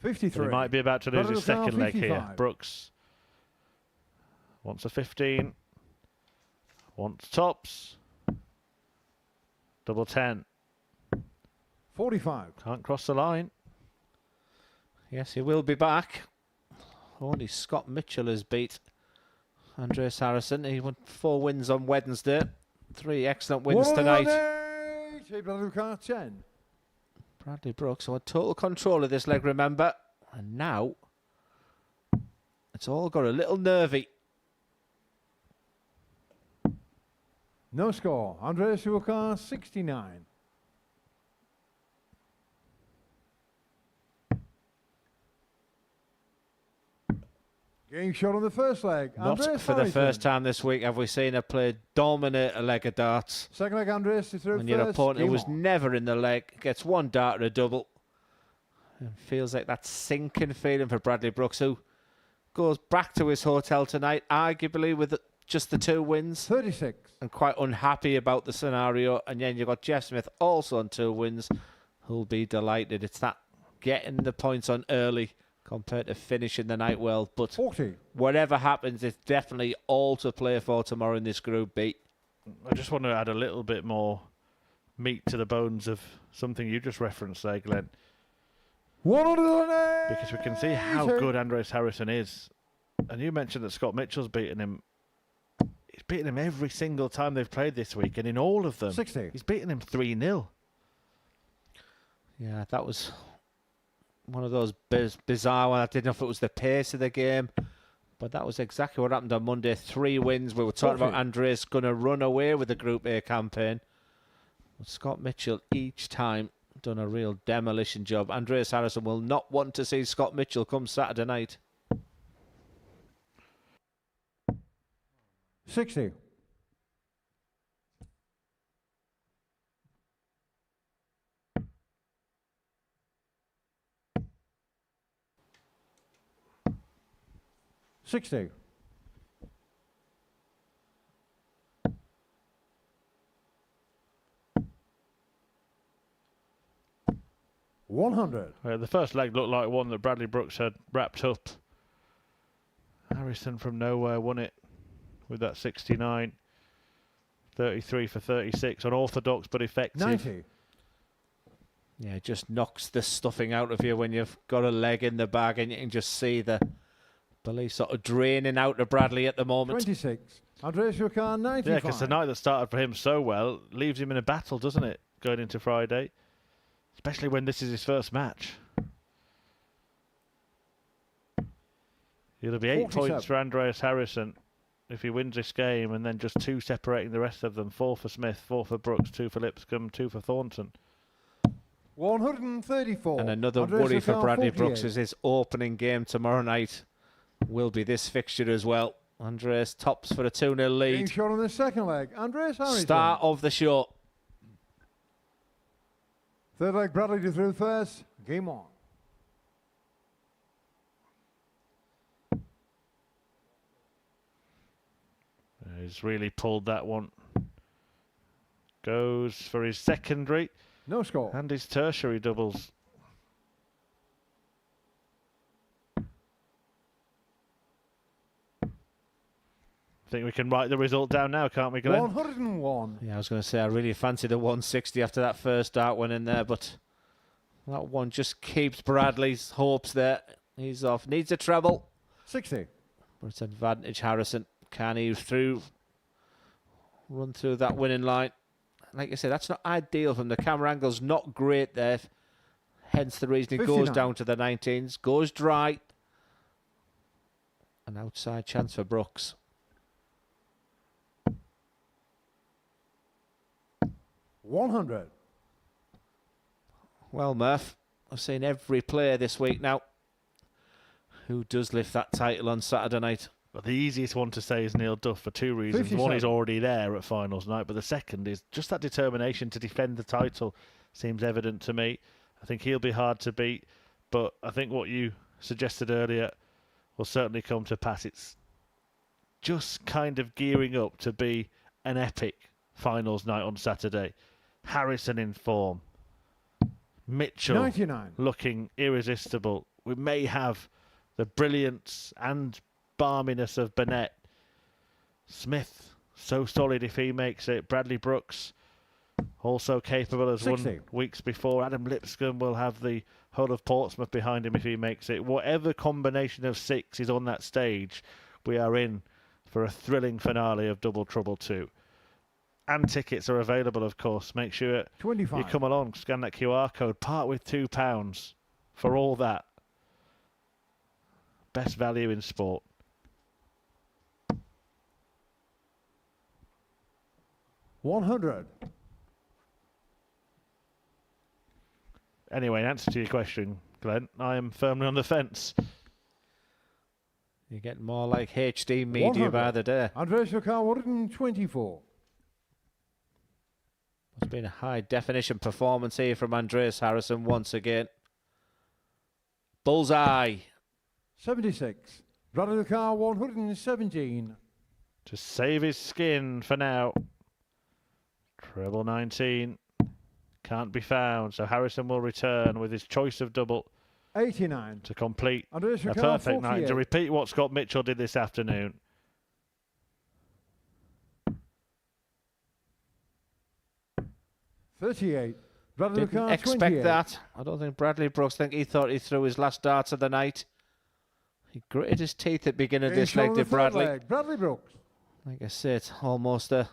53. He might be about to lose his Bradley second leg here. 55. Brooks wants a 15. Wants tops. Double 10. 45. Can't cross the line. Yes, he will be back. Only Scott Mitchell has beat Andreas Harrison. He won 4 wins on Wednesday. 3 excellent wins tonight. 10. Bradley Brooks had total control of this leg, remember. And now, it's all got a little nervy. No score. Andreas Uwakar, 69. Game shot on the first leg. Not Andreas for the Harrison. first time this week have we seen a player dominate a leg of darts. Second leg, Andreas to throw When first. your opponent who Game was on. never in the leg gets 1 dart or a double. And feels like that sinking feeling for Bradley Brooks, who goes back to his hotel tonight, arguably with just the 2 wins. 36. And quite unhappy about the scenario. And then you've got Jeff Smith also on 2 wins, who'll be delighted. It's that getting the points on early compared to finishing the night well. But 40. whatever happens, it's definitely all to play for tomorrow in this Group B. I just want to add a little bit more meat to the bones of something you just referenced there, Glenn. Because we can see how good Andres Harrison is. And you mentioned that Scott Mitchell's beaten him. He's beaten him every single time they've played this week, and in all of them, 60. He's beaten him 3-0. Yeah, that was one of those bizarre ones. I didn't know if it was the pace of the game, but that was exactly what happened on Monday. 3 wins. We were talking about Andres going to run away with the Group A campaign. But Scott Mitchell each time done a real demolition job. Andreas Harrison will not want to see Scott Mitchell come Saturday night. 60. $60. 100. The first leg looked like one that Bradley Brooks had wrapped up. Harrison from nowhere won it with that 69. 33 for 36. Unorthodox but effective. 90. Yeah, it just knocks the stuffing out of you when you've got a leg in the bag, and you can just see the belief sort of draining out of Bradley at the moment. 26. Andres Rukar, 95. Yeah, because the night that started for him so well leaves him in a battle, doesn't it, going into Friday? Especially when this is his first match. It'll be 8 points for Andreas Harrison if he wins this game, and then just 2 separating the rest of them. 4 for Smith, 4 for Brooks, 2 for Lipscombe, 2 for Thornton. 134. And another Andres worry for Rukar, Bradley 48. Brooks is his opening game tomorrow night will be this fixture as well. Andres tops for a 2-0 Being lead. shot on the second leg. Andres Harrison. Start of the show. Third leg, Bradley to through first. Game on. He's really pulled that one. Goes for his secondary. No score. And his tertiary doubles. I think we can write the result down now, can't we, Glenn? 101. Yeah, I was going to say I really fancied a 160 after that first dart went in there, but that one just keeps Bradley's hopes there. He's off. Needs a treble. 60. But it's advantage Harrison. Can he run through that winning line? Like I said, that's not ideal from the camera angle's not great there. Hence the reason he goes 59. down to the 19s. Goes dry. An outside chance for Brooks. 100. Well, Murph, I've seen every player this week now who does lift that title on Saturday night. But the easiest one to say is Neil Duff for 2 reasons. 57. One, he's already there at finals night, but the second is just that determination to defend the title seems evident to me. I think he'll be hard to beat, but I think what you suggested earlier will certainly come to pass. It's just kind of gearing up to be an epic finals night on Saturday. Harrison in form. Mitchell 99. looking irresistible. We may have the brilliance and balminess of Burnett. Smith, so solid if he makes it. Bradley Brooks, also capable as 60. won weeks before. Adam Lipscombe will have the whole of Portsmouth behind him if he makes it. Whatever combination of 6 is on that stage, we are in for a thrilling finale of Double Trouble 2. And tickets are available, of course. Make sure 25. you come along, scan that QR code, part with £2 for all that. Best value in sport. $100. Anyway, in answer to your question, Glenn, I am firmly on the fence. You're getting more like HD media 100. by the day. Andres Rukar, 124. It's been a high definition performance here from Andreas Harrison once again. Bullseye. 76. Bradley Rukar, 117. To save his skin for now. Treble 19. Can't be found, so Harrison will return with his choice of double 89. to complete Andreas a Rukar, perfect night. 48. To repeat what Scott Mitchell did this afternoon. 38. Bradley Didn't Ricard, expect 28. that. I don't think Bradley Brooks, he thought he threw his last darts of the night. He gritted his teeth at the beginning of this leg, did Bradley. Bradley Brooks. Like I said, almost a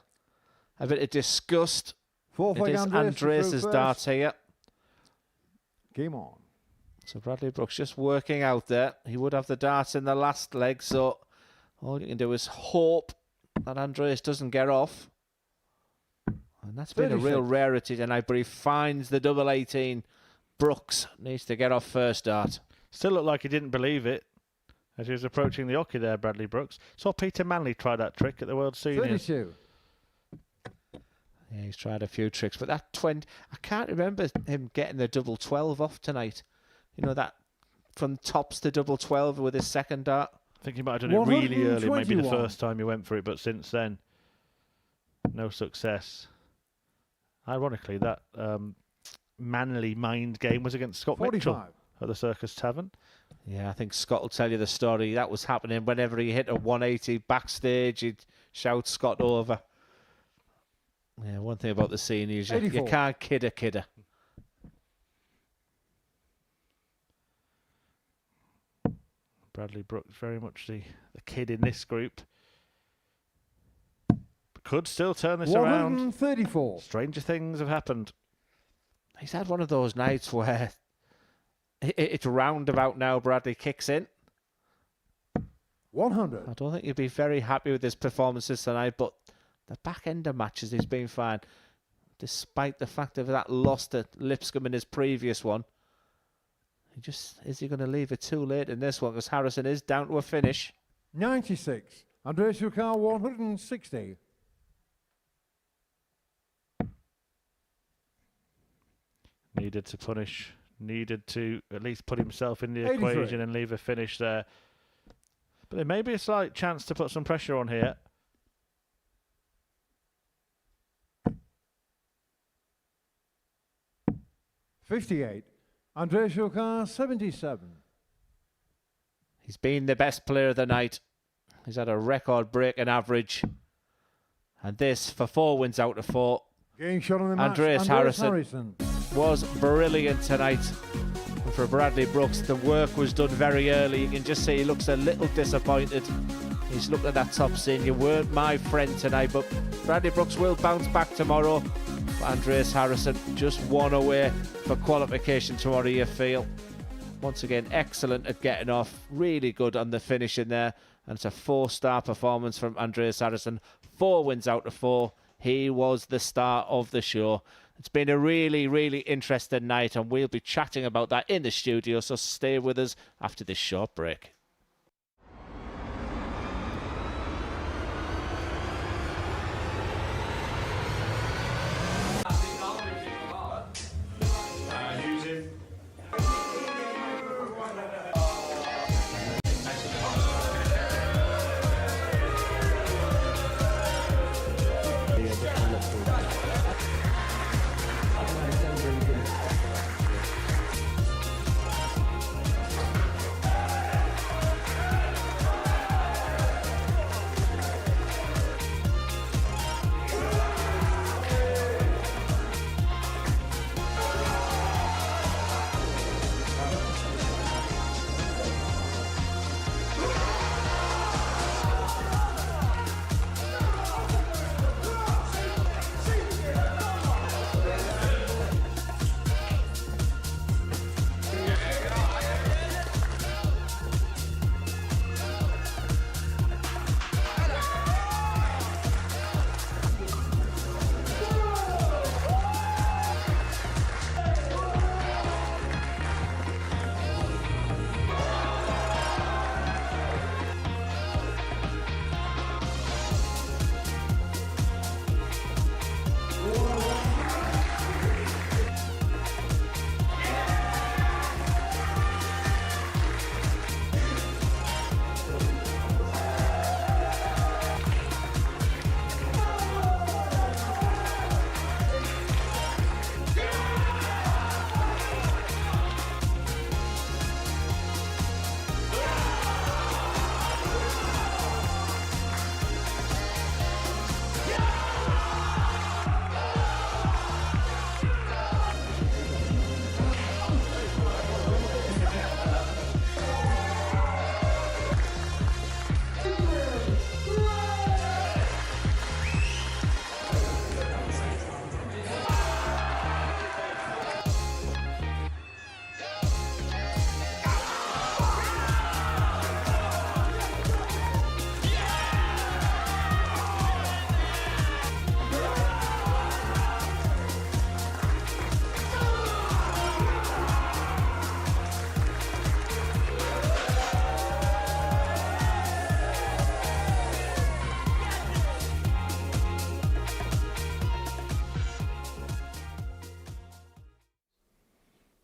bit of disgust. Fourth leg, It is Andreas' darts here. Game on. So Bradley Brooks just working out there. He would have the darts in the last leg, so all you can do is hope that Andreas doesn't get off. And that's been a real 36. rarity tonight, but he finds the double 18. Brooks needs to get off first dart. Still looked like he didn't believe it as he was approaching the oche there, Bradley Brooks. Saw Peter Manley try that trick at the World Seniors. 32. Yeah, he's tried a few tricks, but that 20, I can't remember him getting the double 12 off tonight. You know, that from tops to double 12 with his second dart. I think he might have done it really early, maybe the 121. first time he went for it, but since then, no success. Ironically, that Manly mind game was against Scott Mitchell 45. at the Circus Tavern. Yeah, I think Scott will tell you the story. That was happening whenever he hit a 180 backstage. He'd shout Scott over. Yeah, one thing about the seniors, you 84. can't kid a kidder. Bradley Brooks, very much the kid in this group. But could still turn this around. 134. Stranger things have happened. He's had one of those nights where it's roundabout now. Bradley kicks in. 100. I don't think he'd be very happy with his performances tonight, but the back end of matches he's been fine, despite the fact of that loss to Lipscombe in his previous one. Is he going to leave it too late in this one? Because Harrison is down to a finish. 96. Andreas Ricard, 160. Needed to punish, needed to at least put himself in the 83. equation and leave a finish there. But there may be a slight chance to put some pressure on here. $58. Andreas Ricard, 77. He's been the best player of the night. He's had a record-breaking average. And this, for 4 wins out of 4. Game shot on the match. Andreas Harrison was brilliant tonight. And for Bradley Brooks, the work was done very early. You can just see he looks a little disappointed. He's looked at that top saying, you weren't my friend tonight, but Bradley Brooks will bounce back tomorrow. But Andreas Harrison just one away for qualification tomorrow, you feel. Once again, excellent at getting off. Really good on the finishing there. And it's a 4-star performance from Andreas Harrison. 4 wins out of 4. He was the star of the show. It's been a really, really interesting night, and we'll be chatting about that in the studio, so stay with us after this short break.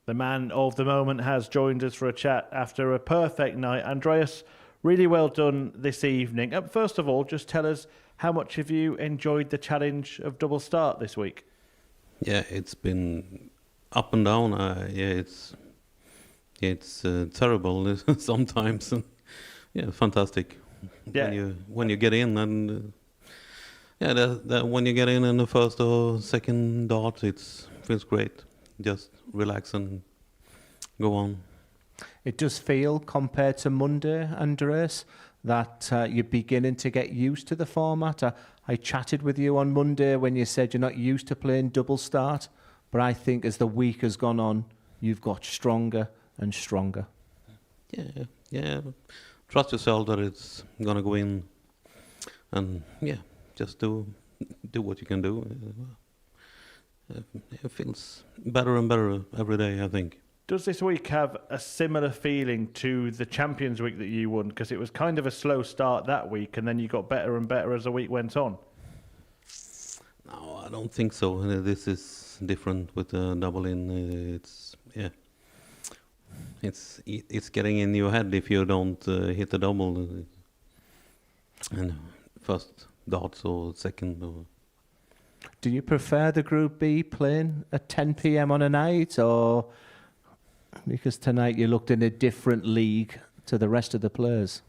The man of the moment has joined us for a chat after a perfect night. Andreas, really well done this evening. First of all, just tell us, how much have you enjoyed the challenge of double start this week? Yeah, it's been up and down. It's terrible sometimes. Yeah, fantastic. Yeah. When you get in and when you get in the first or second dart, it feels great. Just relax and go on. It does feel, compared to Monday, Andreas, that you're beginning to get used to the format. I chatted with you on Monday when you said you're not used to playing double start, but I think as the week has gone on, you've got stronger and stronger. Yeah. Trust yourself that it's gonna go in, and just do what you can do. It feels better and better every day, I think. Does this week have a similar feeling to the Champions Week that you won? Because it was kind of a slow start that week, and then you got better and better as the week went on. No, I don't think so. This is different with the double in. It's getting in your head if you don't hit the double. And first darts or second. Or Do you prefer the Group B playing at 10 p.m. on a night, or because tonight you looked in a different league to the rest of the players?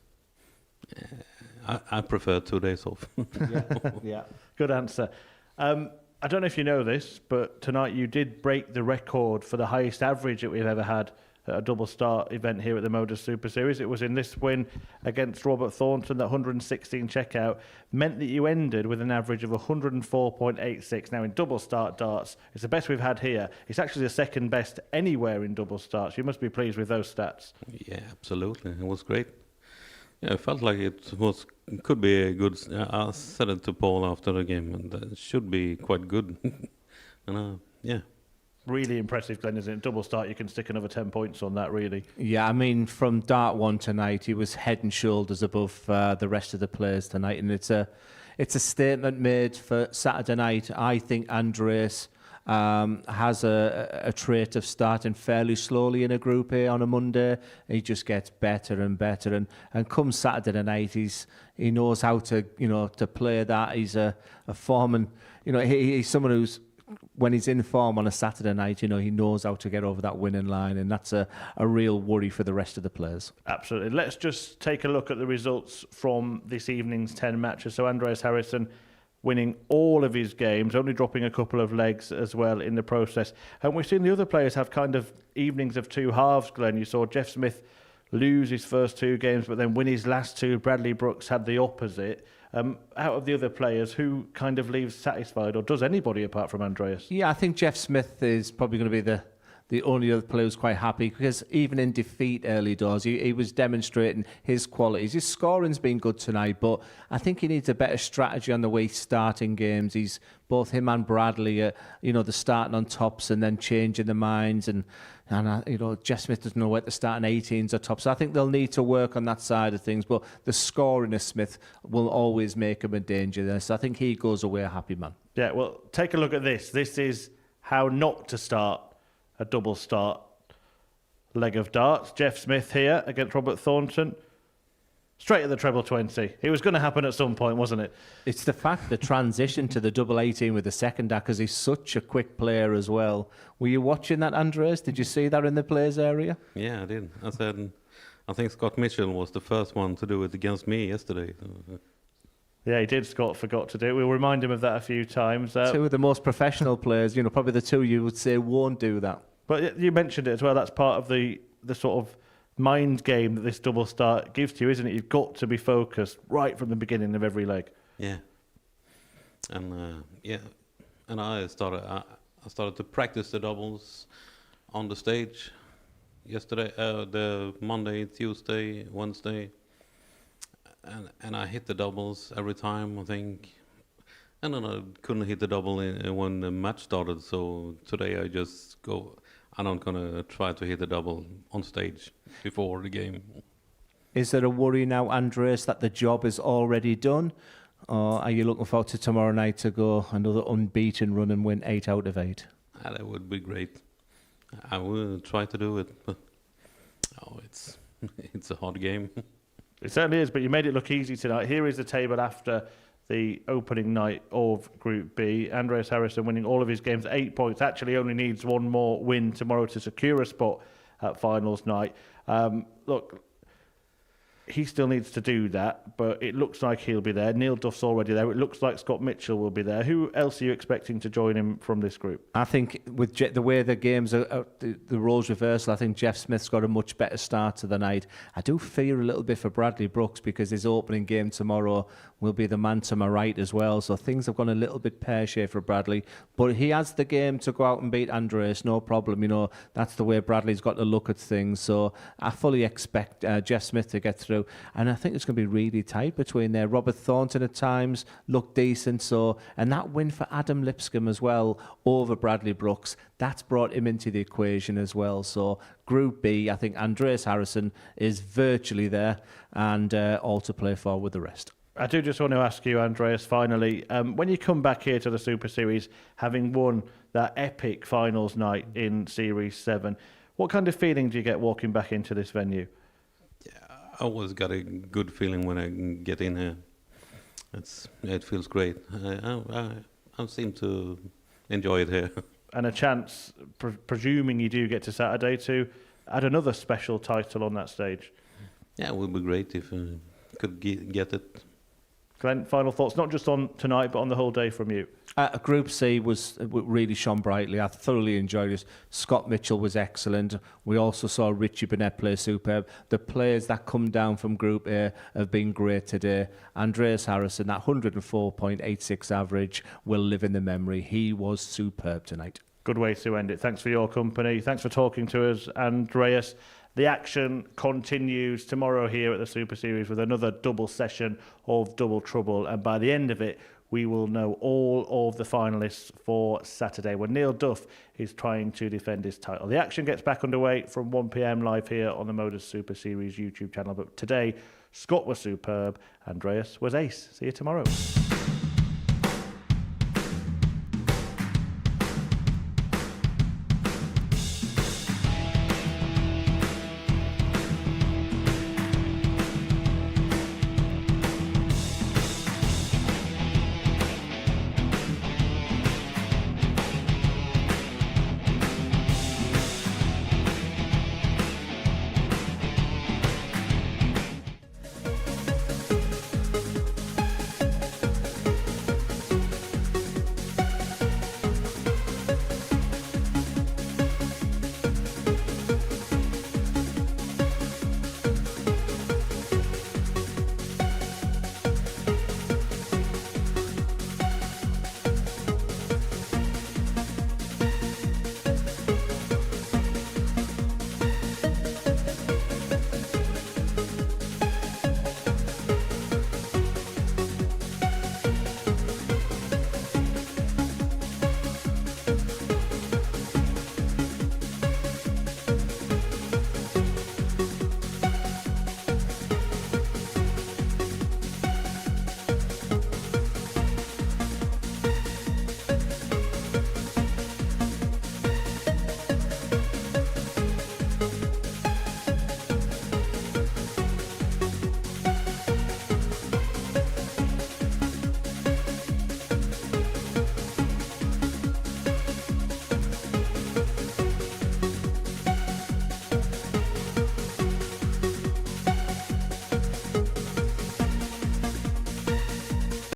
I prefer 2 days off. Yeah, good answer. I don't know if you know this, but tonight you did break the record for the highest average that we've ever had at a double start event here at the Modus Super Series. It was in this win against Robert Thornton. That 116 checkout meant that you ended with an average of 104.86. Now in double start darts, it's the best we've had here. It's actually the second best anywhere in double starts. You must be pleased with those stats. Yeah, absolutely. It was great. Yeah, it felt like could be a good. I said it to Paul after the game, and it should be quite good. And Really impressive, Glenn, isn't it? Double start, you can stick another 10 points on that, really. Yeah, I mean, from dart one tonight, he was head and shoulders above the rest of the players tonight, and it's a statement made for Saturday night. I think Andreas has a trait of starting fairly slowly in a Group A on a Monday. He just gets better and better, and come Saturday night, he knows how to play that. He's a foreman. He's someone who's, when he's in form on a Saturday night, he knows how to get over that winning line, and that's a real worry for the rest of the players. Absolutely. Let's just take a look at the results from this evening's 10 matches. So Andreas Harrison winning all of his games, only dropping a couple of legs as well in the process. And we've seen the other players have kind of evenings of two halves, Glenn. You saw Jeff Smith lose his first two games, but then win his last two. Bradley Brooks had the opposite. Out of the other players, who kind of leaves satisfied, or does anybody apart from Andreas? Yeah, I think Jeff Smith is probably going to be the only other player who's quite happy, because even in defeat early doors, he was demonstrating his qualities. His scoring's been good tonight, but I think he needs a better strategy on the way he's starting games. He's both him and Bradley, they're starting on tops and then changing their minds, and Jeff Smith doesn't know where to start in 18s or tops. So I think they'll need to work on that side of things, but the scoring of Smith will always make him a danger there. So I think he goes away a happy man. Yeah, well, take a look at this. This is how not to start a double start leg of darts. Jeff Smith here against Robert Thornton. Straight at the treble 20. It was going to happen at some point, wasn't it? It's the fact, the transition to the double 18 with the second act, because he's such a quick player as well. Were you watching that, Andreas? Did you see that in the players area? Yeah, I did. I think Scott Mitchell was the first one to do it against me yesterday. Yeah, he did. Scott forgot to do it. We'll remind him of that a few times. Two of the most professional players, probably the two you would say won't do that. But you mentioned it as well. That's part of the sort of mind game that this double start gives to you, isn't it? You've got to be focused right from the beginning of every leg. Yeah. And and I started to practice the doubles on the stage yesterday, the Monday, Tuesday, Wednesday, and I hit the doubles every time, I think. And then I couldn't hit the double when the match started, so today I just go. I'm not gonna try to hit the double on stage before the game. Is there a worry now, Andreas, that the job is already done? Or are you looking forward to tomorrow night to go another unbeaten run and win 8 out of 8? That would be great. I will try to do it, but it's it's a hard game. It certainly is, but you made it look easy tonight. Here is the table after the opening night of Group B. Andreas Harrison winning all of his games, 8 points. Actually only needs one more win tomorrow to secure a spot at finals night. Look, he still needs to do that, but it looks like he'll be there. Neil Duff's already there. It looks like Scott Mitchell will be there. Who else are you expecting to join him from this group? I think with the way the games are, the roles reversal, I think Jeff Smith's got a much better start to the night. I do fear a little bit for Bradley Brooks because his opening game tomorrow will be the man to my right as well. So things have gone a little bit pear-shaped for Bradley. But he has the game to go out and beat Andreas, no problem. You know, that's the way Bradley's got to look at things. So I fully expect Jeff Smith to get through. And I think it's going to be really tight between there. Robert Thornton at times looked decent. So, and that win for Adam Lipscombe as well over Bradley Brooks, that's brought him into the equation as well. So Group B, I think Andreas Harrison is virtually there and all to play for with the rest. I do just want to ask you, Andreas, finally, when you come back here to the Super Series, having won that epic finals night in Series 7, what kind of feeling do you get walking back into this venue? I always got a good feeling when I get in here. It feels great. I seem to enjoy it here. And a chance, presuming you do get to Saturday, to add another special title on that stage. Yeah, it would be great if I could get it. Glenn, final thoughts, not just on tonight, but on the whole day from you. Group C really shone brightly. I thoroughly enjoyed it. Scott Mitchell was excellent. We also saw Richie Burnett play superb. The players that come down from Group A have been great today. Andreas Harrison, that 104.86 average will live in the memory. He was superb tonight. Good way to end it. Thanks for your company. Thanks for talking to us, Andreas. The action continues tomorrow here at the Super Series with another double session of Double Trouble. And by the end of it, we will know all of the finalists for Saturday, when Neil Duff is trying to defend his title. The action gets back underway from 1 p.m. live here on the Modus Super Series YouTube channel. But today, Scott was superb. Andreas was ace. See you tomorrow.